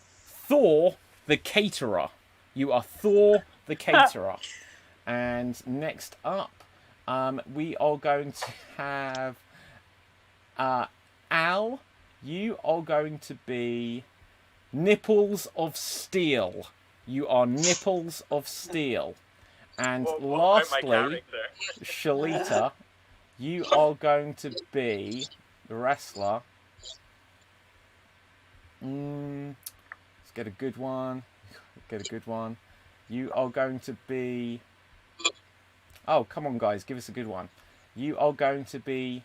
Thor the Caterer. You are Thor the Caterer. And next up, we are going to have Al. You are going to be Nipples of Steel. You are Nipples of Steel. And lastly, Shalita, you are going to be the wrestler. Let's get a good one. You are going to be... Oh, come on, guys. Give us a good one. You are going to be...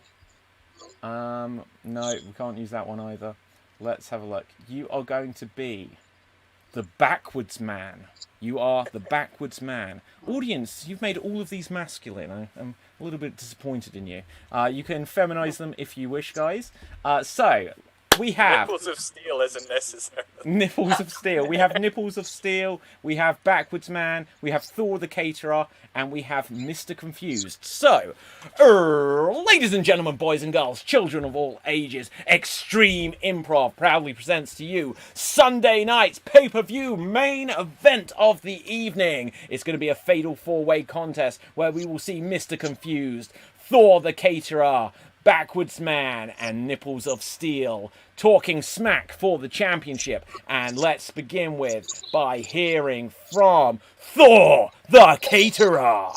No, we can't use that one either. Let's have a look. You are going to be the backwards man. You are the backwards man. Audience, you've made all of these masculine. I'm a little bit disappointed in you. You can feminize them if you wish, guys. So, we have... Nipples of steel isn't necessary. Nipples of steel. We have nipples of steel. We have backwards man. We have Thor the Caterer. And we have Mr. Confused. So, ladies and gentlemen, boys and girls, children of all ages, Extreme Improv proudly presents to you Sunday night's pay-per-view main event of the evening. It's going to be a fatal four-way contest where we will see Mr. Confused, Thor the Caterer, Backwards Man, and Nipples of Steel talking smack for the championship. And let's begin by hearing from Thor the Caterer.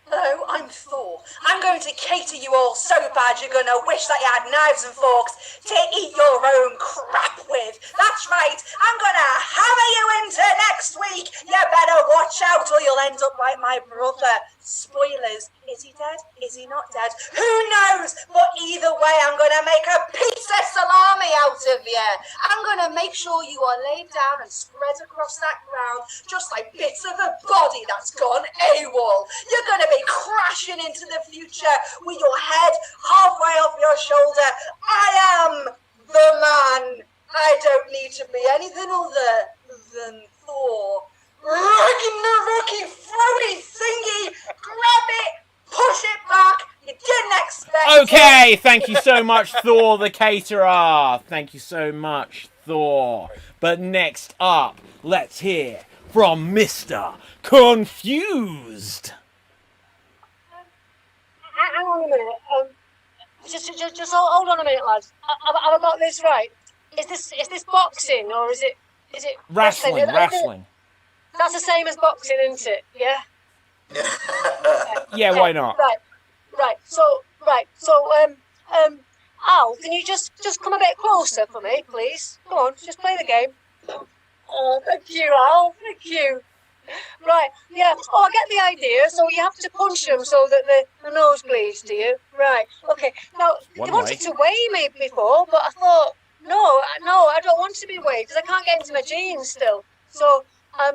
Hello, I'm Thor. I'm going to cater you all so bad you're going to wish that you had knives and forks to eat your own crap with. That's right, I'm going to hammer you into next week. You better watch out or you'll end up like my brother. Spoilers. Is he dead? Is he not dead? Who knows? But either way, I'm going to make a pizza salami out of you. I'm going to make sure you are laid down and spread across that ground just like bits of a body that's gone AWOL. You're going to be crashing into the future with your head halfway off your shoulder. I am the man. I don't need to be anything other than Thor. Rookie fruity thingy, grab it, push it back, you didn't expect Okay, it. thank you so much, Thor the Caterer. Thank you so much, Thor. But next up, let's hear from Mr. Confused. Hang on a minute. Just hold on a minute, lads. Have I got this right? Is this boxing or is it Wrestling. That's the same as boxing, isn't it? Yeah. Yeah, why not? Right. So, Al, can you just come a bit closer for me, please? Come on, just play the game. Oh, thank you, Al. Thank you. Right, yeah. Oh, I get the idea. So you have to punch them so that the nose bleeds, do you? Right. Okay. Now, they wanted to weigh me before, but I thought, no, I don't want to be weighed because I can't get into my jeans still. So,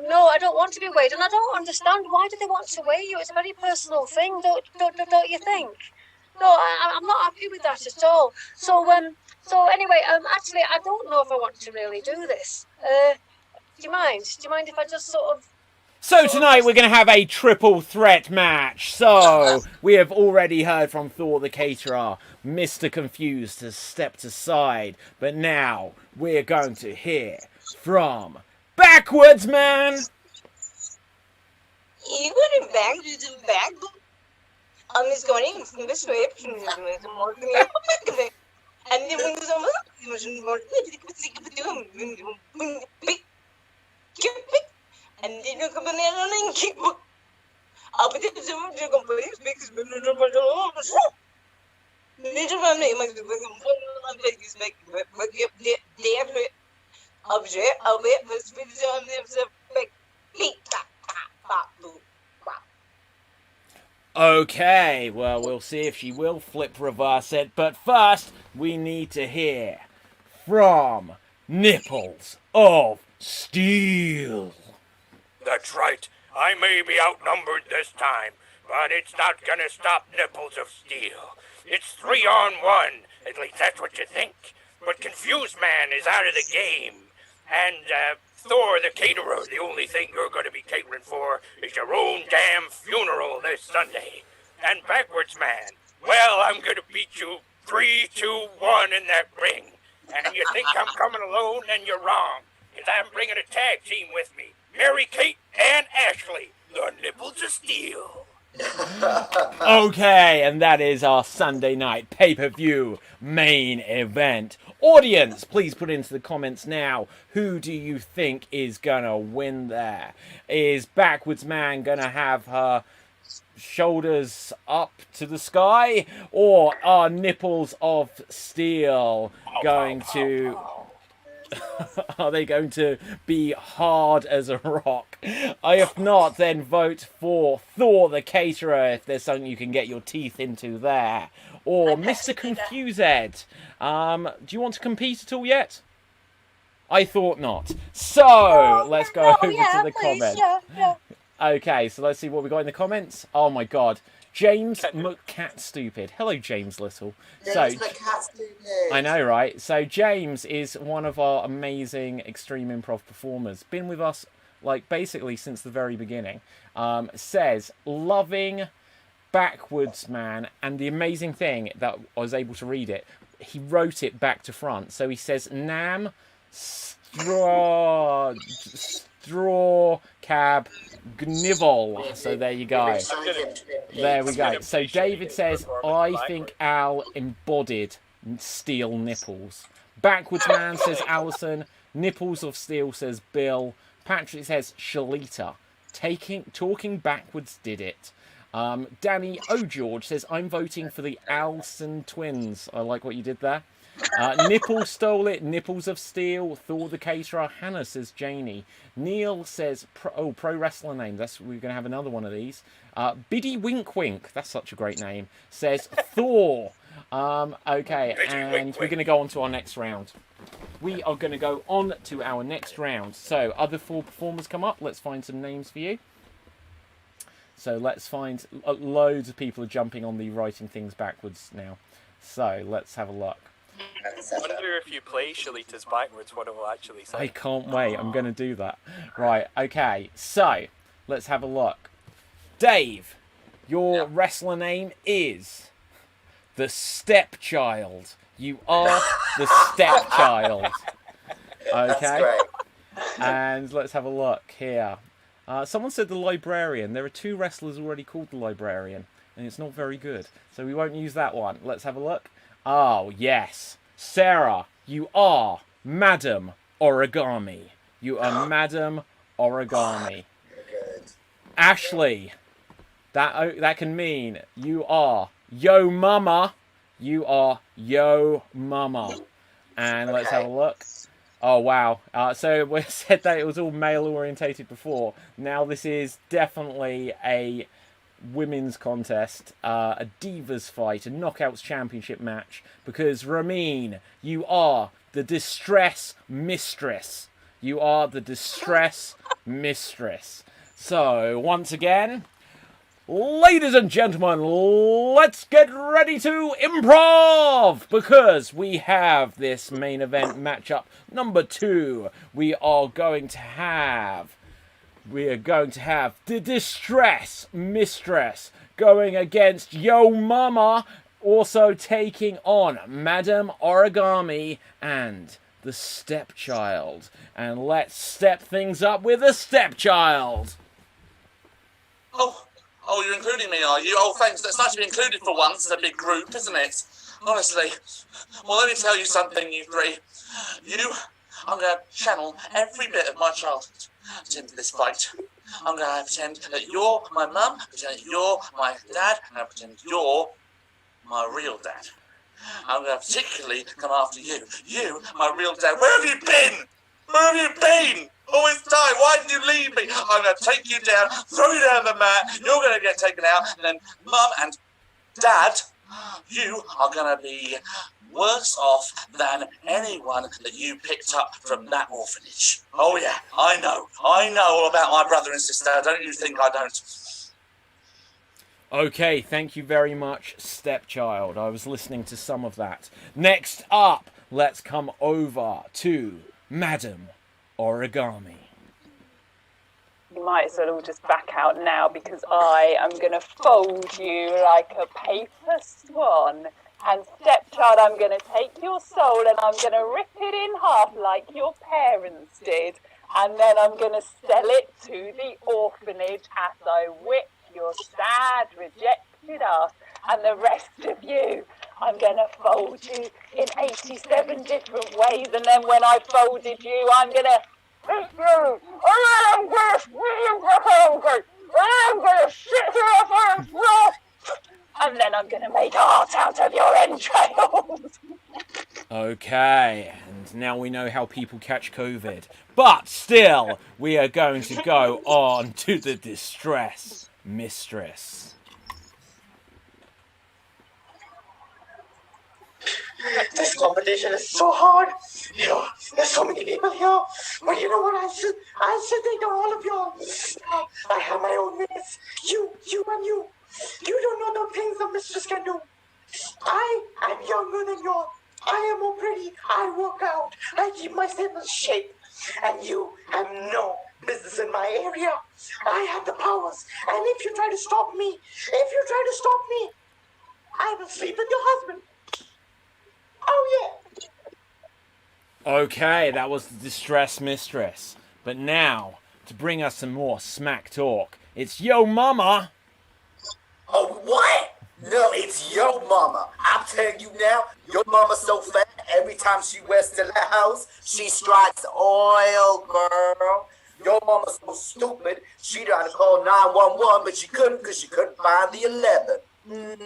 no, I don't want to be weighed, and I don't understand why do they want to weigh you. It's a very personal thing, don't you think? No, I'm not happy with that at all. So anyway, actually, I don't know if I want to really do this. Do you mind? Do you mind if I just sort of? So tonight we're going to have a triple threat match. So we have already heard from Thor the Caterer. Mr. Confused has stepped aside, but now we're going to hear from Backwards Man. You got it back. I'm just going from this way. And then when and then you come in and keep up with the companies because Okay, well, we'll see if she will flip reverse it, but first we need to hear from Nipples of Steel. That's right. I may be outnumbered this time, but it's not gonna stop Nipples of Steel. It's 3-on-1. At least that's what you think. But Confused Man is out of the game. And, Thor the Caterer, the only thing you're gonna be catering for is your own damn funeral this Sunday. And Backwards Man, well, I'm gonna beat you 3-2-1 in that ring. And you think I'm coming alone, and you're wrong. Because I'm bringing a tag team with me. Mary Kate and Ashley, the Nipples of Steel. Okay, and that is our Sunday night pay-per-view main event. Audience, please put into the comments now, who do you think is gonna win there? Is Backwards Man gonna have her shoulders up to the sky? Or are Nipples of Steel going to Are they going to be hard as a rock? If not, then vote for Thor the Caterer if there's something you can get your teeth into there. Or Mr. Confused. Do you want to compete at all yet? I thought not. So, let's go over to the comments. Okay, so let's see what we got in the comments. Oh my god. James McCatstupid. Hello, James Little. James McCatstupid. I know, right? So James is one of our amazing extreme improv performers. Been with us, like, basically since the very beginning. Says, loving Backwards Man, and the amazing thing that I was able to read it, he wrote it back to front. So he says, Nam straw cab Gnivel. So there you go. There we go. So David says, I think Al embodied steel nipples. Backwards Man says Alison. Nipples of steel says Bill. Patrick says Shalita. Talking backwards did it. Danny O'George says, I'm voting for the Alson twins. I like what you did there. Nipple stole it. Nipples of steel. Thor the Caterer. Hannah says Janie. Neil says pro wrestler name. We're going to have another one of these. Biddy Wink Wink. That's such a great name. Says Thor. Okay, and we're going to go on to our next round. We are going to go on to our next round. So, other 4 performers come up. Let's find some names for you. So let's find loads of people are jumping on the writing things backwards now. So let's have a look. I wonder if you play Shalita's backwards, what it will actually say. I can't wait. I'm going to do that. Right. Okay. So let's have a look. Dave, your wrestler name is the Stepchild. You are the Stepchild. Okay. That's great. And let's have a look here. Someone said the Librarian. There are 2 wrestlers already called the Librarian, and it's not very good. So we won't use that one. Let's have a look. Oh, yes. Sarah, you are Madam Origami. You are Madam Origami. Good. Ashley, that can mean you are Yo Mama. You are Yo Mama. And let's have a look. Oh, wow. So we said that it was all male-orientated before. Now this is definitely a women's contest, a divas fight, a knockouts championship match, because Ramin, you are the Distress Mistress. You are the Distress Mistress. So, once again, ladies and gentlemen, let's get ready to improv, because we have this main event matchup number 2. We are going to have the Distress Mistress going against Yo Mama, also taking on Madam Origami and the Stepchild. And let's step things up with the Stepchild. Oh, you're including me, are you? Oh, thanks. That's nice to be included for once in a big group, isn't it? Honestly. Well, let me tell you something, you 3. I'm going to channel every bit of my childhood into this fight. I'm going to pretend that you're my mum, pretend that you're my dad, and I'll pretend you're my real dad. I'm going to particularly come after you. You, my real dad. Where have you been? Where have you been? All this time, why did you leave me? I'm going to take you down, throw you down the mat, you're going to get taken out, and then Mum and Dad, you are going to be worse off than anyone that you picked up from that orphanage. Oh yeah, I know all about my brother and sister, don't you think I don't? Okay, thank you very much, Stepchild. I was listening to some of that. Next up, let's come over to Madam Origami. You might as well all just back out now, because I am going to fold you like a paper swan. And Stepchild, I'm going to take your soul and I'm going to rip it in half like your parents did. And then I'm going to sell it to the orphanage as I whip your sad, rejected ass. And the rest of you, I'm going to fold you in 87 different ways. And then when I folded you, I'm going to hit you. I'm going to shit you off on floor. And then I'm going to make art out of your entrails. Okay, and now we know how people catch COVID. But still, we are going to go on to the distress mistress. This competition is so hard. You know, there's so many people here. But you know what? I should think of all of y'all. I have my own ways. You, and you. You don't know the things the mistress can do. I am younger than you. I am more pretty. I work out. I keep myself in shape. And you have no business in my area. I have the powers. And if you try to stop me, I will sleep with your husband. Oh, yeah. Okay, that was the distress mistress. But now, to bring us some more smack talk, it's Yo Mama. Oh, what? No, it's Yo Mama. I'm telling you now, Yo Mama's so fat, every time she wears the house, she strikes oil, girl. Yo Mama's so stupid, she tried to call 911, but she couldn't because she couldn't find the 11.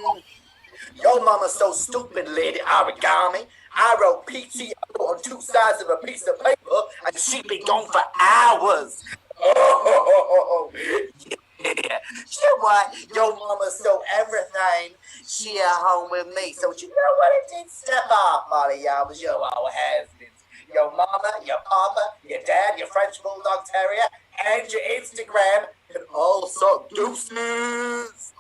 Yo Mama's so stupid, Lady Origami. I wrote PTO on 2 sides of a piece of paper, and she'd be gone for hours. Oh, yeah. You know what? Yo Mama's so everything. She at home with me. So you know what? It did step off all of y'all was your old husbands. Your mama, your papa, your dad, your French Bulldog Terrier, and your Instagram, and all suck deuces.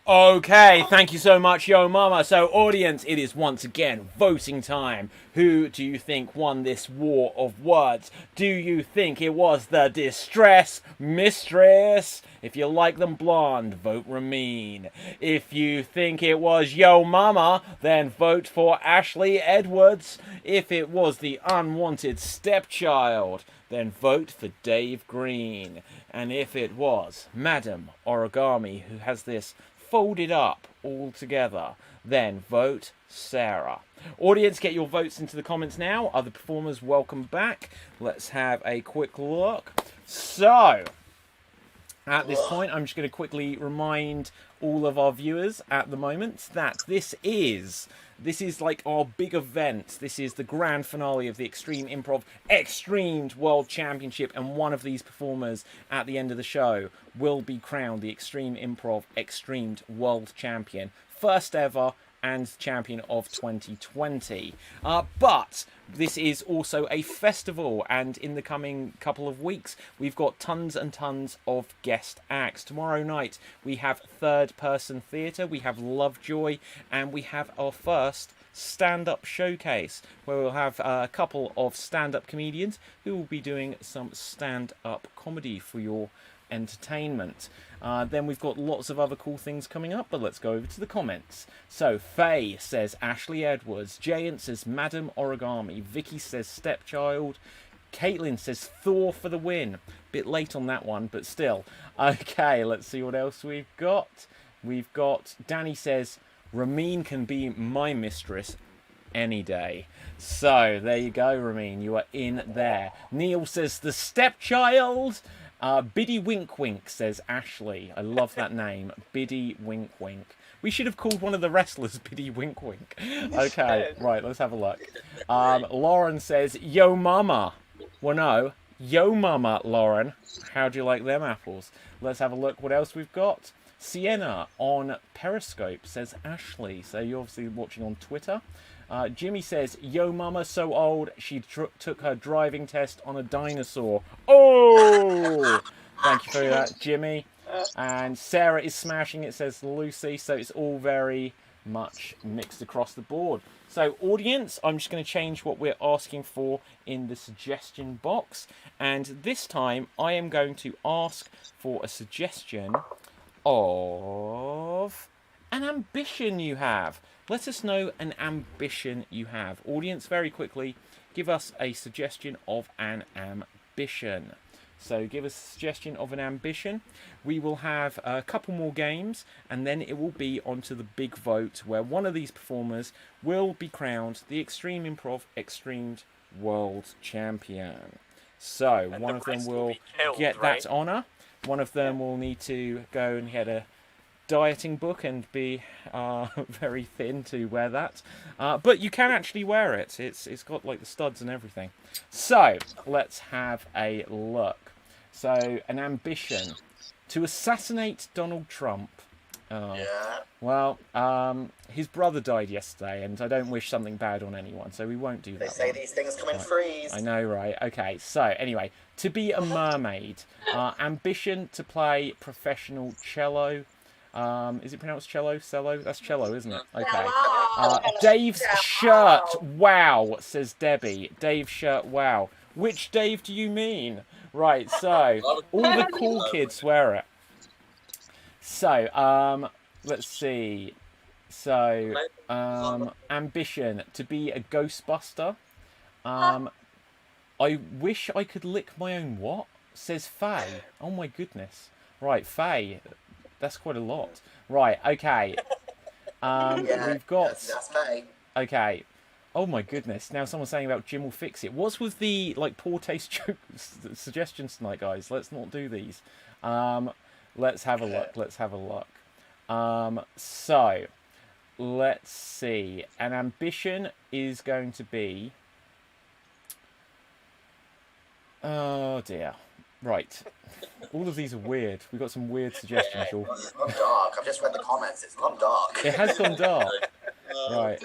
Okay, thank you so much, Yo Mama. So, audience, it is once again voting time. Who do you think won this war of words? Do you think it was the distress mistress? If you like them blonde, vote Ramin. If you think it was Yo Mama, then vote for Ashley Edwards. If it was the unwanted stepchild, then vote for Dave Green. And if it was Madam Origami, who has this folded up all together, then vote Sarah. Audience, get your votes into the comments now. Other performers, welcome back. Let's have a quick look. So, at this point, I'm just going to quickly remind all of our viewers at the moment that this is like our big event. This is the grand finale of the Extreme Improv XStreamed World Championship, and one of these performers at the end of the show will be crowned the Extreme Improv XStreamed World Champion. First ever and champion of 2020. But this is also a festival, and in the coming couple of weeks we've got tons and tons of guest acts. Tomorrow night we have Third Person Theatre, we have Lovejoy, and we have our first stand-up showcase where we'll have a couple of stand-up comedians who will be doing some stand-up comedy for your entertainment. Then we've got lots of other cool things coming up, but let's go over to the comments. So Faye says Ashley Edwards, Jayant says Madam Origami, Vicky says Stepchild, Caitlin says Thor for the win. Bit late on that one, but still. Okay, let's see what else we've got. We've got Danny says Ramin can be my mistress any day. So there you go, Ramin, you are in there. Neil says the stepchild. Biddy Wink Wink says Ashley. I love that name. Biddy Wink Wink. We should have called one of the wrestlers Biddy Wink Wink. Okay, right, let's have a look. Lauren says, Yo Mama. Well, no. Yo Mama, Lauren. How do you like them apples? Let's have a look what else we've got. Sienna on Periscope says Ashley. So you're obviously watching on Twitter. Jimmy says, Yo Mama so old, she took her driving test on a dinosaur. Oh! Thank you for that, Jimmy. And Sarah is smashing it, says Lucy. So it's all very much mixed across the board. So, audience, I'm just going to change what we're asking for in the suggestion box. And this time, I am going to ask for a suggestion of an ambition you have. Let us know an ambition you have. Audience, very quickly, give us a suggestion of an ambition. So give us a suggestion of an ambition. We will have a couple more games, and then it will be onto the big vote where one of these performers will be crowned the Extreme Improv XStreamed World Champion. So one of them will get that honour. One of them will need to go and get a dieting book and be very thin to wear that. But you can actually wear it. It's got like the studs and everything. So let's have a look. So an ambition to assassinate Donald Trump. Oh. Yeah. Well, his brother died yesterday, and I don't wish something bad on anyone, so we won't do that. They say these things come in threes. I know, right? Okay, so anyway, to be a mermaid. Ambition to play professional cello. Is it pronounced cello? Cello? That's cello, isn't it? Okay. Dave's shirt. Wow, says Debbie. Dave's shirt. Wow. Which Dave do you mean? Right, so all the cool kids wear it. So, let's see. So, ambition to be a Ghostbuster. I wish I could lick my own what? Says Faye. Oh my goodness. Right, Faye. That's quite a lot. Right, okay. We've got... That's Faye. Okay. Oh my goodness. Now someone's saying about Jim will fix it. What's with the, like, poor taste suggestions tonight, guys? Let's not do these. Let's have a look. Let's have a look. So, let's see. An ambition is going to be... Oh, dear. Right. All of these are weird. We've got some weird suggestions. It's gone dark. I've just read the comments. It's gone dark. It has gone dark. Right.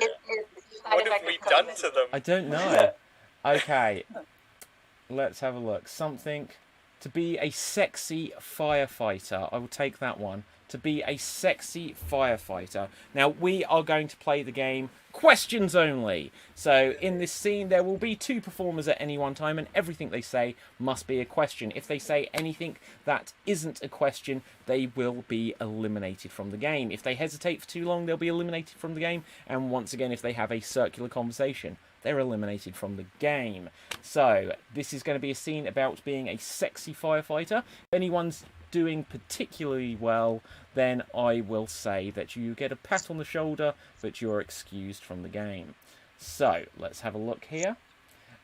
What have we done to them? I don't know. Okay. Let's have a look. Something... To be a sexy firefighter. I will take that one. To be a sexy firefighter. Now, we are going to play the game questions only. So, in this scene, there will be 2 performers at any one time, and everything they say must be a question. If they say anything that isn't a question, they will be eliminated from the game. If they hesitate for too long, they'll be eliminated from the game. And once again, if they have a circular conversation, they're eliminated from the game. So, this is going to be a scene about being a sexy firefighter. If anyone's doing particularly well, then I will say that you get a pat on the shoulder, but you're excused from the game. So, let's have a look here.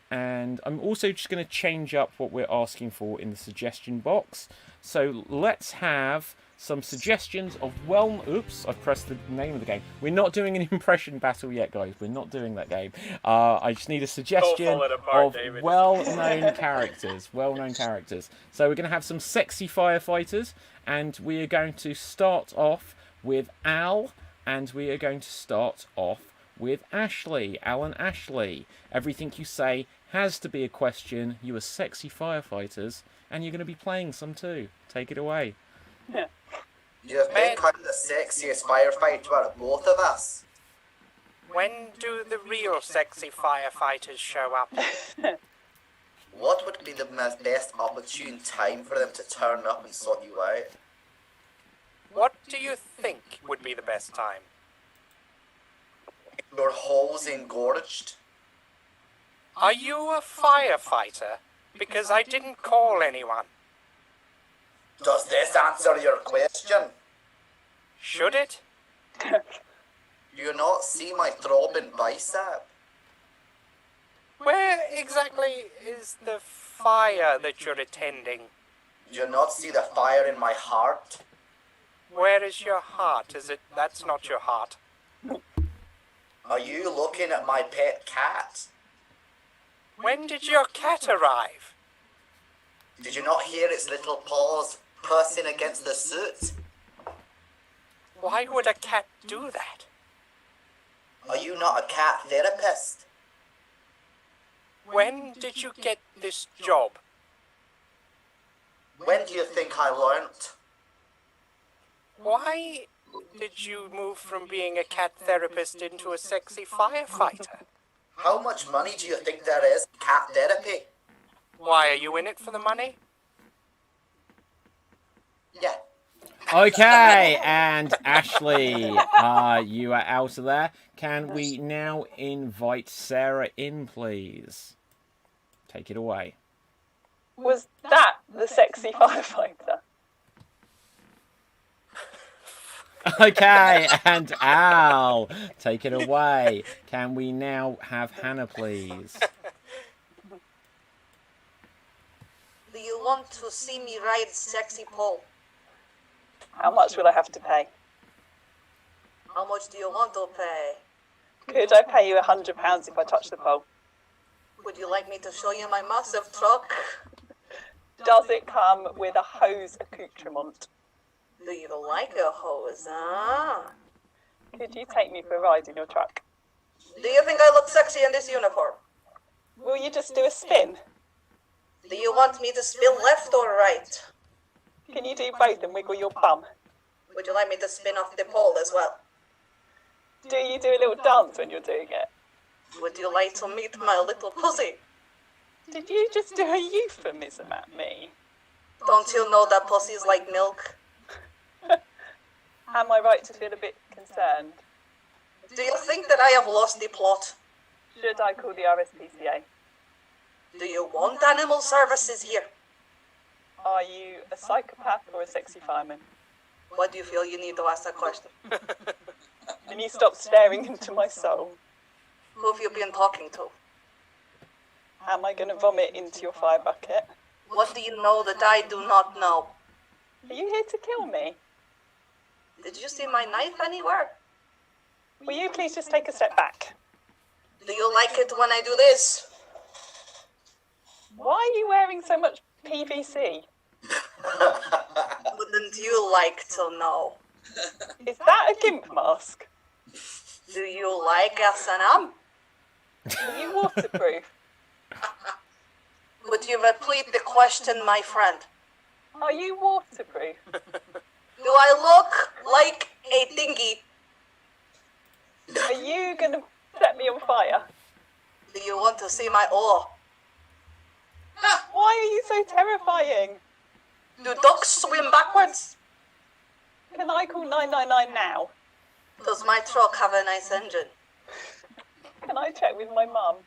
And I'm also just going to change up what we're asking for in the suggestion box. So, let's have some suggestions of Oops, I've pressed the name of the game. We're not doing an impression battle yet, guys. We're not doing that game. I just need a suggestion of well-known characters. Well-known characters. So we're going to have some sexy firefighters, and we are going to start off with Al, and we are going to start off with Ashley. Al and Ashley. Everything you say has to be a question. You are sexy firefighters, and you're going to be playing some too. Take it away. Yeah. You've become the sexiest firefighter out of both of us. When do the real sexy firefighters show up? What would be the best opportune time for them to turn up and sort you out? What do you think would be the best time? Your hole's engorged. Are you a firefighter? Because I didn't call anyone. Does this answer your question? Should it? Do you not see my throbbing bicep? Where exactly is the fire that you're attending? Do you not see the fire in my heart? Where is your heart? That's not your heart. Are you looking at my pet cat? When did your cat arrive? Did you not hear its little paws pressing against the soot? Why would a cat do that? Are you not a cat therapist? When did you get this job? When do you think I learnt? Why did you move from being a cat therapist into a sexy firefighter? How much money do you think there is in cat therapy? Why, are you in it for the money? Yeah. Okay, and Ashley, you are out of there. Can we now invite Sarah in, please? Take it away. Was that the sexy firefighter? Okay, and Al, take it away. Can we now have Hannah, please? Do you want to see me ride sexy pole? How much will I have to pay? How much do you want to pay? Could I pay you £100 if I touch the pole? Would you like me to show you my massive truck? Does it come with a hose accoutrement? Do you like a hose, huh? Could you take me for a ride in your truck? Do you think I look sexy in this uniform? Will you just do a spin? Do you want me to spin left or right? Can you do both and wiggle your bum? Would you like me to spin off the pole as well? Do you do a little dance when you're doing it? Would you like to meet my little pussy? Did you just do a euphemism at me? Don't you know that pussies like milk? Am I right to feel a bit concerned? Do you think that I have lost the plot? Should I call the RSPCA? Do you want animal services here? Are you a psychopath or a sexy fireman? Why do you feel you need to ask that question? Can you stop staring into my soul? Who have you been talking to? Am I going to vomit into your fire bucket? What do you know that I do not know? Are you here to kill me? Did you see my knife anywhere? Will you please just take a step back? Do you like it when I do this? Why are you wearing so much PVC? Wouldn't you like to know? Is that a gimp mask? Do you like S&M? Are you waterproof? Would you repeat the question, my friend? Are you waterproof? Do I look like a dinghy? Are you going to set me on fire? Do you want to see my oar? Why are you so terrifying? Do ducks swim backwards? Can I call 999 now? Does my truck have a nice engine? Can I check with my mum?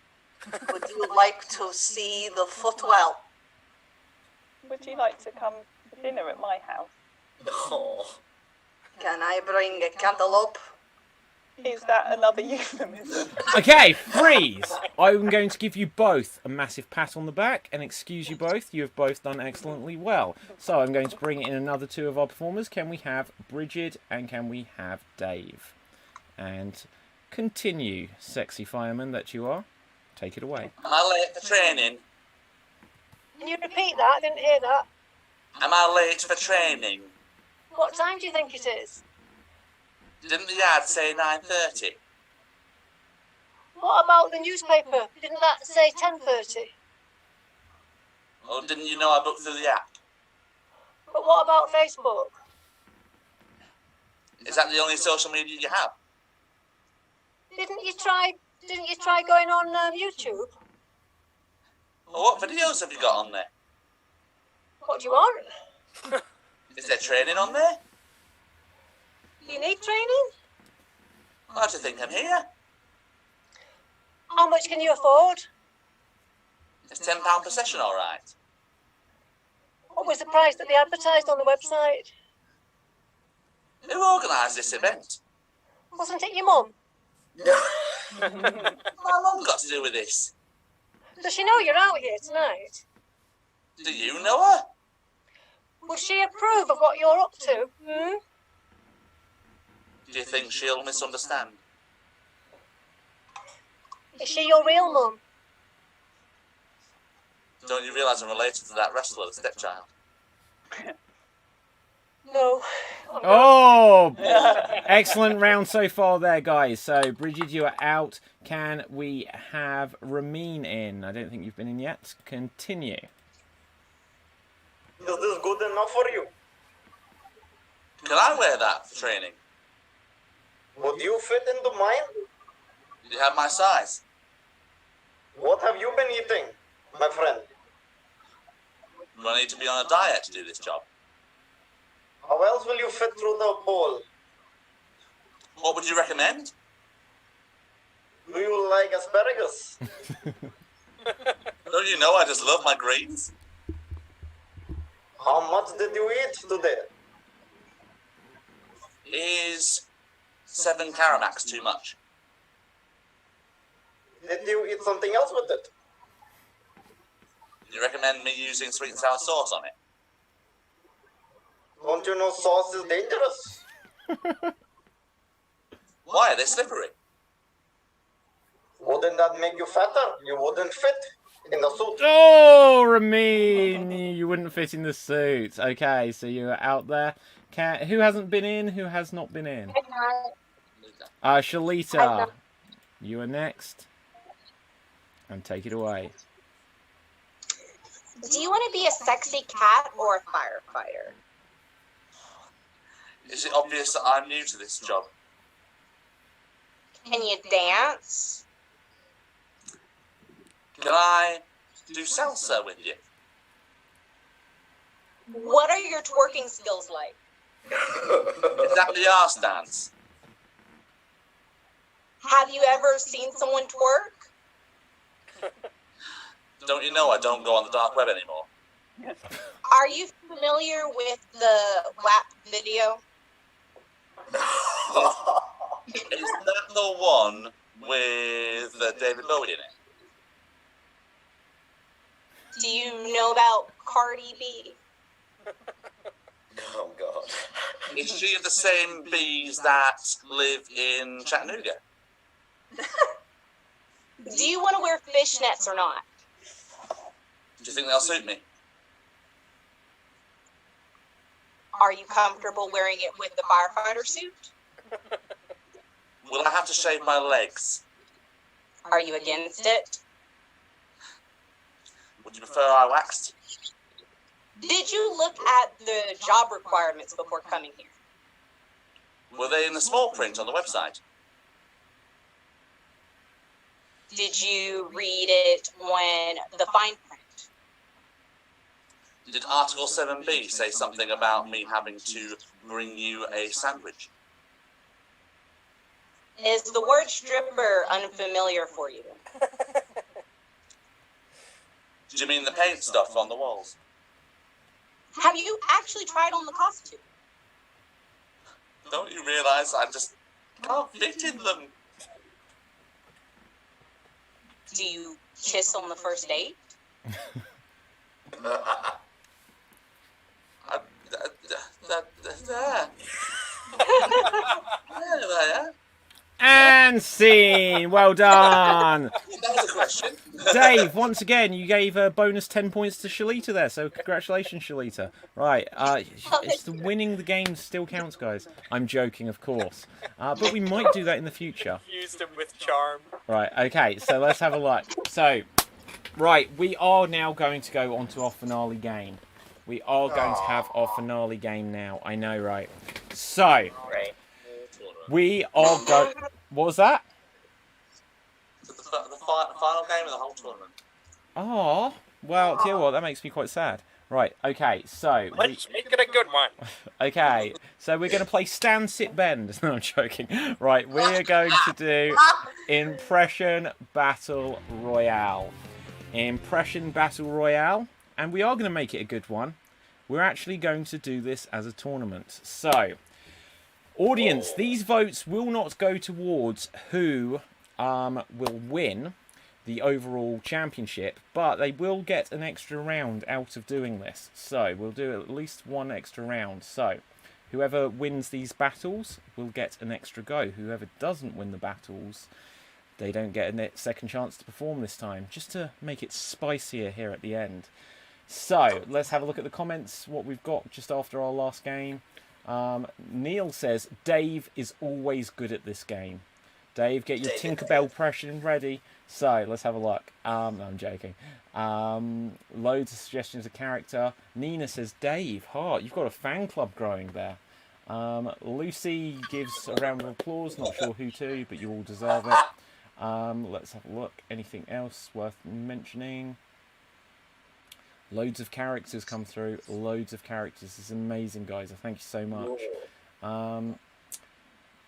Would you like to see the footwell? Would you like to come for dinner at my house? Oh. Can I bring a cantaloupe? Is that another euphemism? Okay, freeze! I'm going to give you both a massive pat on the back and excuse you both. You have both done excellently well. So I'm going to bring in another two of our performers. Can we have Bridget and can we have Dave? And continue, sexy fireman that you are. Take it away. Am I late for training? Can you repeat that? I didn't hear that. Am I late for training? What time do you think it is? Didn't the ad say 9:30? What about the newspaper? Didn't that say 10:30? Or didn't you know I booked through the app? But what about Facebook? Is that the only social media you have? Didn't you try going on YouTube? Well, what videos have you got on there? What do you want? Is there training on there? You need training? Why do you think I'm here? How much can you afford? Is £10 per session alright? What was the price that they advertised on the website? Who organised this event? Wasn't it your mum? My mum got to do with this. Does she know you're out here tonight? Do you know her? Will she approve of what you're up to? Do you think she'll misunderstand? Is she your real mum? Don't you realise I'm related to that wrestler, the stepchild? No. Oh! Excellent round so far there, guys. So, Bridget, you are out. Can we have Ramin in? I don't think you've been in yet. Continue. Is this good enough for you? Can I wear that for training? Would you fit into mine? Do you have my size? What have you been eating, my friend? Do I need to be on a diet to do this job? How else will you fit through the hole? What would you recommend? Do you like asparagus? Don't you know I just love my greens? How much did you eat today? Is 7 Caramax too much? Did you eat something else with it? Do you recommend me using sweet and sour sauce on it? Don't you know sauce is dangerous? Why are they slippery? Wouldn't that make you fatter? You wouldn't fit in the suit. Oh, Ramin, you wouldn't fit in the suit. Okay, so you're out there. Who hasn't been in? Who has not been in? Shalita, you are next. And take it away. Do you want to be a sexy cat or a firefighter? Is it obvious that I'm new to this job? Can you dance? Can I do salsa with you? What are your twerking skills like? Is that the arse dance? Have you ever seen someone twerk? Don't you know I don't go on the dark web anymore? Are you familiar with the WAP video? Is that the one with David Bowie in it? Do you know about Cardi B? Oh, God. Is she of the same bees that live in Chattanooga? Do you want to wear fishnets or not? Do you think they'll suit me? Are you comfortable wearing it with the firefighter suit? Will I have to shave my legs? Are you against it? Would you prefer I waxed? Did you look at the job requirements before coming here? Were they in the small print on the website? Did you read it when the fine print? Did Article 7B say something about me having to bring you a sandwich? Is the word stripper unfamiliar for you? Do you mean the paint stuff on the walls? Have you actually tried on the costume? Don't you realise I just can't fit in them? Do you kiss on the first date? And scene. Well done. That was a question. Dave, once again, you gave a bonus 10 points to Shalita there, so congratulations, Shalita. Right, it's the winning the game still counts, guys. I'm joking, of course. But we might do that in the future. Used him with charm. Right, okay, so let's have a look. So, right, we are now going to go on to our finale game. We are going to have our finale game now. I know, right? So, we are going... What was that? The final game of the whole tournament. Oh, well, tell you what, that makes me quite sad. Right, okay, so... Let's make it a good one. Okay, so we're going to play Stand, Sit, Bend. No, I'm joking. Right, we're going to do Impression Battle Royale. Impression Battle Royale. And we are going to make it a good one. We're actually going to do this as a tournament. So, audience, these votes will not go towards who will win the overall championship, but they will get an extra round out of doing this. So, we'll do at least one extra round. So, whoever wins these battles will get an extra go. Whoever doesn't win the battles, they don't get a second chance to perform this time, just to make it spicier here at the end. So, let's have a look at the comments, what we've got just after our last game. Neil says, Dave is always good at this game. Dave, get your Tinkerbell impression ready. So, let's have a look. No, I'm joking. Loads of suggestions of character. Nina says, Dave, heart, you've got a fan club growing there. Lucy gives a round of applause. Not sure who to, but you all deserve it. Let's have a look. Anything else worth mentioning? Loads of characters come through. Loads of characters. This is amazing, guys. Thank you so much.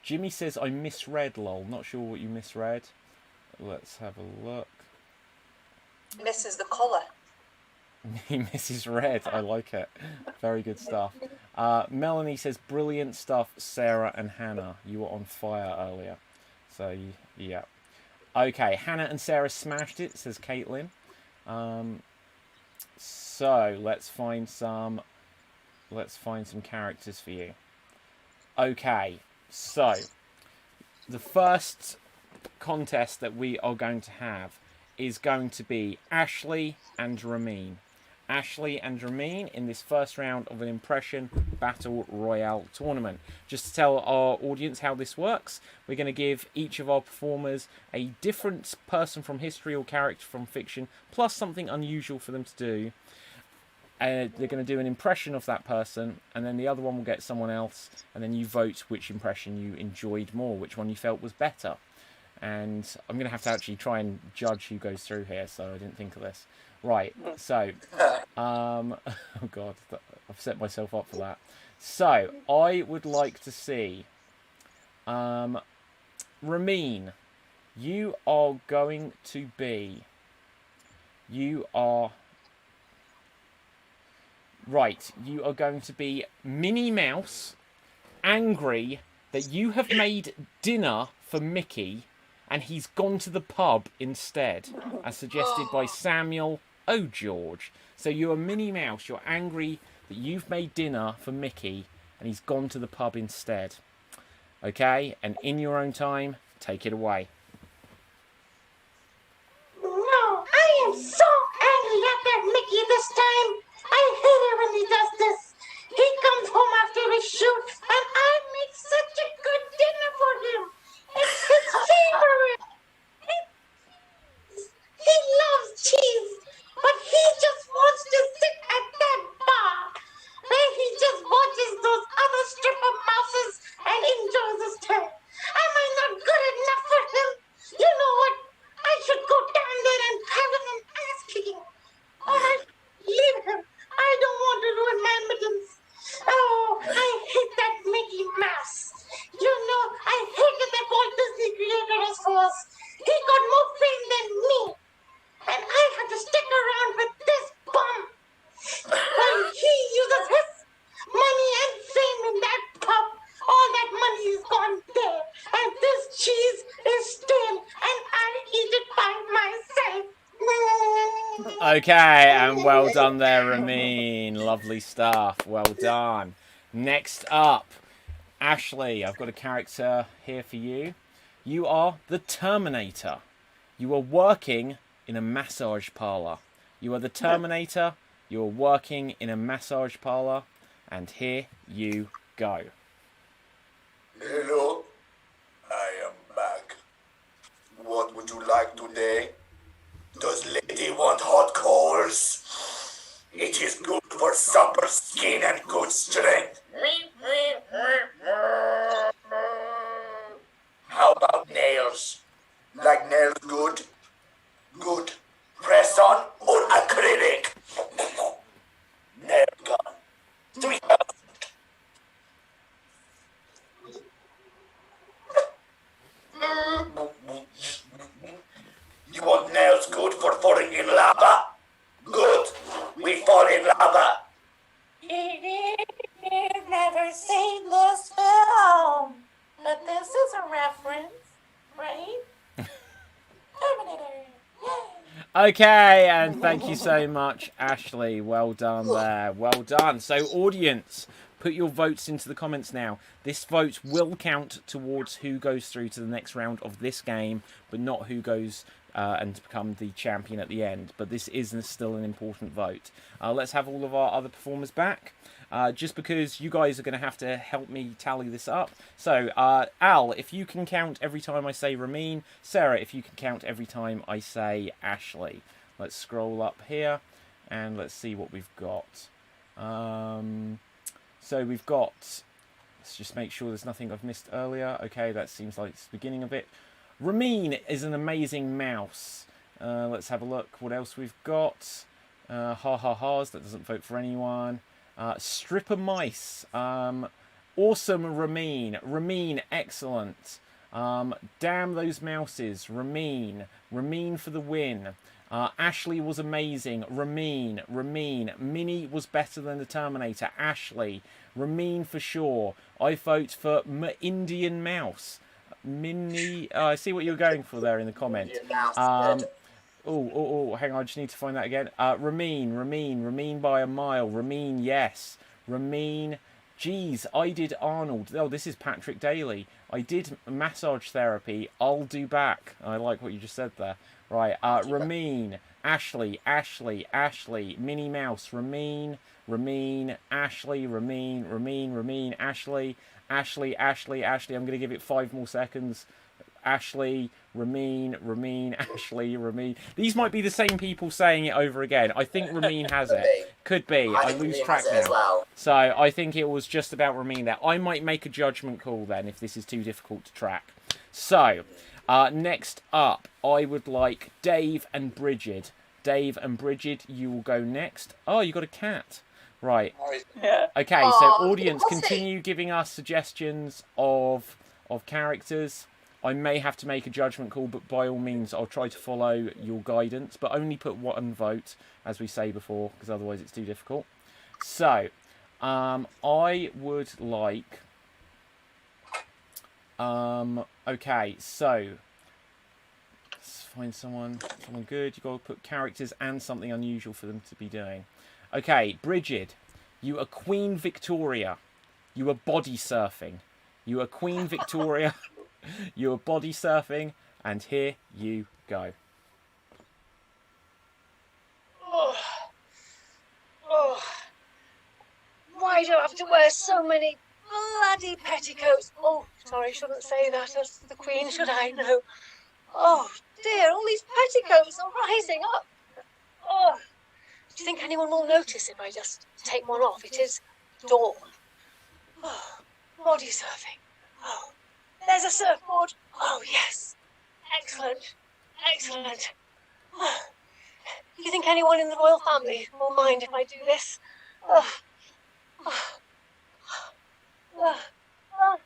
Jimmy says, I misread, lol. Not sure what you misread. Let's have a look. Misses the colour. He misses red. I like it. Very good stuff. Melanie says, brilliant stuff, Sarah and Hannah. You were on fire earlier. So, yeah. Okay, Hannah and Sarah smashed it, says Caitlin. So, let's find some characters for you. Okay, so the first contest that we are going to have is going to be Ashley and Ramin. Ashley and Ramin in this first round of an Impression Battle Royale tournament. Just to tell our audience how this works, we're going to give each of our performers a different person from history or character from fiction, plus something unusual for them to do. They're going to do an impression of that person, and then the other one will get someone else, and then you vote which impression you enjoyed more, which one you felt was better. And I'm going to have to actually try and judge who goes through here, so I didn't think of this. Right, so, oh God, I've set myself up for that. So, I would like to see, Ramin, you are going to be, you are going to be Minnie Mouse, angry that you have made dinner for Mickey and he's gone to the pub instead, as suggested by Samuel O'George. So you're Minnie Mouse, you're angry that you've made dinner for Mickey and he's gone to the pub instead. Okay, and in your own time, take it away. No, I am so angry at that Mickey this time. I hate it when he does this. He comes home after a shoot and I make such a good dinner for him. It's his favorite. He loves cheese, but he just wants to sit at that bar where he just watches those other stripper mouses and enjoys his time. Am I not good enough for him? You know what? I should go down there and have him an ass kicking. Alright, leave him. I don't want to ruin my mittens. Oh, I hate that Mickey Mouse. You know, I hate that Walt Disney created us for us. He got more fame than me. And I had to stick around with this bum. While he uses his money and fame in that pub, all that money is gone there. And this cheese is stale, and I eat it by myself. Okay, and well done there, Ramin. Lovely stuff. Well done. Next up, Ashley, I've got a character here for you. You are the Terminator. You are working in a massage parlour. You are the Terminator. You are working in a massage parlour. And here you go. Hello, I am back. What would you like today? Does lady want hot coals? It is good for supper skin and good strength. How about nails? Like nails good? Good. Press on or acrylic? Nail gun. 3,000. You want nails good for falling in lava? Good. We fall in lava. You've never seen this film, but this is a reference, right? Terminator. Okay, and thank you so much, Ashley. Well done there. Well done. So, audience, put your votes into the comments now. This vote will count towards who goes through to the next round of this game, but not who goes and to become the champion at the end. But this is still an important vote. Let's have all of our other performers back. Just because you guys are going to have to help me tally this up. So, Al, if you can count every time I say Ramin. Sarah, if you can count every time I say Ashley. Let's scroll up here and let's see what we've got. So we've got, let's just make sure there's nothing I've missed earlier. Okay, that seems like it's the beginning of it. Ramin is an amazing mouse. Let's have a look what else we've got. Ha-ha-ha's, that doesn't vote for anyone. Stripper mice. Awesome Ramin. Ramin, excellent. Damn those mouses. Ramin. Ramin for the win. Ashley was amazing. Ramin. Ramin. Minnie was better than the Terminator. Ashley. Ramin for sure. I vote for Indian Mouse. Minnie. I see what you're going for there in the comment. Oh, hang on, I just need to find that again. Ramin by a mile. Ramin, yes. Ramin, geez, I did Arnold. Oh, this is Patrick Daly. I did massage therapy. I'll do back. I like what you just said there. Right. Ramin, Ashley, Minnie Mouse, Ramin, Ashley, Ramin, Ashley. I'm going to give it 5 more seconds. Ashley, Ramin, Ashley, Ramin. These might be the same people saying it over again. I think Ramin has it. Could be. I lose track now. Well. So I think it was just about Ramin there. I might make a judgment call then if this is too difficult to track. So, next up, I would like Dave and Bridget. Dave and Bridget, you will go next. Oh, you got a cat. Right. Yeah. Okay, so audience, continue giving us suggestions of characters. I may have to make a judgment call, but by all means, I'll try to follow your guidance, but only put 1 vote, as we say before, because otherwise it's too difficult. So, I would like... okay, so... let's find someone good. You've got to put characters and something unusual for them to be doing. Okay, Bridget, you are Queen Victoria. You are body surfing. You are Queen Victoria. You are body surfing, and here you go. Why do I have to wear so many bloody petticoats? Oh, sorry, shouldn't say that as the Queen, should I? No. Oh, dear, all these petticoats are rising up. Oh, do you think anyone will notice if I just take one off? It is dawn. Oh, body surfing. Oh, there's a surfboard. Oh, yes. Excellent. Excellent. Oh, do you think anyone in the royal family will mind if I do this? Oh. Oh. Oh. Oh.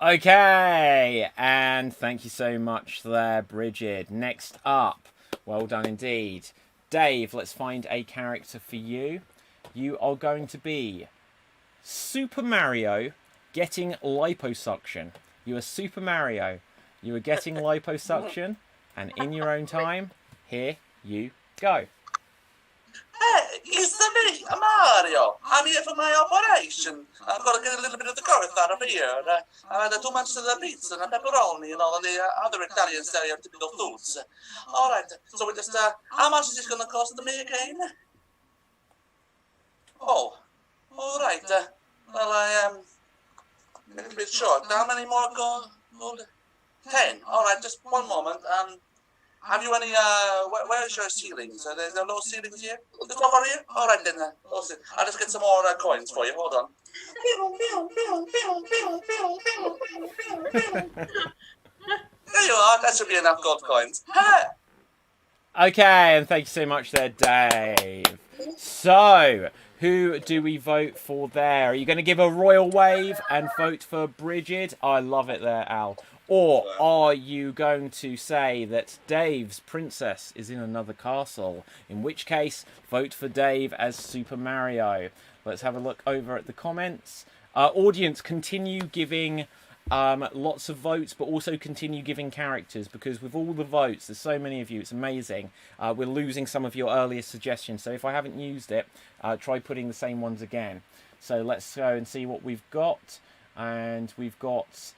Okay, and thank you so much there, Bridget. Next up, well done indeed. Dave, let's find a character for you. You are going to be Super Mario getting liposuction. You are Super Mario. You are getting liposuction, and in your own time, here you go. Hey, it's me, Mario. I'm here for my operation. I've got to get a little bit of the growth out of here. I had too much of the pizza and pepperoni and all of the other Italian stereotypical foods. All right, so we just, how much is this going to cost me again? Oh, all right. Well, I am a little bit short. How many more gold? 10. All right, just one moment. Have you any, where is your ceilings? There's no low ceilings here? This over here? All right, then. I'll just get some more coins for you. Hold on. There you are. That should be enough gold coins. Okay, and thank you so much there, Dave. So, who do we vote for there? Are you going to give a royal wave and vote for Bridget? I love it there, Al. Or are you going to say that Dave's princess is in another castle? In which case, vote for Dave as Super Mario. Let's have a look over at the comments. Audience, continue giving lots of votes, but also continue giving characters, because with all the votes, there's so many of you, it's amazing. We're losing some of your earliest suggestions, so if I haven't used it, try putting the same ones again. So let's go and see what we've got. And we've got...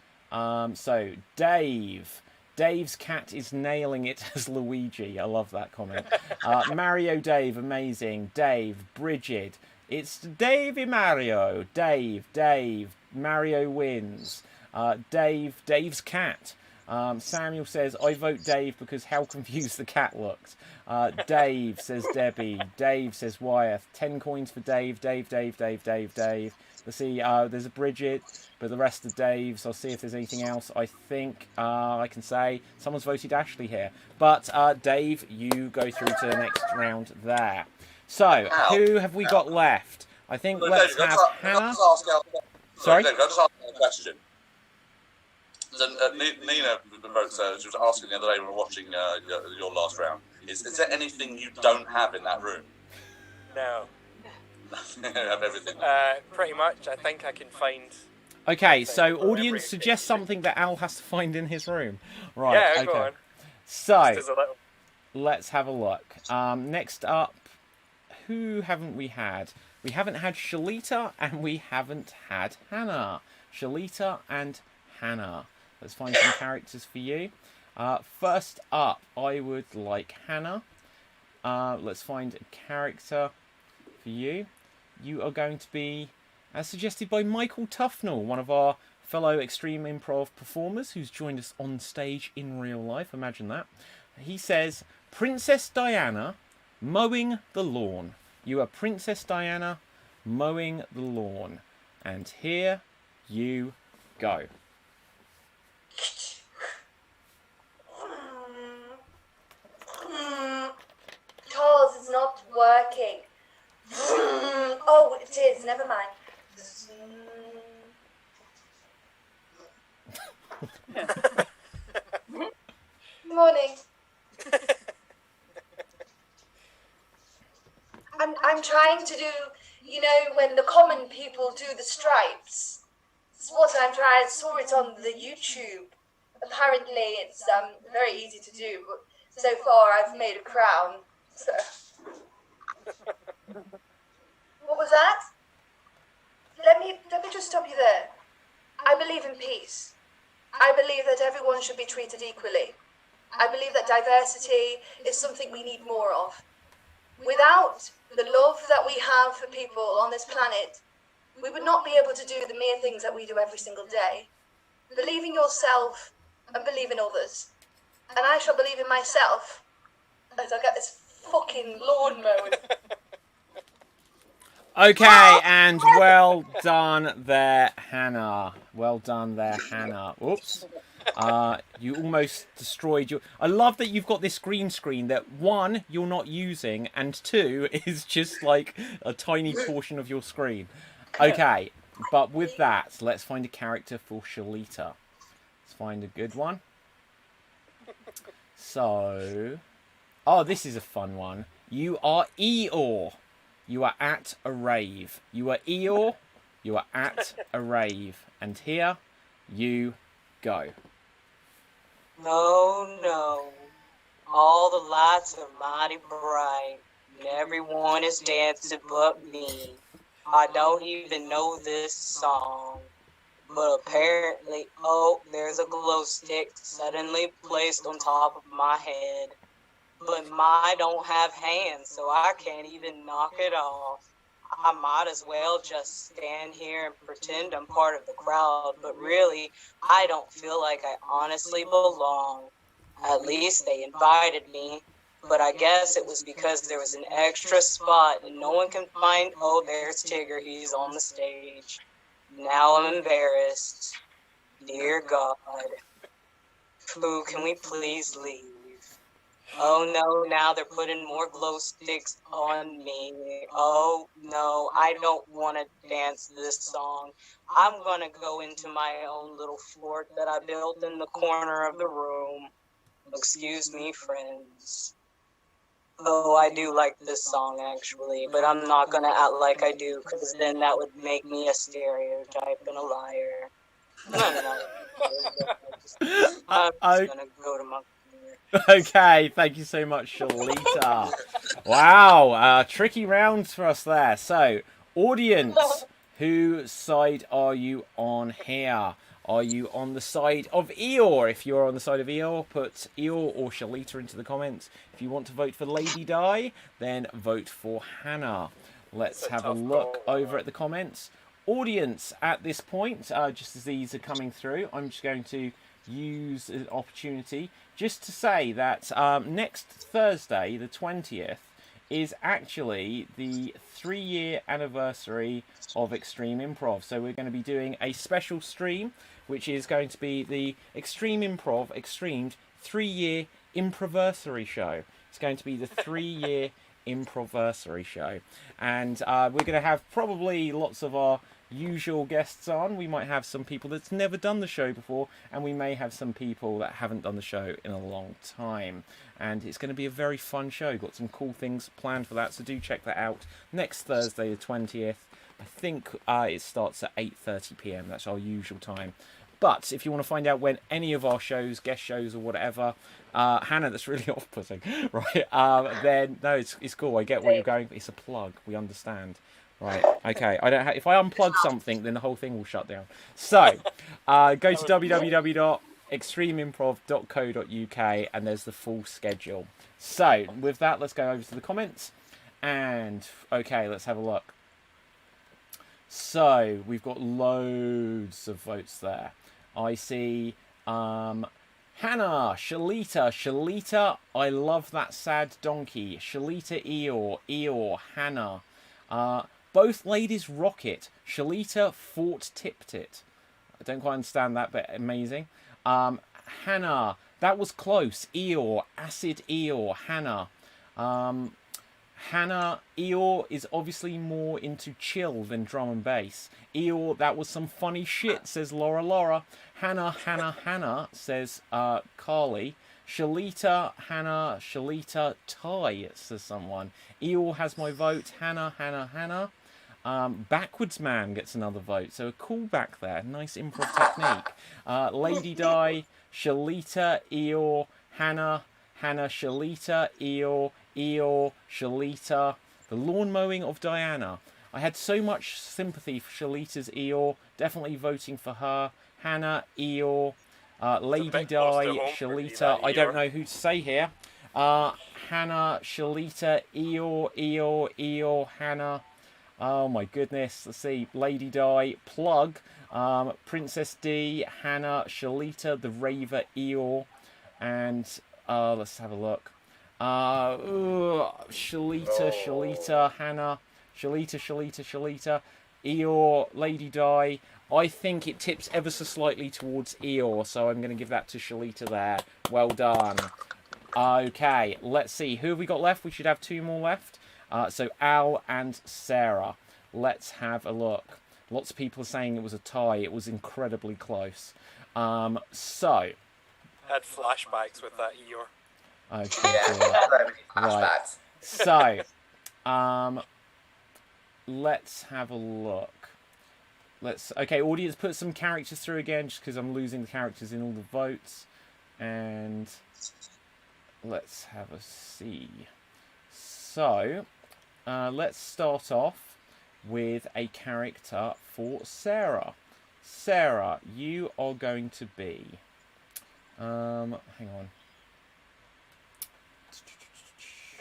so, Dave's cat is nailing it as Luigi. I love that comment. Mario Dave, amazing. Dave, Bridget. It's Davey Mario. Dave. Mario wins. Dave's cat. Samuel says, I vote Dave because how confused the cat looked. Dave, says Debbie. Dave, says Wyeth. 10 coins for Dave. Dave. Let's see, there's a Bridget, but the rest are Dave's. I'll see if there's anything else. I think I can say someone's voted Ashley here. But Dave, you go through to the next round there. So, who have we got left? I think let's have Hannah. Sorry? Dave, can I just ask a question? So, Nina wrote, she was asking the other day when we were watching your last round, is there anything you don't have in that room? No. Have everything. Pretty much. I think I can find... Okay, so audience suggest something that Al has to find in his room. Right, yeah, okay. Go on. So, just as a little let's have a look. Next up, who haven't we had? We haven't had Shalita and we haven't had Hannah. Shalita and Hannah. Let's find some characters for you. First up, I would like Hannah. Let's find a character for you. You are going to be, as suggested by Michael Tufnell, one of our fellow Extreme Improv performers who's joined us on stage in real life. Imagine that. He says, Princess Diana mowing the lawn. You are Princess Diana mowing the lawn. And here you go. Charles, it's not working. Oh, it is. Never mind. Morning. I'm trying to do, you know, when the common people do the stripes. That's what I'm trying. I saw it on the YouTube. Apparently, it's very easy to do, but so far I've made a crown. So. What was that? Let me just stop you there. I believe in peace. I believe that everyone should be treated equally. I believe that diversity is something we need more of. Without the love that we have for people on this planet, we would not be able to do the mere things that we do every single day. Believe in yourself and believe in others. And I shall believe in myself as I get this fucking lawn mowed. Okay, and well done there, Hannah. Well done there, Hannah. Oops. You almost destroyed your... I love that you've got this green screen that, one, you're not using, and two, is just like a tiny portion of your screen. Okay, but with that, let's find a character for Shalita. Let's find a good one. So... Oh, this is a fun one. You are Eeyore. You are at a rave. You are Eeyore. You are at a rave. And here you go. No, no. All the lights are mighty bright, and everyone is dancing but me. I don't even know this song, but apparently, oh, there's a glow stick suddenly placed on top of my head. But I don't have hands, so I can't even knock it off. I might as well just stand here and pretend I'm part of the crowd, but really, I don't feel like I honestly belong. At least they invited me, but I guess it was because there was an extra spot and no one can find... Oh, there's Tigger, he's on the stage. Now I'm embarrassed. Dear God. Pooh, can we please leave? Oh no, now they're putting more glow sticks on me. Oh no, I don't want to dance this song. I'm gonna go into my own little fort that I built in the corner of the room. Excuse me, friends. Oh, I do like this song actually, but I'm not gonna act like I do, because then that would make me a stereotype and a liar. I'm just gonna go to my... Okay, thank you so much, Shalita. Wow, tricky rounds for us there. So, audience, whose side are you on here? Are you on the side of Eeyore? If you're on the side of Eeyore, put Eeyore or Shalita into the comments. If you want to vote for Lady Di, then vote for Hannah. Let's have a look over at the comments. Audience, at this point, just as these are coming through, I'm just going to use an opportunity just to say that next Thursday, the 20th, is actually the 3-year anniversary of Extreme Improv. So we're going to be doing a special stream, which is going to be the Extreme Improv XStreamed 3-year Improversary show. It's going to be the 3-year Improversary show. And we're going to have probably lots of our usual guests on. We might have some people that's never done the show before, and we may have some people that haven't done the show in a long time. And it's going to be a very fun show. Got some cool things planned for that, so do check that out next Thursday the 20th. I think it starts at 8:30 p.m. That's our usual time. But if you want to find out when any of our shows, guest shows or whatever, Hannah, that's really off-putting, right? Then no, it's cool. I get where you're going. It's a plug. We understand. Right, okay. I don't. If I unplug something, then the whole thing will shut down. So, go to www.extremeimprov.co.uk and there's the full schedule. So, with that, let's go over to the comments. And, okay, let's have a look. So, we've got loads of votes there. I see Hannah, Shalita, I love that sad donkey. Shalita, Eeyore, Hannah. Both ladies rock it. Shalita fort tipped it. I don't quite understand that, but amazing. Hannah, that was close. Eeyore, acid Eeyore, Hannah. Hannah, Eeyore is obviously more into chill than drum and bass. Eeyore, that was some funny shit, says Laura. Hannah, says Carly. Shalita, Hannah, Shalita, tie, says someone. Eeyore has my vote. Hannah. Backwards Man gets another vote. So a callback there. Nice improv technique. Lady Di, Shalita, Eeyore, Hannah, Shalita, Eeyore, Shalita. The lawn mowing of Diana. I had so much sympathy for Shalita's Eeyore. Definitely voting for her. Hannah, Eeyore. Lady Di, Shalita. I don't know who to say here. Hannah, Shalita, Eeyore, Hannah. Oh my goodness. Let's see. Lady Di, plug. Princess D, Hannah, Shalita, the Raver, Eeyore. And let's have a look. Shalita, Hannah. Shalita. Eeyore, Lady Di. I think it tips ever so slightly towards Eeyore, so I'm going to give that to Shalita there. Well done. Okay, let's see. Who have we got left? We should have 2 more left. So Al and Sarah. Let's have a look. Lots of people are saying it was a tie. It was incredibly close. So. I had flashbacks with that Eeyore. Okay. Right. So, let's have a look. Okay, audience, put some characters through again, just because I'm losing the characters in all the votes. And let's have a see. So, let's start off with a character for Sarah. Sarah, you are going to be... hang on.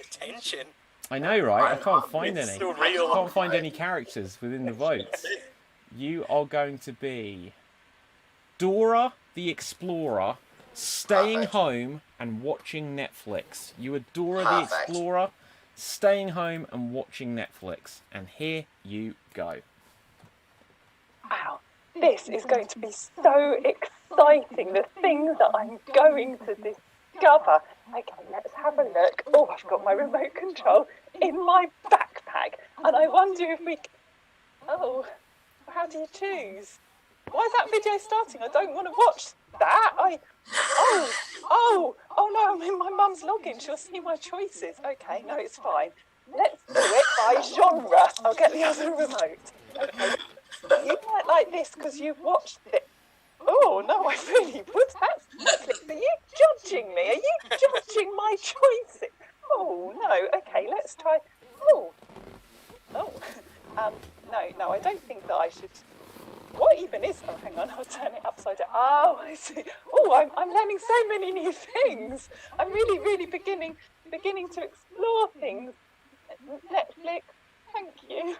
Attention. I know, right? I can't find any. So real. I can't find any characters within the votes. You are going to be Dora the Explorer, staying home and watching Netflix. You are Dora the Explorer, staying home and watching Netflix. And here you go. Wow, this is going to be so exciting. The things that I'm going to discover. Okay, let's have a look. Oh, I've got my remote control in my backpack. And I wonder if we... Oh, how do you choose? Why is that video starting? I don't want to watch that. Oh no, I'm in my mum's login. She'll see my choices. Okay, no, it's fine. Let's do it by genre. I'll get the other remote. Okay. You might like this because you've watched it. Oh, no, I really would. That's Netflix. Are you judging me? Are you judging my choices? Oh, no. Okay, let's try. No, I don't think that I should. What even is... Oh, hang on, I'll turn it upside down. Oh, I see. Oh, I'm learning so many new things. I'm really beginning to explore things. Netflix, thank you.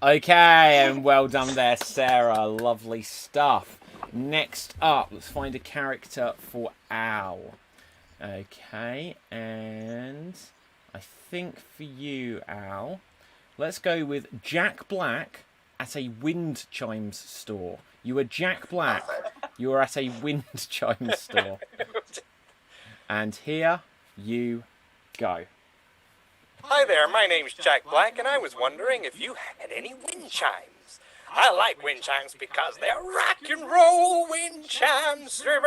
Okay, and well done there, Sarah. Lovely stuff. Next up, let's find a character for Al. Okay, and I think for you, Al, let's go with Jack Black at a wind chimes store. You are Jack Black. You are at a wind chimes store. And here you go. Hi there, my name's Jack Black, and I was wondering if you had any wind chimes. I like wind chimes because they're rock and roll wind chimes. Boo,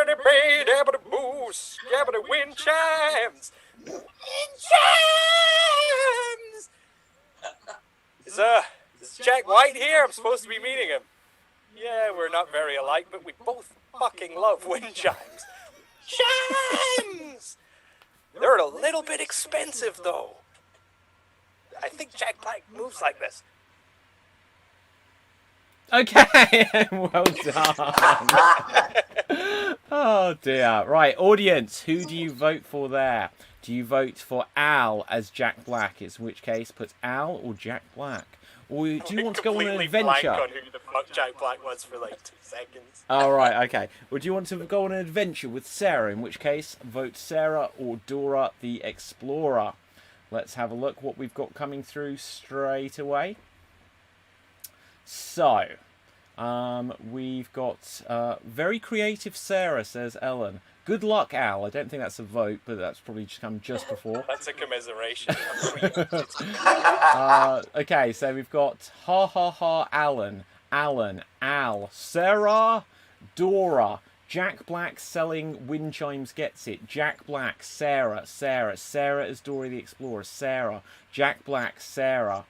wind chimes. Wind chimes! Is Jack White here? I'm supposed to be meeting him. Yeah, we're not very alike, but we both fucking love wind chimes. Chimes! They're a little bit expensive, though. I think Jack Black moves like this. Okay, well done. Oh dear. Right, audience, who do you vote for there? Do you vote for Al as Jack Black? In which case, put Al or Jack Black. Or do you want to go on an adventure? Blank on who the fuck Jack Black was for like 2 seconds. All right, okay. Or do you want to go on an adventure with Sarah? In which case, vote Sarah or Dora the Explorer. Let's have a look what we've got coming through straight away. So, we've got very creative Sarah, says Ellen. Good luck, Al. I don't think that's a vote, but that's probably just come just before. That's a commiseration. Okay, so we've got ha ha ha Alan, Al, Sarah, Dora, Jack Black selling wind chimes gets it. Jack Black, Sarah is Dora the Explorer, Sarah, Jack Black, Sarah.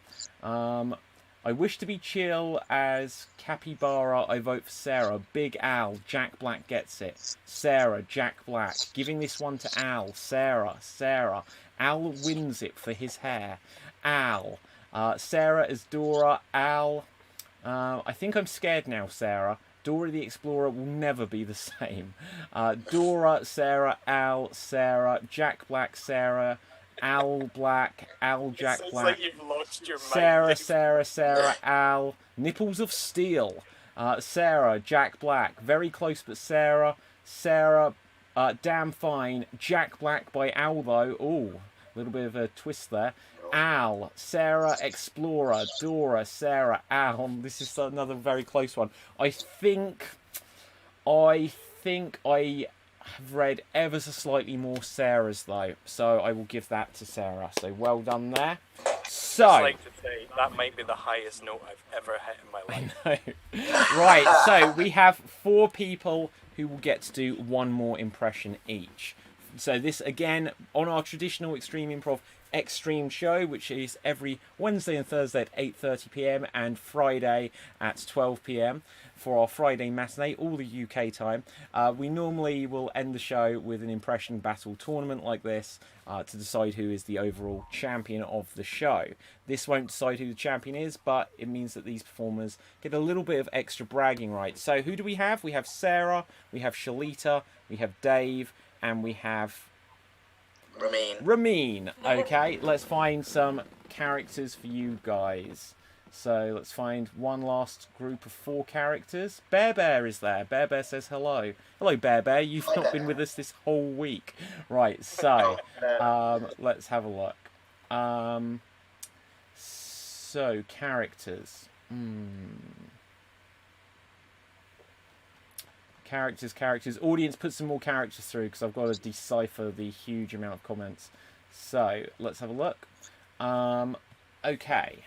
I wish to be chill as Capybara. I vote for Sarah. Big Al. Jack Black gets it. Sarah. Jack Black. Giving this one to Al. Sarah. Al wins it for his hair. Al. Sarah is Dora. Al. I think I'm scared now, Sarah. Dora the Explorer will never be the same. Dora, Sarah, Al, Sarah, Jack Black, Sarah, Al Black, Al Jack Black, like you've lost your Sarah, Al, Nipples of Steel, Sarah, Jack Black, very close but Sarah, Damn Fine, Jack Black by Al though, ooh, a little bit of a twist there, Al, Sarah, Explorer, Dora, Sarah, Al, this is another very close one. I think I have read ever so slightly more Sarah's though, so I will give that to Sarah. So well done there. So I'd like to say that might be the highest note I've ever hit in my life. I know. Right, so we have 4 people who will get to do one more impression each. So this again on our traditional Extreme Improv XStreamed show, which is every Wednesday and Thursday at 8:30 p.m. and Friday at 12 p.m. for our Friday matinee, all the UK time. We normally will end the show with an impression battle tournament like this to decide who is the overall champion of the show. This won't decide who the champion is, but it means that these performers get a little bit of extra bragging rights. So who do we have? We have Sarah, we have Shalita, we have Dave, and we have Ramin. Okay, let's find some characters for you guys. So let's find one last group of 4 characters. Bear is there. Bear says hello. Hello, Bear. You've not been with us this whole week. Right, so let's have a look. So, characters. Characters. Audience, put some more characters through because I've got to decipher the huge amount of comments. So, let's have a look. Okay.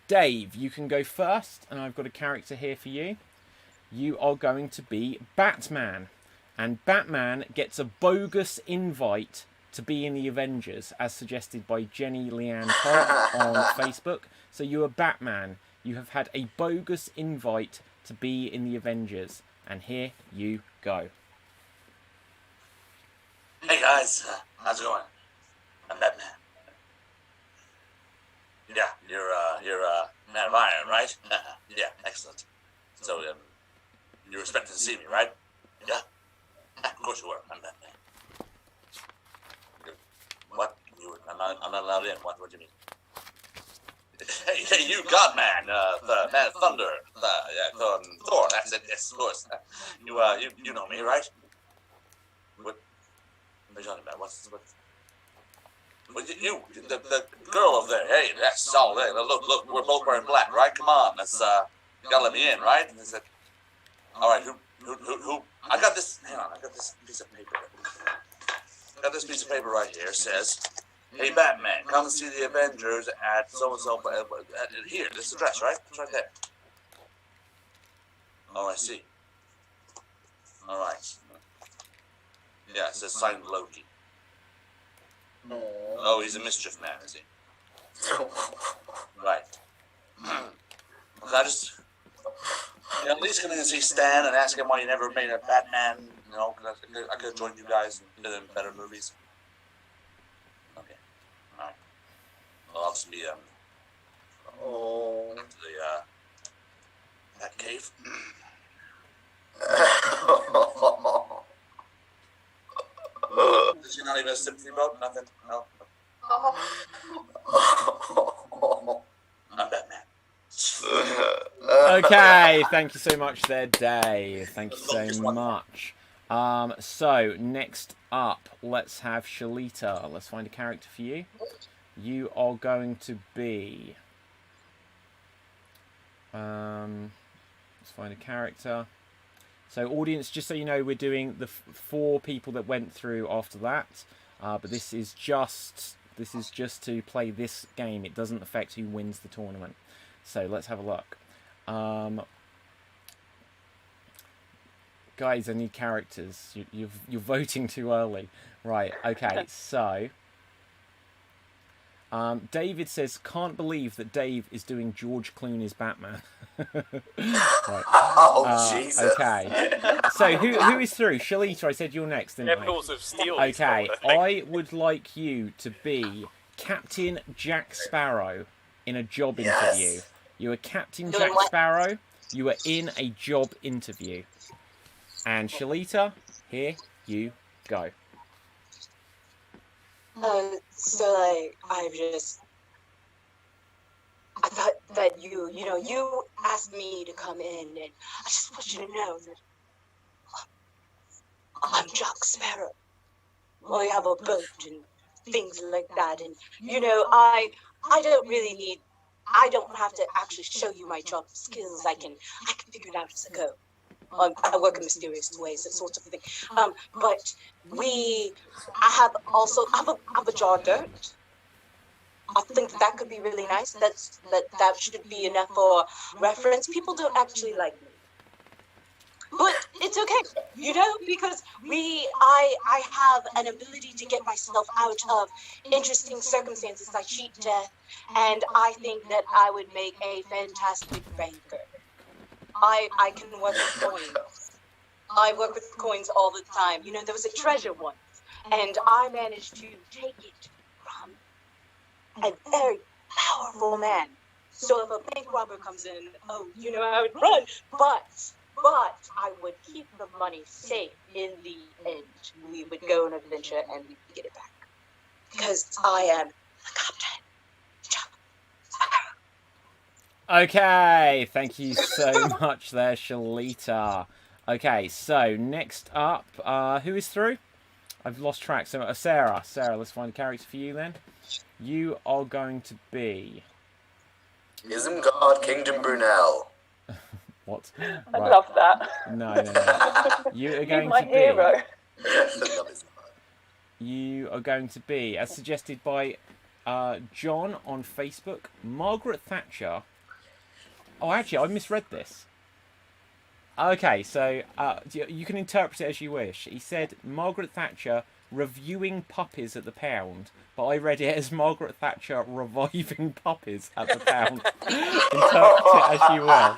Dave, you can go first, and I've got a character here for you. You are going to be Batman. And Batman gets a bogus invite to be in the Avengers, as suggested by Jenny Leanne Polk on Facebook. So you are Batman. You have had a bogus invite to be in the Avengers. And here you go. Hey guys, how's it going? I'm Batman. Yeah, you're Man of Iron, right? Yeah, excellent. So, you were expecting to see me, right? Yeah? Of course you were. I'm Batman. What? I'm not allowed in. What do you mean? Hey, you God-Man, the Man of Thunder, Thor, that's it, yes, of course. You know me, right? What are you talking about? Well, the girl over there, hey, that's all there. Look, we're both wearing black, right? Come on, let's, you gotta let me in, right? And I said, all right, who? I got this, hang on, I got this piece of paper. Right here, says, hey, Batman, come and see the Avengers at so-and-so, here, this address, right? It's right there. Oh, I see. All right. Yeah, it says signed Loki. Oh, he's a mischief man, is he? Right. You know, at least come in and see Stan and ask him why you never made a Batman. You know, 'cause I could have joined you guys and did better movies. Okay. All right. Well, I'll just be to the that cave. Is she not even a sympathy vote? Nothing. No. I'm Batman. Okay, thank you so much there, Dave. Thank you so much. So, next up, let's have Shalita. Let's find a character for you. You are going to be... let's find a character. So, audience, just so you know, we're doing the 4 people that went through after that. But this is just to play this game. It doesn't affect who wins the tournament. So let's have a look. Guys, I need characters. You're voting too early. Right, okay, so... David says, can't believe that Dave is doing George Clooney's Batman. Right. Jesus. Okay. So who is through? Shalita, I said you're next, didn't I? Levels of steel. Okay, I would like you to be Captain Jack Sparrow in a job interview. You are Captain Jack Sparrow. You are in a job interview. And Shalita, here you go. So like, I thought that you asked me to come in, and I just want you to know that I'm Jack Sparrow. I have a boat and things like that, and I don't have to actually show you my job skills. I can figure it out as I go. I work in mysterious ways, that sort of thing. But I have a jar dirt. I think that could be really nice. That should be enough for reference. People don't actually like me, but it's okay, because I have an ability to get myself out of interesting circumstances like sheet death, and I think that I would make a fantastic banker. I can work with coins. I work with coins all the time. There was a treasure once, and I managed to take it from a very powerful man. So if a bank robber comes in, I would run, but I would keep the money safe in the end. We would go on an adventure and we would get it back. Because I am the captain. Okay, thank you so much there, Shalita. Okay, so next up, who is through? I've lost track. So Sarah, let's find a character for you then. You are going to be... Isengard Kingdom Brunel. What? I love that. No. You are going my to hero. be... You are going to be, as suggested by John on Facebook, Margaret Thatcher... Oh, actually, I misread this. Okay, so you can interpret it as you wish. He said Margaret Thatcher reviewing puppies at the pound, but I read it as Margaret Thatcher reviving puppies at the pound. Interpret it as you will.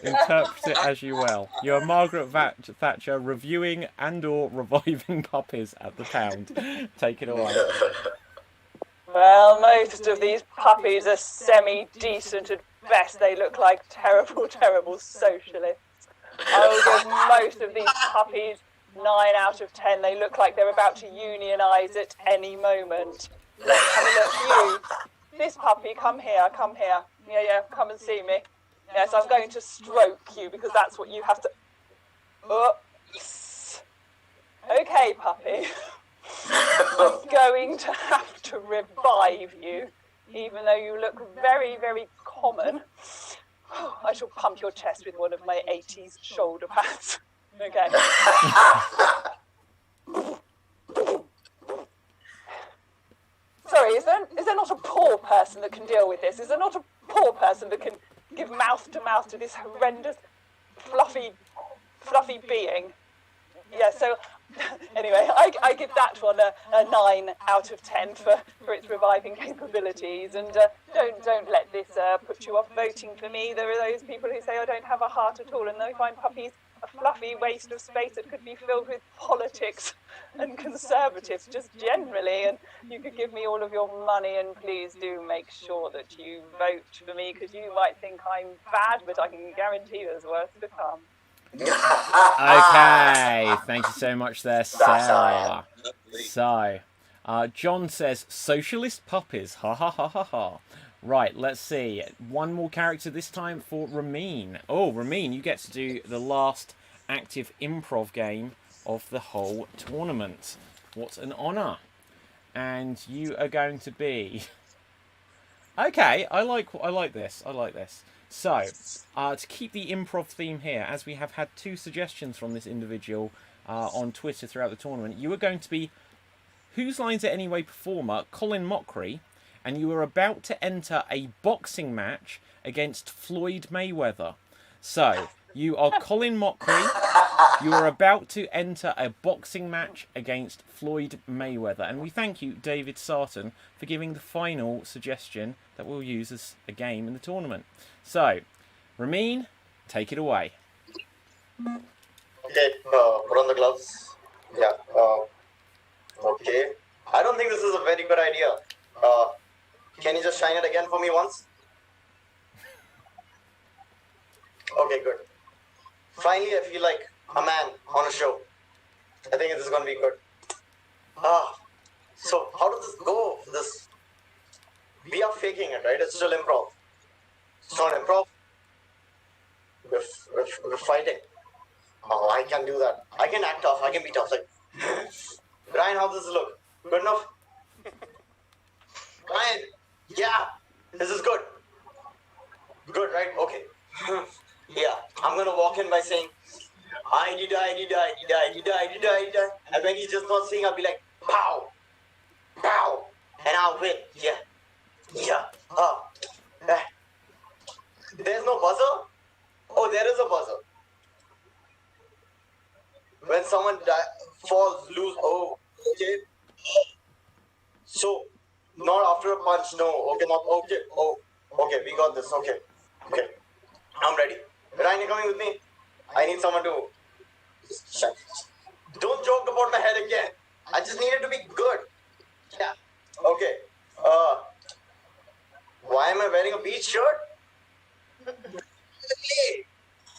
Interpret it as you will. You're Margaret Thatcher reviewing and/or reviving puppies at the pound. Take it away. Well, most of these puppies are semi-decent at best. They look like terrible, terrible socialists. I will give most of these puppies 9 out of 10. They look like they're about to unionise at any moment. Let's have a look. You, this puppy, come here. Yeah, come and see me. Yes, I'm going to stroke you because that's what you have to... Oops. Okay, puppy. I'm going to have to revive you, even though you look very, very common. I shall pump your chest with one of my 80s shoulder pads. Okay. Sorry, is there not a poor person that can deal with this? Is there not a poor person that can give mouth to this horrendous, fluffy being? Yeah, so Anyway, I give that one a 9 out of 10 for its reviving capabilities. And don't let this put you off voting for me. There are those people who say I don't have a heart at all, and they find puppies a fluffy waste of space that could be filled with politics and conservatives just generally. And you could give me all of your money, and please do make sure that you vote for me, because you might think I'm bad, but I can guarantee there's worse to come. Okay, thank you so much there, Sarah. So, John says, socialist puppies, ha ha ha ha ha. Right, let's see. One more character this time for Ramin. Oh, Ramin, you get to do the last active improv game of the whole tournament. What an honour. And you are going to be... Okay, I like this. I like this. So, to keep the improv theme here, as we have had 2 suggestions from this individual on Twitter throughout the tournament, you are going to be Whose Lines It Anyway performer Colin Mockery, and you are about to enter a boxing match against Floyd Mayweather. So, you are Colin Mockery, you are about to enter a boxing match against Floyd Mayweather. And we thank you, David Sarton, for giving the final suggestion that we'll use as a game in the tournament. So, Ramin, take it away. Okay, put on the gloves. Yeah, okay. I don't think this is a very good idea. Can you just shine it again for me once? Okay, good. Finally, I feel like a man on a show. I think this is going to be good. So how does this go? We are faking it, right? It's still improv. It's not improv. We're fighting. Oh, I can do that. I can act tough. I can be tough. Like, Brian, how does this look? Good enough? Brian, yeah, this is good. Good, right? Okay. Yeah, I'm gonna walk in by saying, I did die. And when he's just not saying, I'll be like, pow, pow, and I'll win. Yeah. There's no buzzer? Oh, there is a buzzer. When someone falls, lose. Oh, okay. So, not after a punch. No. Okay, not okay. Oh, okay. We got this. Okay. I'm ready. Ryan, you coming with me? I need someone to. Don't joke about my head again. I just need it to be good. Yeah. Okay. Why am I wearing a beach shirt? Hey,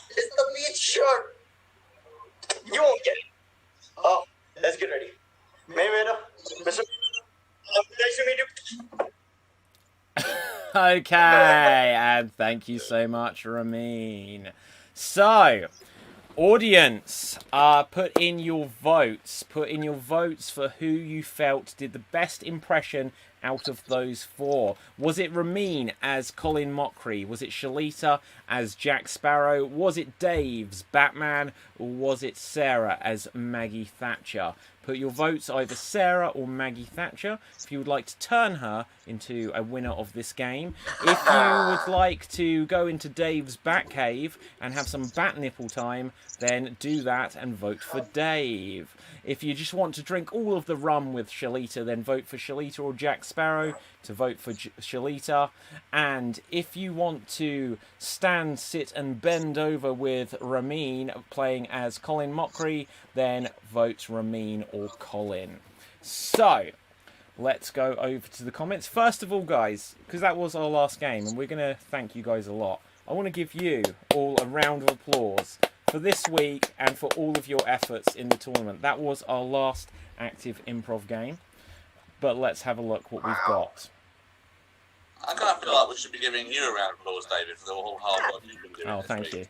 it's the beach shirt. You won't get it. Oh, let's get ready. Mayweather, Mr. Nice to meet you. Okay, and thank you so much, Ramin. So, audience, put in your votes. Put in your votes for who you felt did the best impression out of those 4. Was it Ramin as Colin Mockery? Was it Shalita as Jack Sparrow? Was it Dave's Batman? Or was it Sarah as Maggie Thatcher? Put your votes either Sarah or Maggie Thatcher if you would like to turn her into a winner of this game. If you would like to go into Dave's Batcave and have some bat nipple time, then do that and vote for Dave. If you just want to drink all of the rum with Shalita, then vote for Shalita or Jack Sparrow to vote for Shalita. And if you want to stand, sit and bend over with Ramin playing as Colin Mockery, then vote Ramin or Colin. So, let's go over to the comments. First of all, guys, because that was our last game and we're going to thank you guys a lot, I want to give you all a round of applause for this week and for all of your efforts in the tournament. That was our last active improv game. But let's have a look what we've got. I kind of feel like we should be giving you a round of applause, David, for the whole hard work you've been doing. Oh, thank you.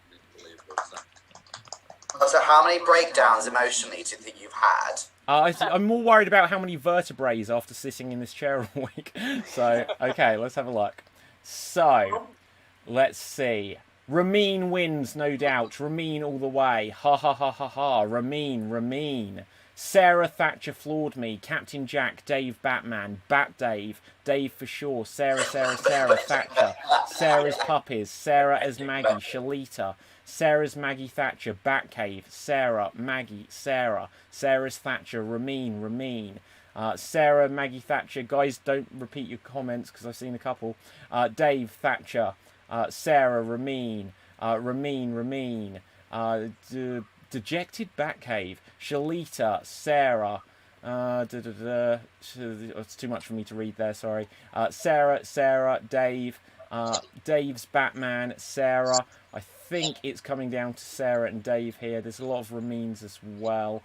So how many breakdowns emotionally do you think you've had? I'm more worried about how many vertebrae after sitting in this chair all week. So, okay, let's have a look. So, let's see. Ramin wins, no doubt. Ramin all the way. Ha ha ha ha ha. Ramin. Sarah Thatcher floored me. Captain Jack, Dave Batman, Bat Dave, Dave for sure. Sarah, Thatcher. Sarah's puppies. Sarah as Maggie, Shalita. Sarah's Maggie Thatcher, Batcave. Sarah, Maggie, Sarah. Sarah's Thatcher, Ramin. Sarah, Maggie Thatcher. Guys, don't repeat your comments because I've seen a couple. Dave Thatcher. Sarah, Ramin. Dejected Batcave, Shalita, Sarah, it's too much for me to read there, sorry. Sarah, Dave, Dave's Batman, Sarah. I think it's coming down to Sarah and Dave here. There's a lot of Ramines as well.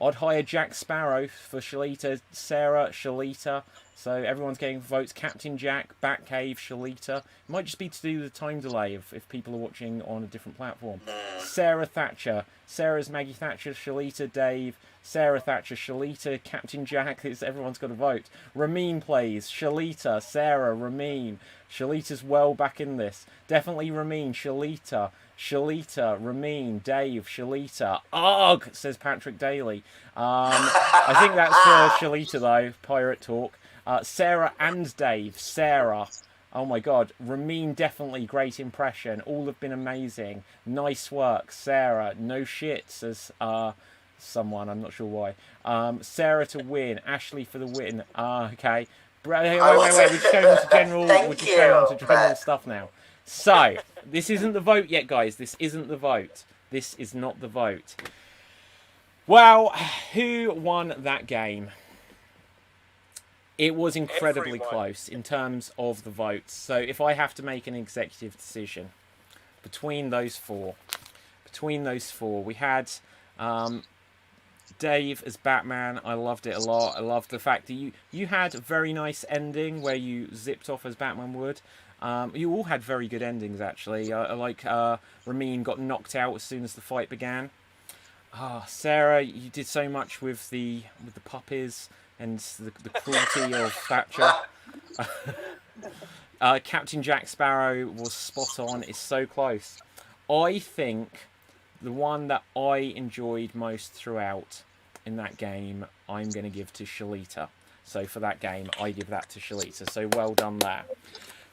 I'd hire Jack Sparrow for Shalita, Sarah, Shalita. So everyone's getting votes. Captain Jack, Batcave, Shalita. It might just be to do with the time delay if people are watching on a different platform. Sarah Thatcher. Sarah's Maggie Thatcher, Shalita, Dave. Sarah Thatcher, Shalita, Captain Jack. Everyone's got a vote. Ramin plays. Shalita, Sarah, Ramin. Shalita's well back in this. Definitely Ramin, Shalita. Ramin, Dave, Shalita. Ugh, says Patrick Daly. I think that's for Shalita though. Pirate Talk. Sarah and Dave. Sarah. Oh my god. Ramin definitely great impression. All have been amazing. Nice work. Sarah. No shit, says someone. I'm not sure why. Sarah to win. Ashley for the win. Okay. Wait. We're just going on to general stuff now. So, this isn't the vote yet, guys. This isn't the vote. This is not the vote. Well, who won that game? It was incredibly close in terms of the votes. So, if I have to make an executive decision between those four, we had Dave as Batman. I loved it a lot. I loved the fact that you had a very nice ending where you zipped off as Batman would. You all had very good endings, actually. I like Ramin got knocked out as soon as the fight began. Sarah, you did so much with the puppies and the cruelty of Thatcher. Captain Jack Sparrow was spot on. It's so close. I think the one that I enjoyed most throughout in that game, I'm going to give to Shalita. So for that game, I give that to Shalita. So well done there.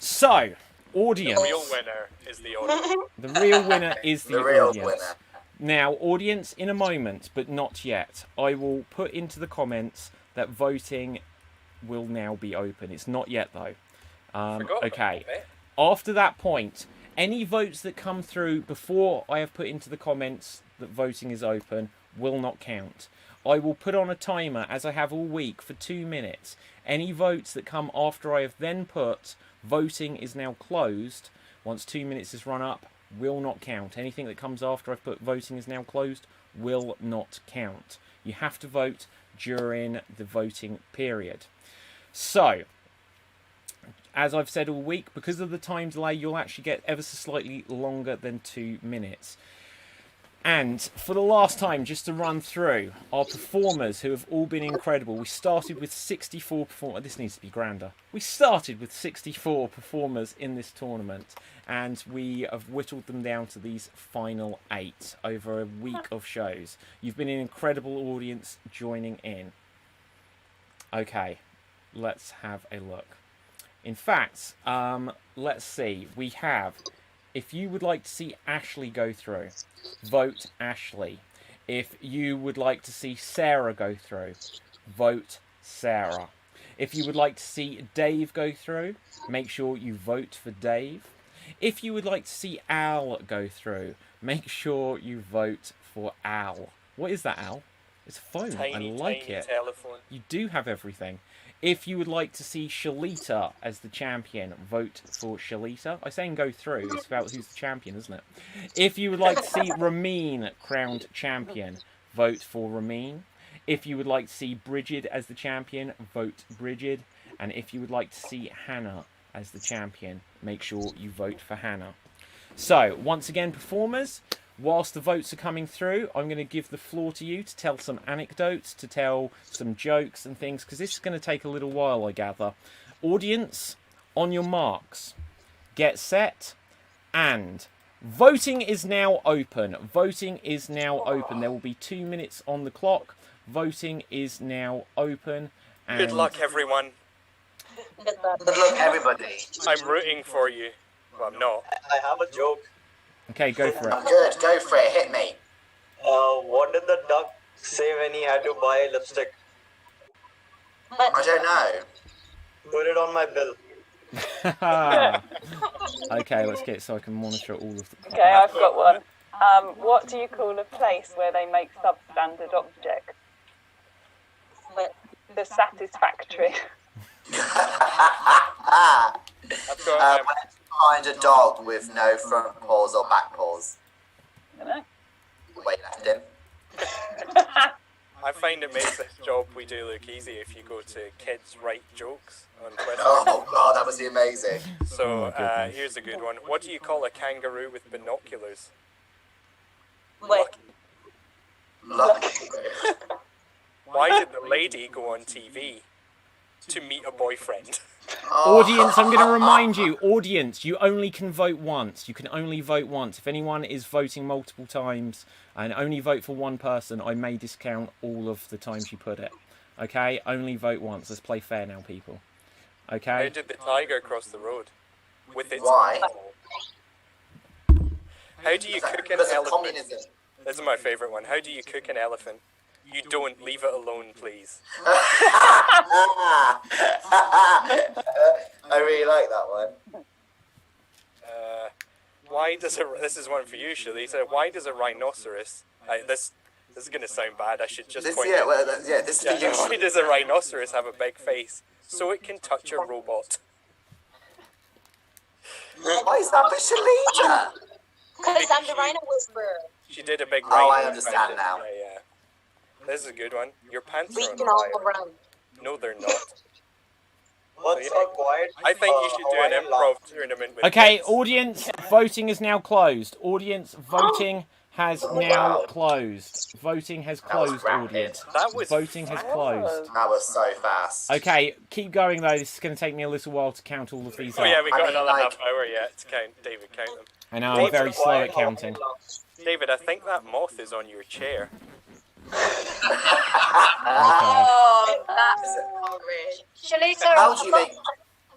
So, audience. The real winner is the audience. The real winner is the audience. Now, audience, in a moment, but not yet, I will put into the comments that voting will now be open. It's not yet, though. Okay. After that point, any votes that come through before I have put into the comments that voting is open will not count. I will put on a timer, as I have all week, for 2 minutes. Any votes that come after I have then put voting is now closed, once 2 minutes is run up, will not count. Anything that comes after I've put voting is now closed will not count. You have to vote during the voting period. So, as I've said all week, because of the time delay, you'll actually get ever so slightly longer than 2 minutes. And for the last time, just to run through our performers who have all been incredible. We started with 64 performers. This needs to be grander. We started with 64 performers in this tournament, and we have whittled them down to these final 8 over a week of shows. You've been an incredible audience joining in. Okay, let's have a look. In fact, let's see. We have... If you would like to see Ashley go through, vote Ashley. If you would like to see Sarah go through, vote Sarah. If you would like to see Dave go through, make sure you vote for Dave. If you would like to see Al go through, make sure you vote for Al. What is that, Al? It's a phone. I like it. Telephone. You do have everything. If you would like to see Shalita as the champion, vote for Shalita. I'm saying go through. It's about who's the champion, isn't it? If you would like to see Ramin crowned champion, vote for Ramin. If you would like to see Bridget as the champion, vote Bridget. And if you would like to see Hannah as the champion, make sure you vote for Hannah. So, once again, performers, whilst the votes are coming through, I'm going to give the floor to you to tell some anecdotes, to tell some jokes and things, because this is going to take a little while, I gather. Audience, on your marks, get set, and Voting is now open. Voting is now open. There will be 2 minutes on the clock. Voting is now open. And Good luck, everyone. Good luck. Good luck, everybody. I'm rooting for you. Well, I'm not. I have a joke. Okay, go for it. Good, go for it. Hit me. What did the duck say when he had to buy lipstick? I don't know. Put it on my bill. Okay, let's get it so I can monitor all of the... Okay, I've got one. What do you call a place where they make substandard objects? The Satisfactory. I've got, Find a dog with no front paws or back paws. I don't know. Wait, left him. I find it makes this job we do look easy if you go to Kids Write Jokes on Twitter. Oh god, that was amazing. So, here's a good one. What do you call a kangaroo with binoculars? What? Lucky. Why did the lady go on TV? To meet a boyfriend. Audience, I'm going to remind you, audience, you only can vote once. You can only vote once. If anyone is voting multiple times and only vote for one person, I may discount all of the times you put it. Okay? Only vote once. Let's play fair now, people. Okay? How did the tiger cross the road? With its Why? How do you cook an Because of elephant? communism. This is my favourite one. How do you cook an elephant? You don't. Leave it alone, please. I really like that one. Why does a... This is one for you, Shalita. Why does a rhinoceros... This is going to sound bad. I should just This, point yeah, out. well, this is Yeah, why does a rhinoceros have a big face? So it can touch a robot. Why is that for Shalita? Because I'm the Rhino Whisperer. She did a big Oh, I rhino understand impression. now. Yeah. This is a good one. Your pants are on Leaking all fire. around. No, they're not. What's a quiet? I think you should do an Hawaiian improv tournament with Okay, kids. audience, voting is now closed. Audience, voting has now closed. Voting has closed, audience. That was Voting has closed. That was so fast. Okay, keep going though. This is going to take me a little while to count all of these Oh up. yeah, we got I mean, another like- half hour yet to count. David, count them. I know, I'm very slow at counting. David, I think that moth is on your chair. Oh, that's horrid. Shalita, How do you make...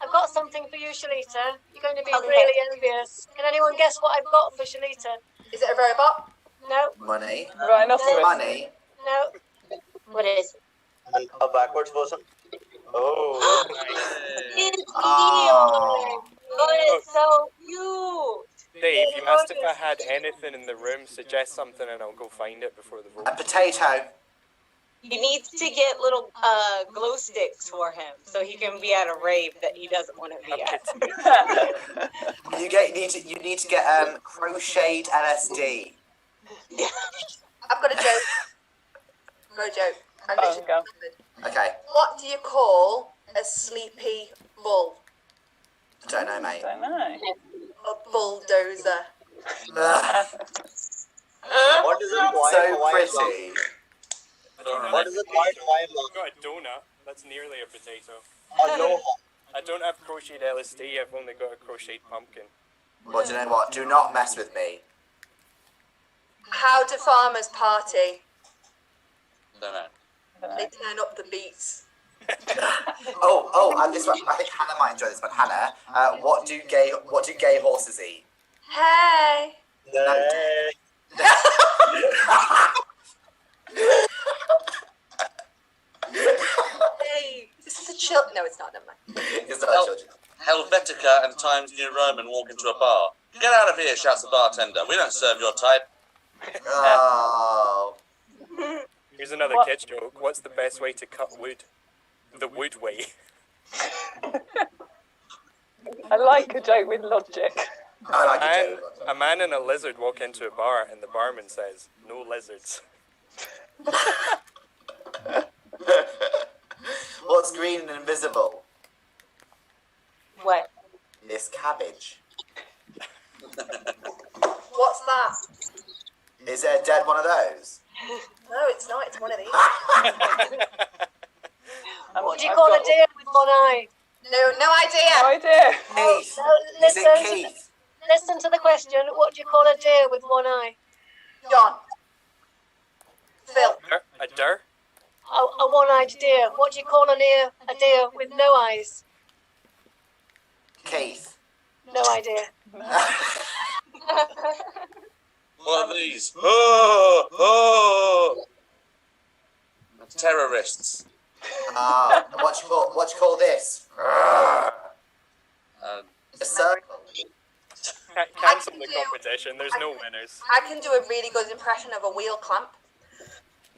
I've got something for you, Shalita. You're going to be Okay. really envious. Can anyone guess what I've got for Shalita? Is it a robot? No, Money? Rhinoceros. Money? no. What is it? A backwards person? Oh. It's Oh. Leo. Oh, it's so cute. Dave, you asked if I had anything in the room. Suggest something and I'll go find it before the vote. A potato. You need to get little glow sticks for him so he can be at a rave that he doesn't want to be at. You need to get crocheted LSD. I've got a joke. I've got a joke. I Oh, literally go. remembered. Okay. What do you call a sleepy bull? I don't know, mate. Don't know. A bulldozer. Ugh, What is it? Quiet so Hawaiian pretty. What is it? Quiet Hawaiian I've got a donut. That's nearly a potato. Aloha. I don't have crocheted LSD. I've only got a crocheted pumpkin. Well, do you know what? Do not mess with me. How do farmers party? Don't know. They turn up the beats. And this one, I think Hannah might enjoy this one. Hannah, what do gay horses eat? Hey! Hey. Hey! This is a chill. No, it's not. Never mind. It's not a children. Helvetica and Times New Roman walk into a bar. Get out of here, shouts the bartender. We don't serve your type. Oh. Here's another What? kid's joke. What's the best way to cut wood? The wood way. I like a joke with logic. I like And it. a man and a lizard walk into a bar, and the barman says, "No lizards." What's green and invisible? What? It's cabbage. What's that? Is it a dead one of those? No, it's not. It's one of these. What do you call a deer with one eye? No idea. No idea. Keith. No, Is listen. it Keith? Listen to the question. What do you call a deer with one eye? John. Phil. A deer? A one-eyed deer. What do you call a deer with no eyes? Keith. No idea. What are these? Oh! Terrorists. What you call this? A circle. Cancel the competition. There's no winners. I can do a really good impression of a wheel clamp.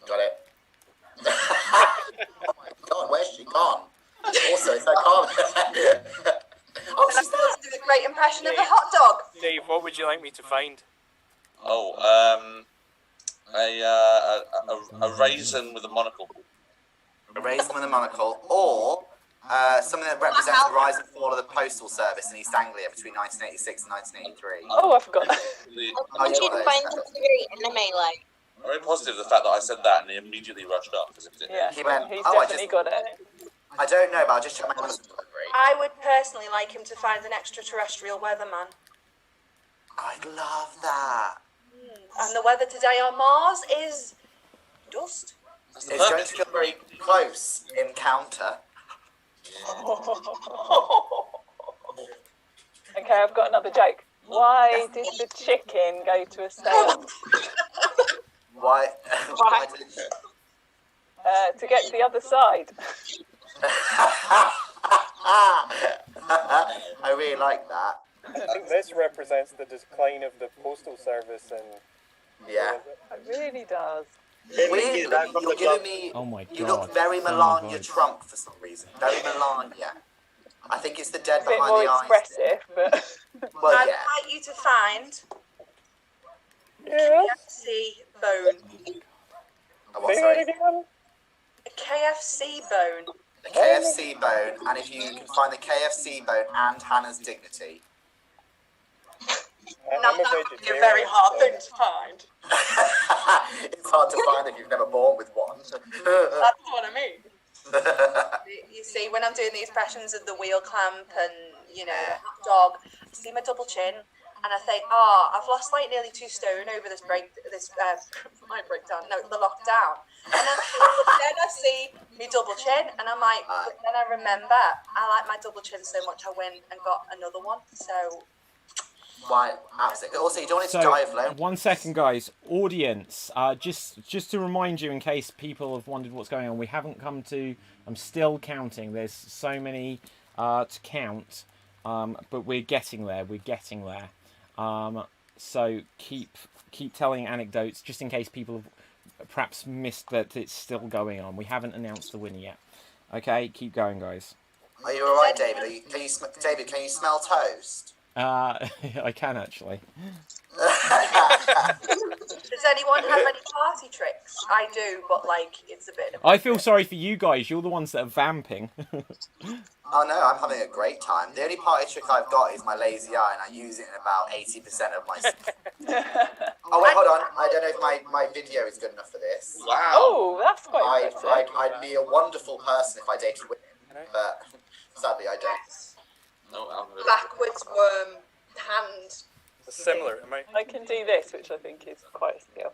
Got it. Oh my god, where's she gone? Also, it's like calm. Oh, she's supposed to do a great impression of a hot dog. Dave, what would you like me to find? Oh, a raisin with a monocle. A raisin with a monocle, or something that represents the rise and fall of the postal service in East Anglia between 1986 and 1983. Oh, I forgot. I want you to find something very anime-like. I'm very positive of the fact that I said that and he immediately rushed up. As if he didn't. Yeah, He went, he's oh, definitely got it. I don't know, but I'll just check my Amazon delivery. I would personally like him to find an extraterrestrial weatherman. I'd love that. And the weather today on Mars is dust. It's going to feel very close encounter. Okay, I've got another joke. Why did the chicken go to a sale? Why? Why did it... To get to the other side. I really like that. I think this represents the decline of the postal service and. Yeah. It really does. Weirdly, you're giving me. Oh my god. You look very Melania Trump for some reason. Very Melania. I think it's the dead A bit behind more the eyes. expressive, but. Well, I'd yeah. like you to find Yeah. KFC bone. Oh, what, sorry? A KFC bone. The KFC bone, and if you can find the KFC bone and Hannah's dignity. Now that would be a very hard thing to find. It's hard to find if you've never born with one. That's what I mean. You see, when I'm doing the expressions of the wheel clamp and, you know, hot dog, I see my double chin and I think, I've lost like nearly 2 stone over this my breakdown, no, the lockdown. And then I see me double chin and I'm like, but then I remember I like my double chin so much I went and got another one. So. Why? Absolutely. Also, you don't want it to die of loneliness. 1 second, guys. Audience, just to remind you, in case people have wondered what's going on, we haven't come to. I'm still counting. There's so many to count, but we're getting there. We're getting there. So keep telling anecdotes, just in case people have perhaps missed that it's still going on. We haven't announced the winner yet. Okay, keep going, guys. Are you all right, David? David, can you smell toast? I can actually. Does anyone have any party tricks? I do, but like it's a bit. I feel sorry for you guys. You're the ones that are vamping. Oh no, I'm having a great time. The only party trick I've got is my lazy eye, and I use it in about 80% of my. Oh wait, hold on. I don't know if my video is good enough for this. Wow. Oh, that's quite impressive. I'd be a wonderful person if I dated women, but sadly I don't. No, Backwards worm hand. Similar. I can do this, which I think is quite a skill.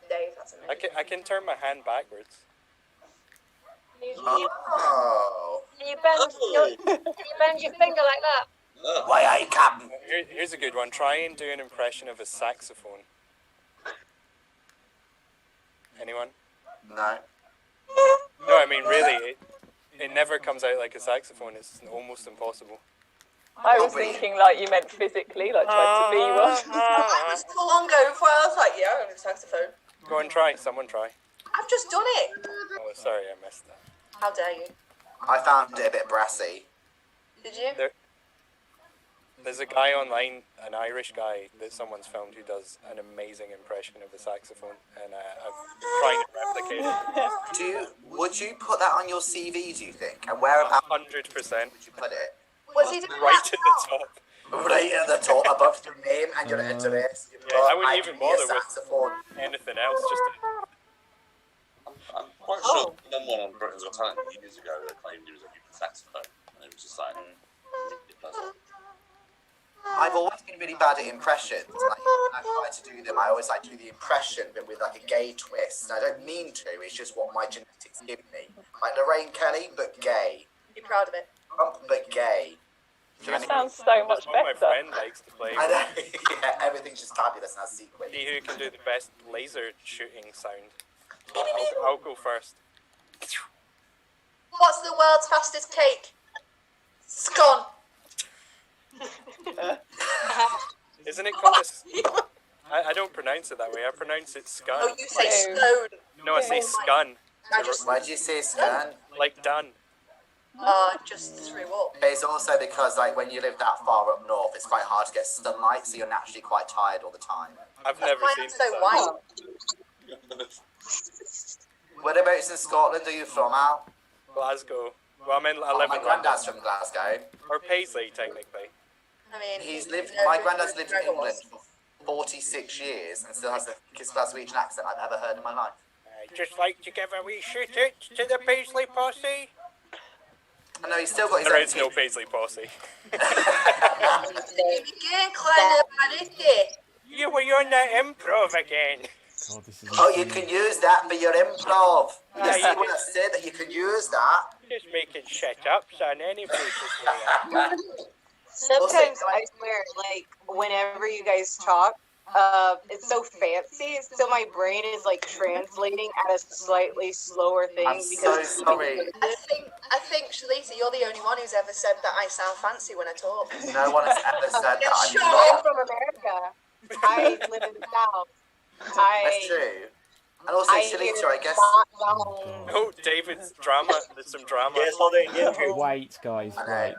Dave, that's amazing. I can turn my hand backwards. Oh. Can you bend your finger like that? Why, aye, Captain. Here's a good one. Try and do an impression of a saxophone. Anyone? No. No, I mean really, it never comes out like a saxophone. It's almost impossible. I was thinking like you meant physically, like trying to be one. I was full on going for it. I was like, yeah, I'm a saxophone. Go and try. Someone try. I've just done it. Oh, sorry, I missed that. How dare you? I found it a bit brassy. Did you? There's a guy online, an Irish guy that someone's filmed who does an amazing impression of a saxophone, and I'm trying to replicate it. Would you put that on your CV, do you think? And whereabouts 100%. would you put it? Was he doing Right at the top. Right at the top, above your name and your address. You Yeah, I wouldn't even can be a bother with saxophone. anything else. Just I'm quite sure someone on Britain's Got Talent years ago that claimed he was a human saxophone, and it was just like. I've always been really bad at impressions. Like, when I try to do them, I always like to do the impression, but with like a gay twist. I don't mean to. It's just what my genetics give me. Like Lorraine Kelly, but gay. Be proud of it. But gay. It sounds so much That's what my better. friend likes to play. I know. Yeah, everything's just fabulous and has sequence. See who can do the best laser shooting sound. I'll go first. What's the world's fastest cake? Scone. Isn't it called I don't pronounce it that way. I pronounce it scun. Oh, you say scone. No, I say scun. Why do you say scone? Like done. Just threw up. It's also because, like, when you live that far up north, it's quite hard to get sunlight, so you're naturally quite tired all the time. I've never Why seen I'm so white. Whereabouts in Scotland are you from, Al? Glasgow. Well, I live my in granddad's from Glasgow. Or Paisley, technically. I mean, my granddad's lived in England for 46 years and still has the biggest Glaswegian accent I've ever heard in my life. I'd just like to give a wee shoot out to the Paisley posse. I know, he's still got his There own is no Paisley posse. You were on that improv again. God, this is Oh, you can use that for your improv. Yeah, You see you what I said, that you can use that. Just making shit up, son. Anybody can Sometimes I swear, like, whenever you guys talk, it's so fancy, so my brain is like translating at a slightly slower thing. I'm so sorry. I think, Shalita, you're the only one who's ever said that I sound fancy when I talk. No one has ever said that. I'm from America. I live in the South. That's true. And also, Shalita, I guess. Oh, David's drama. There's some drama. Yes, all the Indian food. Wait, guys, wait.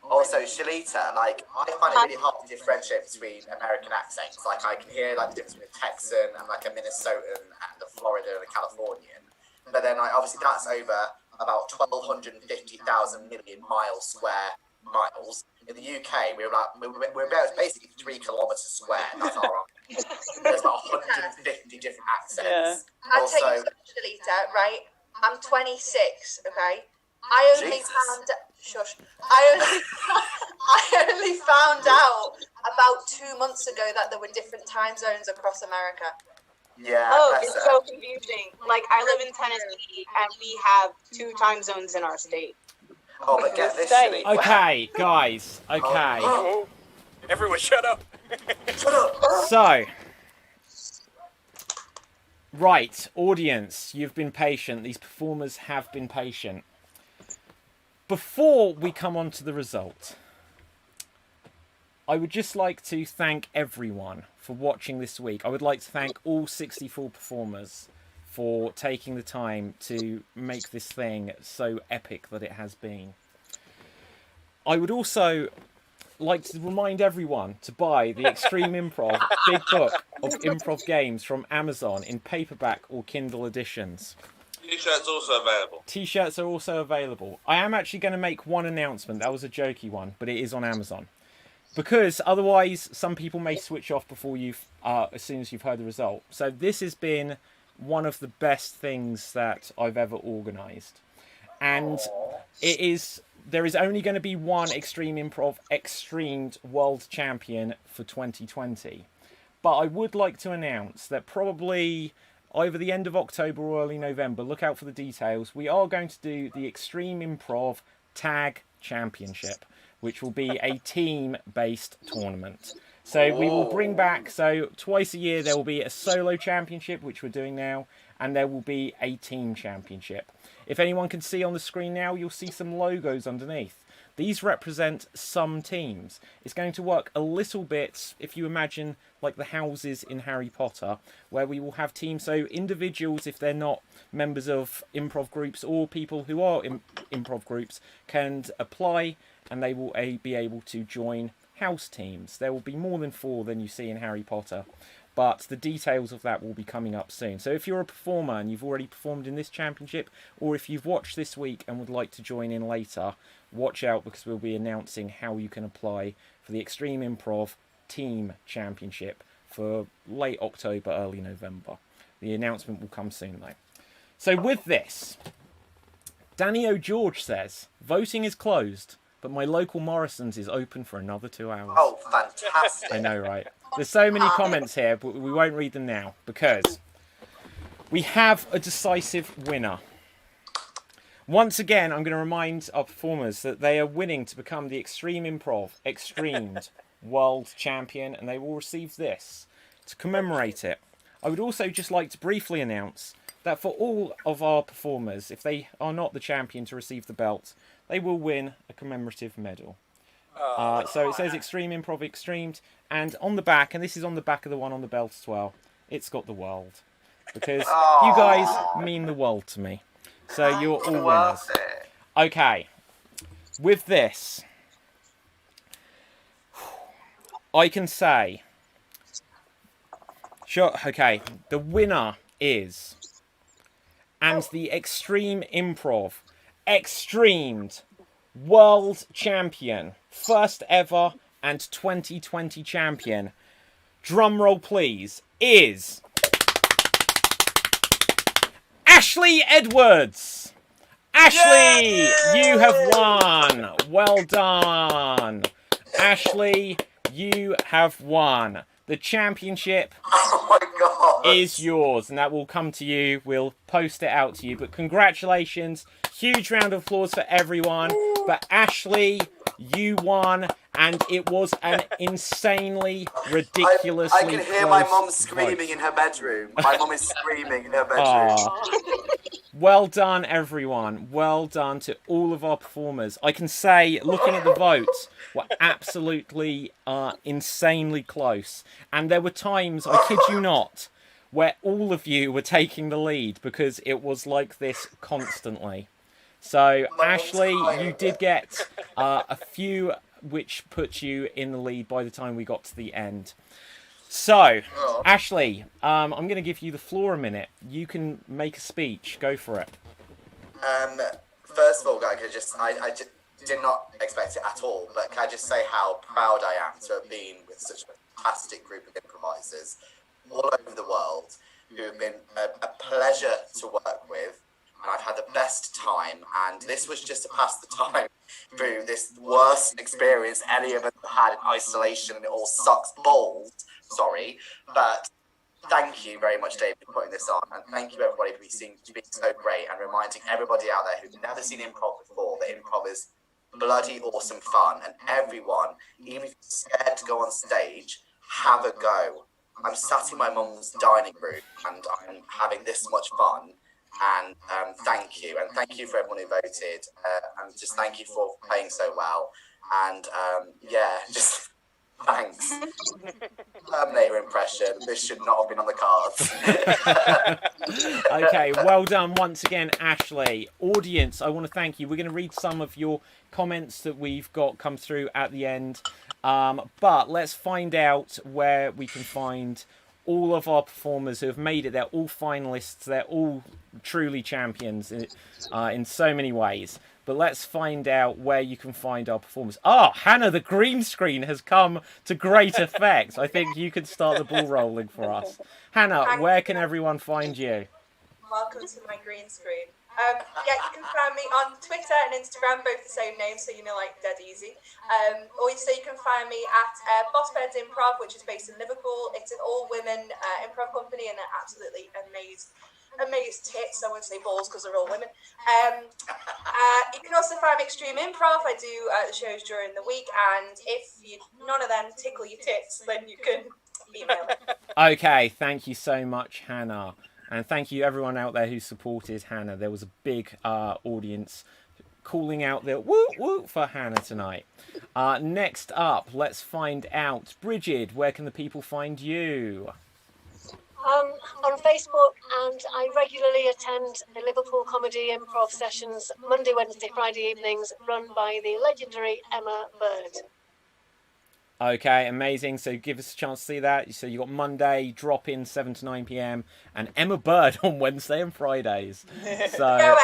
Also, Shalita, like, I find it really hard to differentiate between American accents. Like, I can hear, like, the difference between a Texan and, like, a Minnesotan and a Florida and a Californian. But then, like, obviously that's over about 1,250,000 million miles. In the UK, we're about basically 3 kilometres square. That's our There's about 150 different accents. Yeah. I'll tell you something, Shalita, right? I'm 26, okay? I only found out about 2 months ago that there were different time zones across America. Yeah. Oh, it's so confusing. Like, I live in Tennessee, and we have 2 time zones in our state. Oh, but get this, Shalita. Okay, guys. Okay. Oh, everyone, shut up. Shut up. So, right, audience, you've been patient. These performers have been patient. Before we come on to the result, I would just like to thank everyone for watching this week. I would like to thank all 64 performers for taking the time to make this thing so epic that it has been. I would also like to remind everyone to buy the Extreme Improv Big Book of Improv Games from Amazon in paperback or Kindle editions. T-shirts also available. T-shirts are also available. I am actually going to make one announcement. That was a jokey one, but it is on Amazon. Because otherwise, some people may switch off before as soon as you've heard the result. So this has been one of the best things that I've ever organised. And there is only going to be one Extreme Improv XStreamed World Champion for 2020. But I would like to announce that probably either the end of October or early November, look out for the details, we are going to do the Extreme Improv Tag Championship, which will be a team-based tournament. So we will bring back, so twice a year there will be a solo championship, which we're doing now, and there will be a team championship. If anyone can see on the screen now, you'll see some logos underneath. These represent some teams. It's going to work a little bit, if you imagine, like the houses in Harry Potter, where we will have teams, so individuals, if they're not members of improv groups, or people who are in improv groups, can apply, and they will be able to join house teams. There will be more than 4 than you see in Harry Potter, but the details of that will be coming up soon. So if you're a performer and you've already performed in this championship, or if you've watched this week and would like to join in later, watch out, because we'll be announcing how you can apply for the Extreme Improv Team Championship for late October, early November. The announcement will come soon though. So with this, Danny O'George says, voting is closed, but my local Morrison's is open for another 2 hours. Oh, fantastic. I know, right? There's so many comments here, but we won't read them now because we have a decisive winner. Once again, I'm going to remind our performers that they are winning to become the Extreme Improv XStreamed World Champion, and they will receive this to commemorate it. I would also just like to briefly announce that for all of our performers, if they are not the champion to receive the belt, they will win a commemorative medal. So it says Extreme Improv XStreamed, and on the back, and this is on the back of the one on the belt as well, it's got the world. Because you guys mean the world to me. So you're all winners. Okay. With this, I can say... Sure, okay. The winner is... And the Extreme Improv XStreamed World Champion. First ever and 2020 champion. Drum roll, please. Is... Ashley Edwards! Ashley, you have won! Well done! Ashley, you have won. The championship is yours, and that will come to you. We'll post it out to you. But congratulations. Huge round of applause for everyone. But Ashley, you won, and it was an insanely, ridiculously I can hear my mum screaming in her bedroom. My mum is screaming in her bedroom. Well done, everyone. Well done to all of our performers. I can say, looking at the votes, were absolutely insanely close. And there were times, I kid you not, where all of you were taking the lead because it was like this constantly. So, Ashley, you did get a few which put you in the lead by the time we got to the end. So, Ashley, I'm going to give you the floor a minute. You can make a speech. Go for it. First of all, I just did not expect it at all, but can I just say how proud I am to have been with such a fantastic group of improvisers all over the world who have been a pleasure to work with. And I've had the best time, and this was just to pass the time through this worst experience any of us have had in isolation, and it all sucks balls. Sorry, but thank you very much, David, for putting this on, and thank you everybody for being so great and reminding everybody out there who's never seen improv before that improv is bloody awesome fun, and everyone, even if you're scared to go on stage, have a go. I'm sat in my mum's dining room and I'm having this much fun. And thank you, and thank you for everyone who voted, and just thank you for playing so well, and yeah, just thanks. Terminator impression, this should not have been on the cards. Okay, well done once again, Ashley. Audience, I want to thank you. We're going to read some of your comments that we've got come through at the end, but let's find out where we can find all of our performers who have made it. They're all finalists. They're all truly champions in so many ways. But let's find out where you can find our performers. Hannah, the green screen has come to great effect. I think you could start the ball rolling for us. Hannah, where can everyone find you? Welcome to my green screen. Yeah, you can find me on Twitter and Instagram, both the same name, so you know, like, dead easy. Also, you can find me at Boss Beds Improv, which is based in Liverpool. It's an all-women improv company, and they're absolutely amazing tits. I won't say balls because they're all women. You can also find me Extreme Improv. I do the shows during the week, and if none of them tickle your tits, then you can email me. Okay, thank you so much, Hannah. And thank you everyone out there who supported Hannah. There was a big audience calling out the woo woo for Hannah tonight. Next up, let's find out. Bridget, where can the people find you? On Facebook, and I regularly attend the Liverpool Comedy Improv sessions Monday, Wednesday, Friday evenings, run by the legendary Emma Bird. Okay, amazing. So give us a chance to see that. So you got Monday, drop in 7 to 9 p.m. and Emma Bird on Wednesday and Fridays. So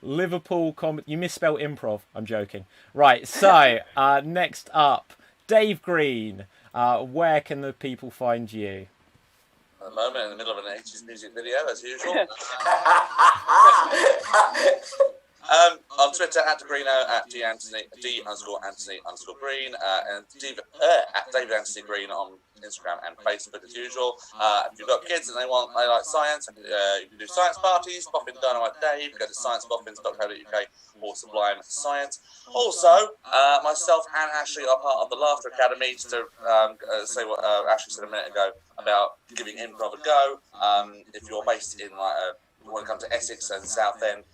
Liverpool comedy. You misspelled improv. I'm joking. Right. So next up, Dave Green. Where can the people find you? At the moment, in the middle of an 80s music video, as usual. On Twitter, @Greeno, @D _Anthony_Green, and at David Anthony Green on Instagram and Facebook as usual. If you've got kids and they like science, you can do science parties. Pop in Dynamite Dave. Go to scienceboffins.co.uk or Sublime Science. Also, myself and Ashley are part of the Laughter Academy. Just to say what Ashley said a minute ago about giving improv a go. If you're based in when it comes to Essex and Southend,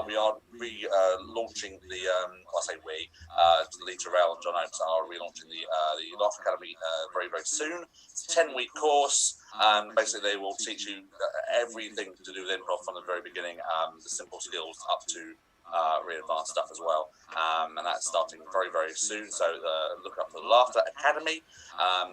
we are relaunching the, I say we, Lita Rail and John Oates are relaunching the Laughter Academy very, very soon. It's a 10-week course. Basically, they will teach you everything to do with improv from the very beginning, the simple skills up to really advanced stuff as well. And that's starting very, very soon. So look up for the Laughter Academy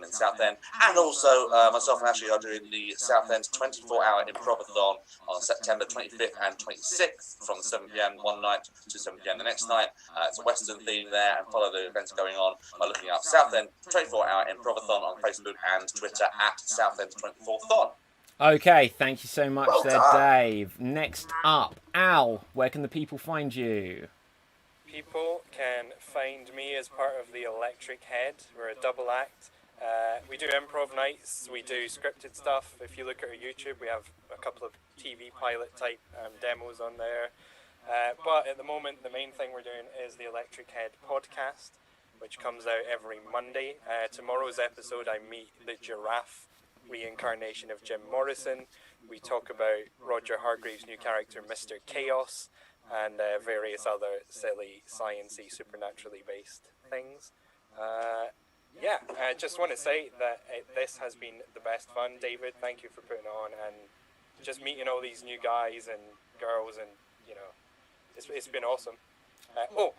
in Southend. And also, myself and Ashley are doing the Southend 24-hour improvathon on September 25th and 26th from 7 p.m. one night to 7 p.m. the next night. It's a Western theme there, and follow the events going on by looking up Southend 24-hour improvathon on Facebook and Twitter @Southend24thon. Okay, thank you so much Dave. Next up, Al, where can the people find you? People can find me as part of the Electric Head. We're a double act. We do improv nights, we do scripted stuff. If you look at our YouTube, we have a couple of TV pilot type demos on there. But at the moment, the main thing we're doing is the Electric Head podcast, which comes out every Monday. Tomorrow's episode, I meet the giraffe reincarnation of Jim Morrison. We talk about Roger Hargreaves' new character, Mr. Chaos, and various other silly, sciencey, supernaturally based things. I just want to say that this has been the best fun. David, thank you for putting it on, and just meeting all these new guys and girls, and it's been awesome.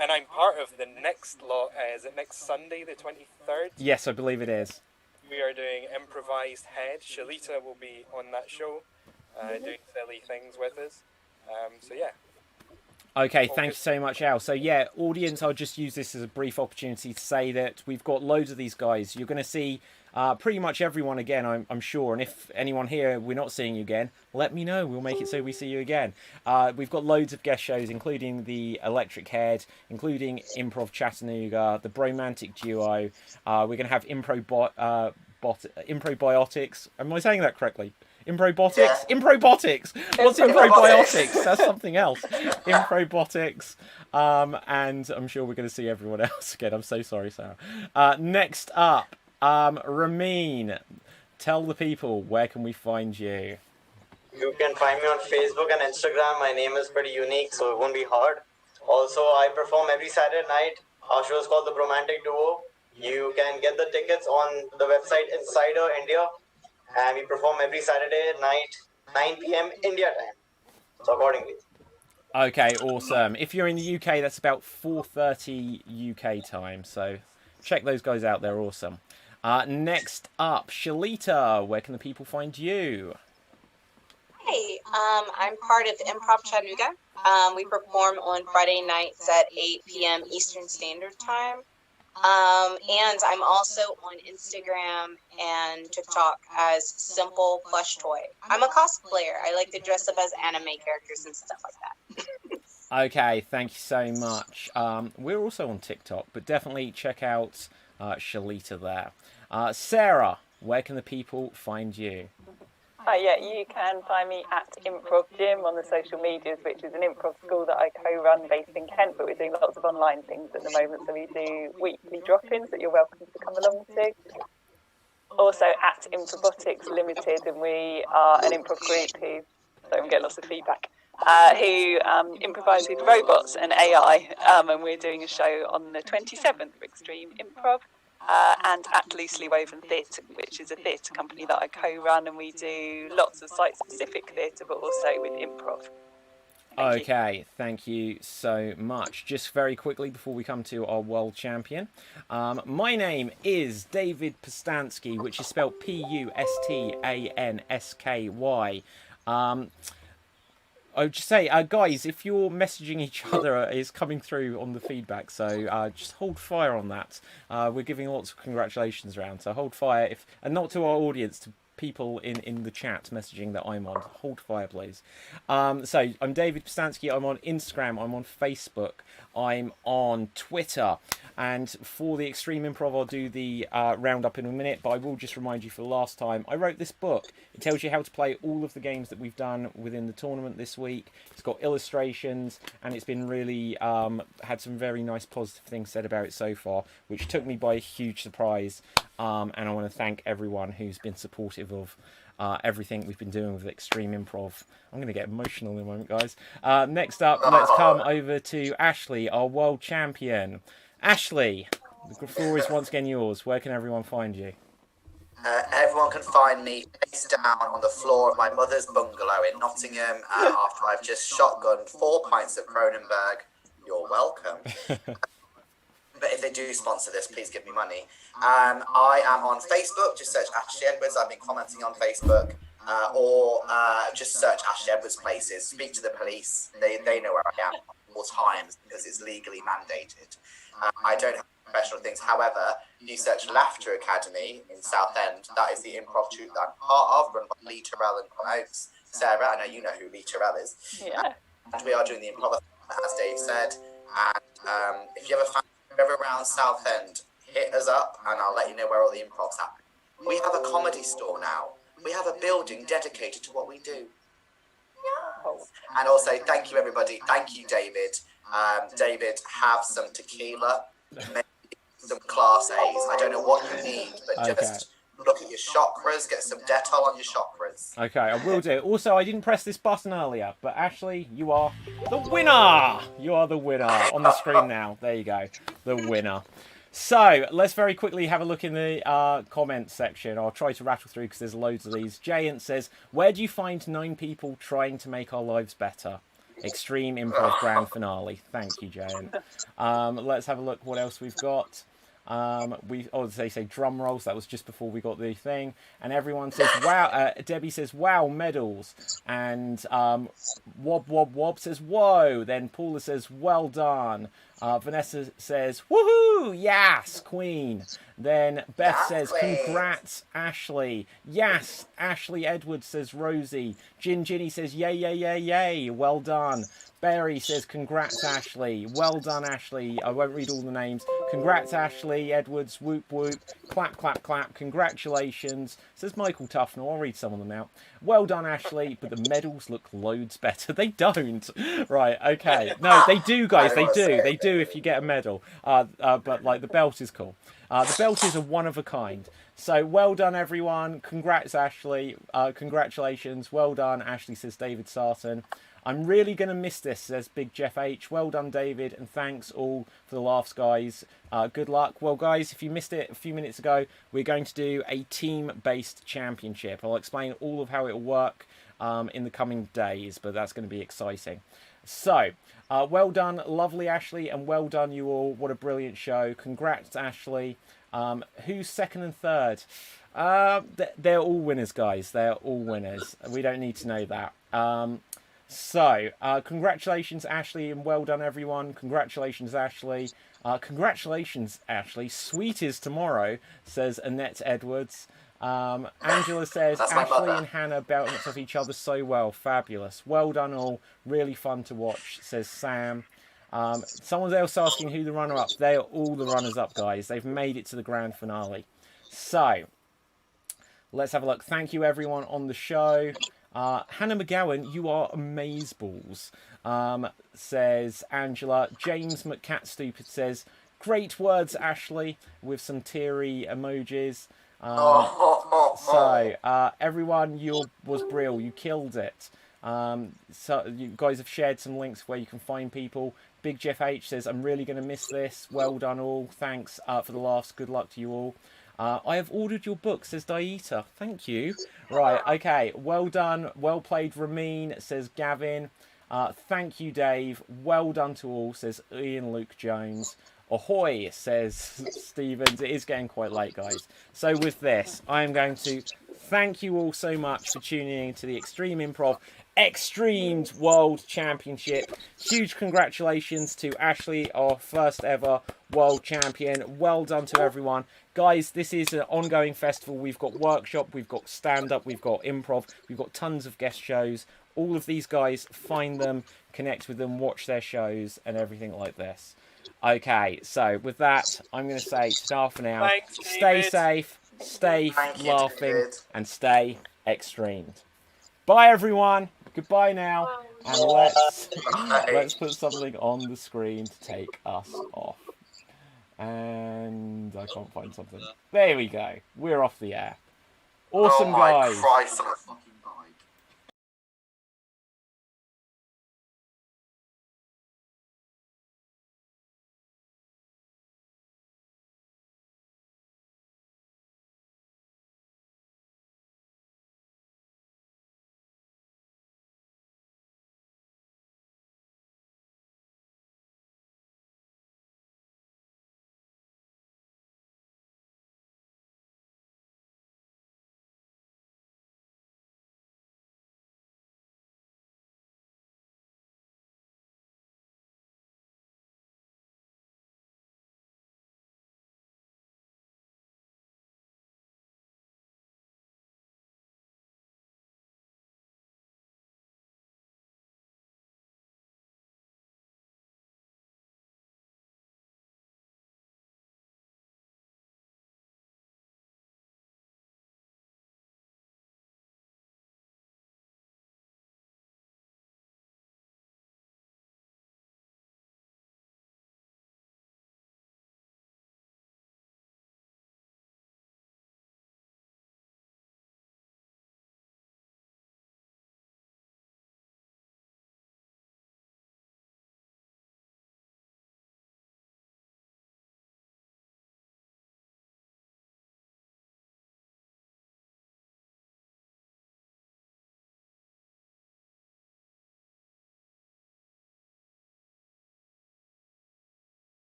And I'm part of the next lot. Is it next Sunday, the 23rd? Yes, I believe it is. We are doing Improvised Head. Shalita will be on that show, doing silly things with us. Okay, thank you so much, Al. So yeah, audience, I'll just use this as a brief opportunity to say that we've got loads of these guys. You're going to see pretty much everyone again, I'm sure. And if anyone here, we're not seeing you again, let me know. We'll make it so we see you again. We've got loads of guest shows, including the Electric Head, including Improv Chattanooga, the Bromantic Duo. We're going to have Improbiotics. Am I saying that correctly? Improbotics? Yeah. Improbotics! What's Improbiotics? That's something else. Improbotics. And I'm sure we're going to see everyone else again. I'm so sorry, Sarah. Next up, Ramin. Tell the people, where can we find you? You can find me on Facebook and Instagram. My name is pretty unique, so it won't be hard. Also, I perform every Saturday night. Our show is called The Bromantic Duo. You can get the tickets on the website Insider India. And we perform every Saturday night, 9 p.m. India time. So accordingly. Okay, awesome. If you're in the UK, that's about 4:30 UK time. So check those guys out. They're awesome. Next up, Shalita. Where can the people find you? Hey, I'm part of Improv Chattanooga. We perform on Friday nights at 8 p.m. Eastern Standard Time. And I'm also on Instagram and TikTok as Simple Plush Toy. I'm a cosplayer. I like to dress up as anime characters and stuff like that. Okay, thank you so much. We're also on TikTok, but definitely check out Shalita there. Sarah, where can the people find you? You can find me at Improv Gym on the social medias, which is an improv school that I co-run based in Kent, but we're doing lots of online things at the moment, so we do weekly drop-ins that you're welcome to come along to. Also at Improbotics Limited, and we are an improv group who, sorry, I'm getting lots of feedback, who improvise with robots and AI, and we're doing a show on the 27th for Extreme Improv. And at Loosely Woven Theatre, which is a theatre company that I co-run, and we do lots of site-specific theatre, but also with improv. Thank you so much. Just very quickly before we come to our world champion, my name is David Pustansky, which is spelled Pustansky. I would just say, guys, if you're messaging each other, is coming through on the feedback, so just hold fire on that. We're giving lots of congratulations around, so hold fire, and not to our audience, to people in the chat messaging that I'm on. Hold fire, please. So I'm David Pistansky. I'm on Instagram. I'm on Facebook. I'm on Twitter. And for the Extreme Improv, I'll do the roundup in a minute. But I will just remind you for the last time, I wrote this book. It tells you how to play all of the games that we've done within the tournament this week. It's got illustrations, and it's been really had some very nice positive things said about it so far, which took me by a huge surprise. And I want to thank everyone who's been supportive of everything we've been doing with Extreme Improv. I'm going to get emotional in a moment, guys. Next up, let's come over to Ashley, our world champion. Ashley, the floor is once again yours. Where can everyone find you? Everyone can find me face down on the floor of my mother's bungalow in Nottingham after I've just shotgunned 4 pints of Kronenberg. You're welcome. But if they do sponsor this, please give me money. I am on Facebook. Just search Ashley Edwards. I've been commenting on Facebook. Or just search Ashley Edwards places. Speak to the police. They know where I am at all times because it's legally mandated. I don't have professional things. However, you search Laughter Academy in Southend. That is the improv troupe that I'm part of, run by Lee Terrell and Con Oates. Sarah, I know you know who Lee Terrell is. Yeah. And we are doing the improv, as Dave said. And if you ever around Southend, hit us up and I'll let you know where all the improv's happen. We have a comedy store now. We have a building dedicated to what we do. And also, thank you, everybody. Thank you, David. David, have some tequila, maybe some Class A's. I don't know what you need, but just look at your chakras, get some Dettol on your chakras. Okay, I will do. Also, I didn't press this button earlier, but Ashley, you are the winner! You are the winner on the screen now. There you go. The winner. So, let's very quickly have a look in the comments section. I'll try to rattle through because there's loads of these. Jayant says, where do you find 9 people trying to make our lives better? Extreme Improv Grand Finale. Thank you, Jayant. Let's have a look what else we've got. They say drum rolls. That was just before we got the thing. And everyone says, wow. Debbie says, wow, medals. And Wob Wob Wob says, whoa. Then Paula says, well done. Vanessa says, woohoo, yes, queen. Then Beth says, congrats, Ashley. Yes, Ashley Edwards says, Rosie. Ginny says, yay, yay, yay, yay. Well done. Barry says, congrats, Ashley. Well done, Ashley. I won't read all the names. Congrats, Ashley Edwards. Whoop, whoop. Clap, clap, clap. Congratulations. Says Michael Tufnell. I'll read some of them out. Well done, Ashley. But the medals look loads better. They don't. Right, okay. No, they do, guys. They do. They do if you get a medal. But, like, the belt is cool. The belt is a one of a kind. So, well done, everyone. Congrats, Ashley. Congratulations. Well done, Ashley, says David Sarton. I'm really going to miss this, says Big Jeff H. Well done, David, and thanks all for the laughs, guys. Good luck. Well, guys, if you missed it a few minutes ago, we're going to do a team-based championship. I'll explain all of how it will work in the coming days, but that's going to be exciting. So, well done, lovely Ashley, and well done you all. What a brilliant show. Congrats, Ashley. Who's second and third? They're all winners, guys. They're all winners. We don't need to know that. So, congratulations, Ashley, and well done, everyone. Congratulations, Ashley. Congratulations, Ashley. Sweet is tomorrow, says Annette Edwards. Angela says, Ashley and Hannah bouncing off each other so well. Fabulous. Well done, all. Really fun to watch, says Sam. Someone else asking who the runner-up. They are all the runners-up, guys. They've made it to the grand finale. So, let's have a look. Thank you, everyone on the show. Hannah McGowan, you are amazeballs, says Angela. James McCatstupid says, great words, Ashley, with some teary emojis. Everyone, you was brilliant. You killed it. So you guys have shared some links where you can find people. Big Jeff H says, I'm really going to miss this. Well done, all. Thanks for the laughs. Good luck to you all. I have ordered your book, says Daita. Thank you. Right, okay. Well done. Well played, Ramin, says Gavin. Thank you, Dave. Well done to all, says Ian Luke Jones. Ahoy, says Stevens. It is getting quite late, guys. So with this, I am going to thank you all so much for tuning in to the Extreme Improv XStreamed World Championship. Huge congratulations to Ashley, our first ever world champion. Well done to everyone. Guys, this is an ongoing festival. We've got workshop, we've got stand-up, we've got improv, we've got tons of guest shows. All of these guys, find them, connect with them, watch their shows and everything like this. Okay, so with that, I'm going to say ta for now. Thanks, Stay David. safe, stay Thank you, laughing, David. and stay XStreamed. Bye, everyone. Goodbye now. And let's put something on the screen to take us off. And I can't find something. There we go. We're off the air. Awesome, Oh my guys. Christ.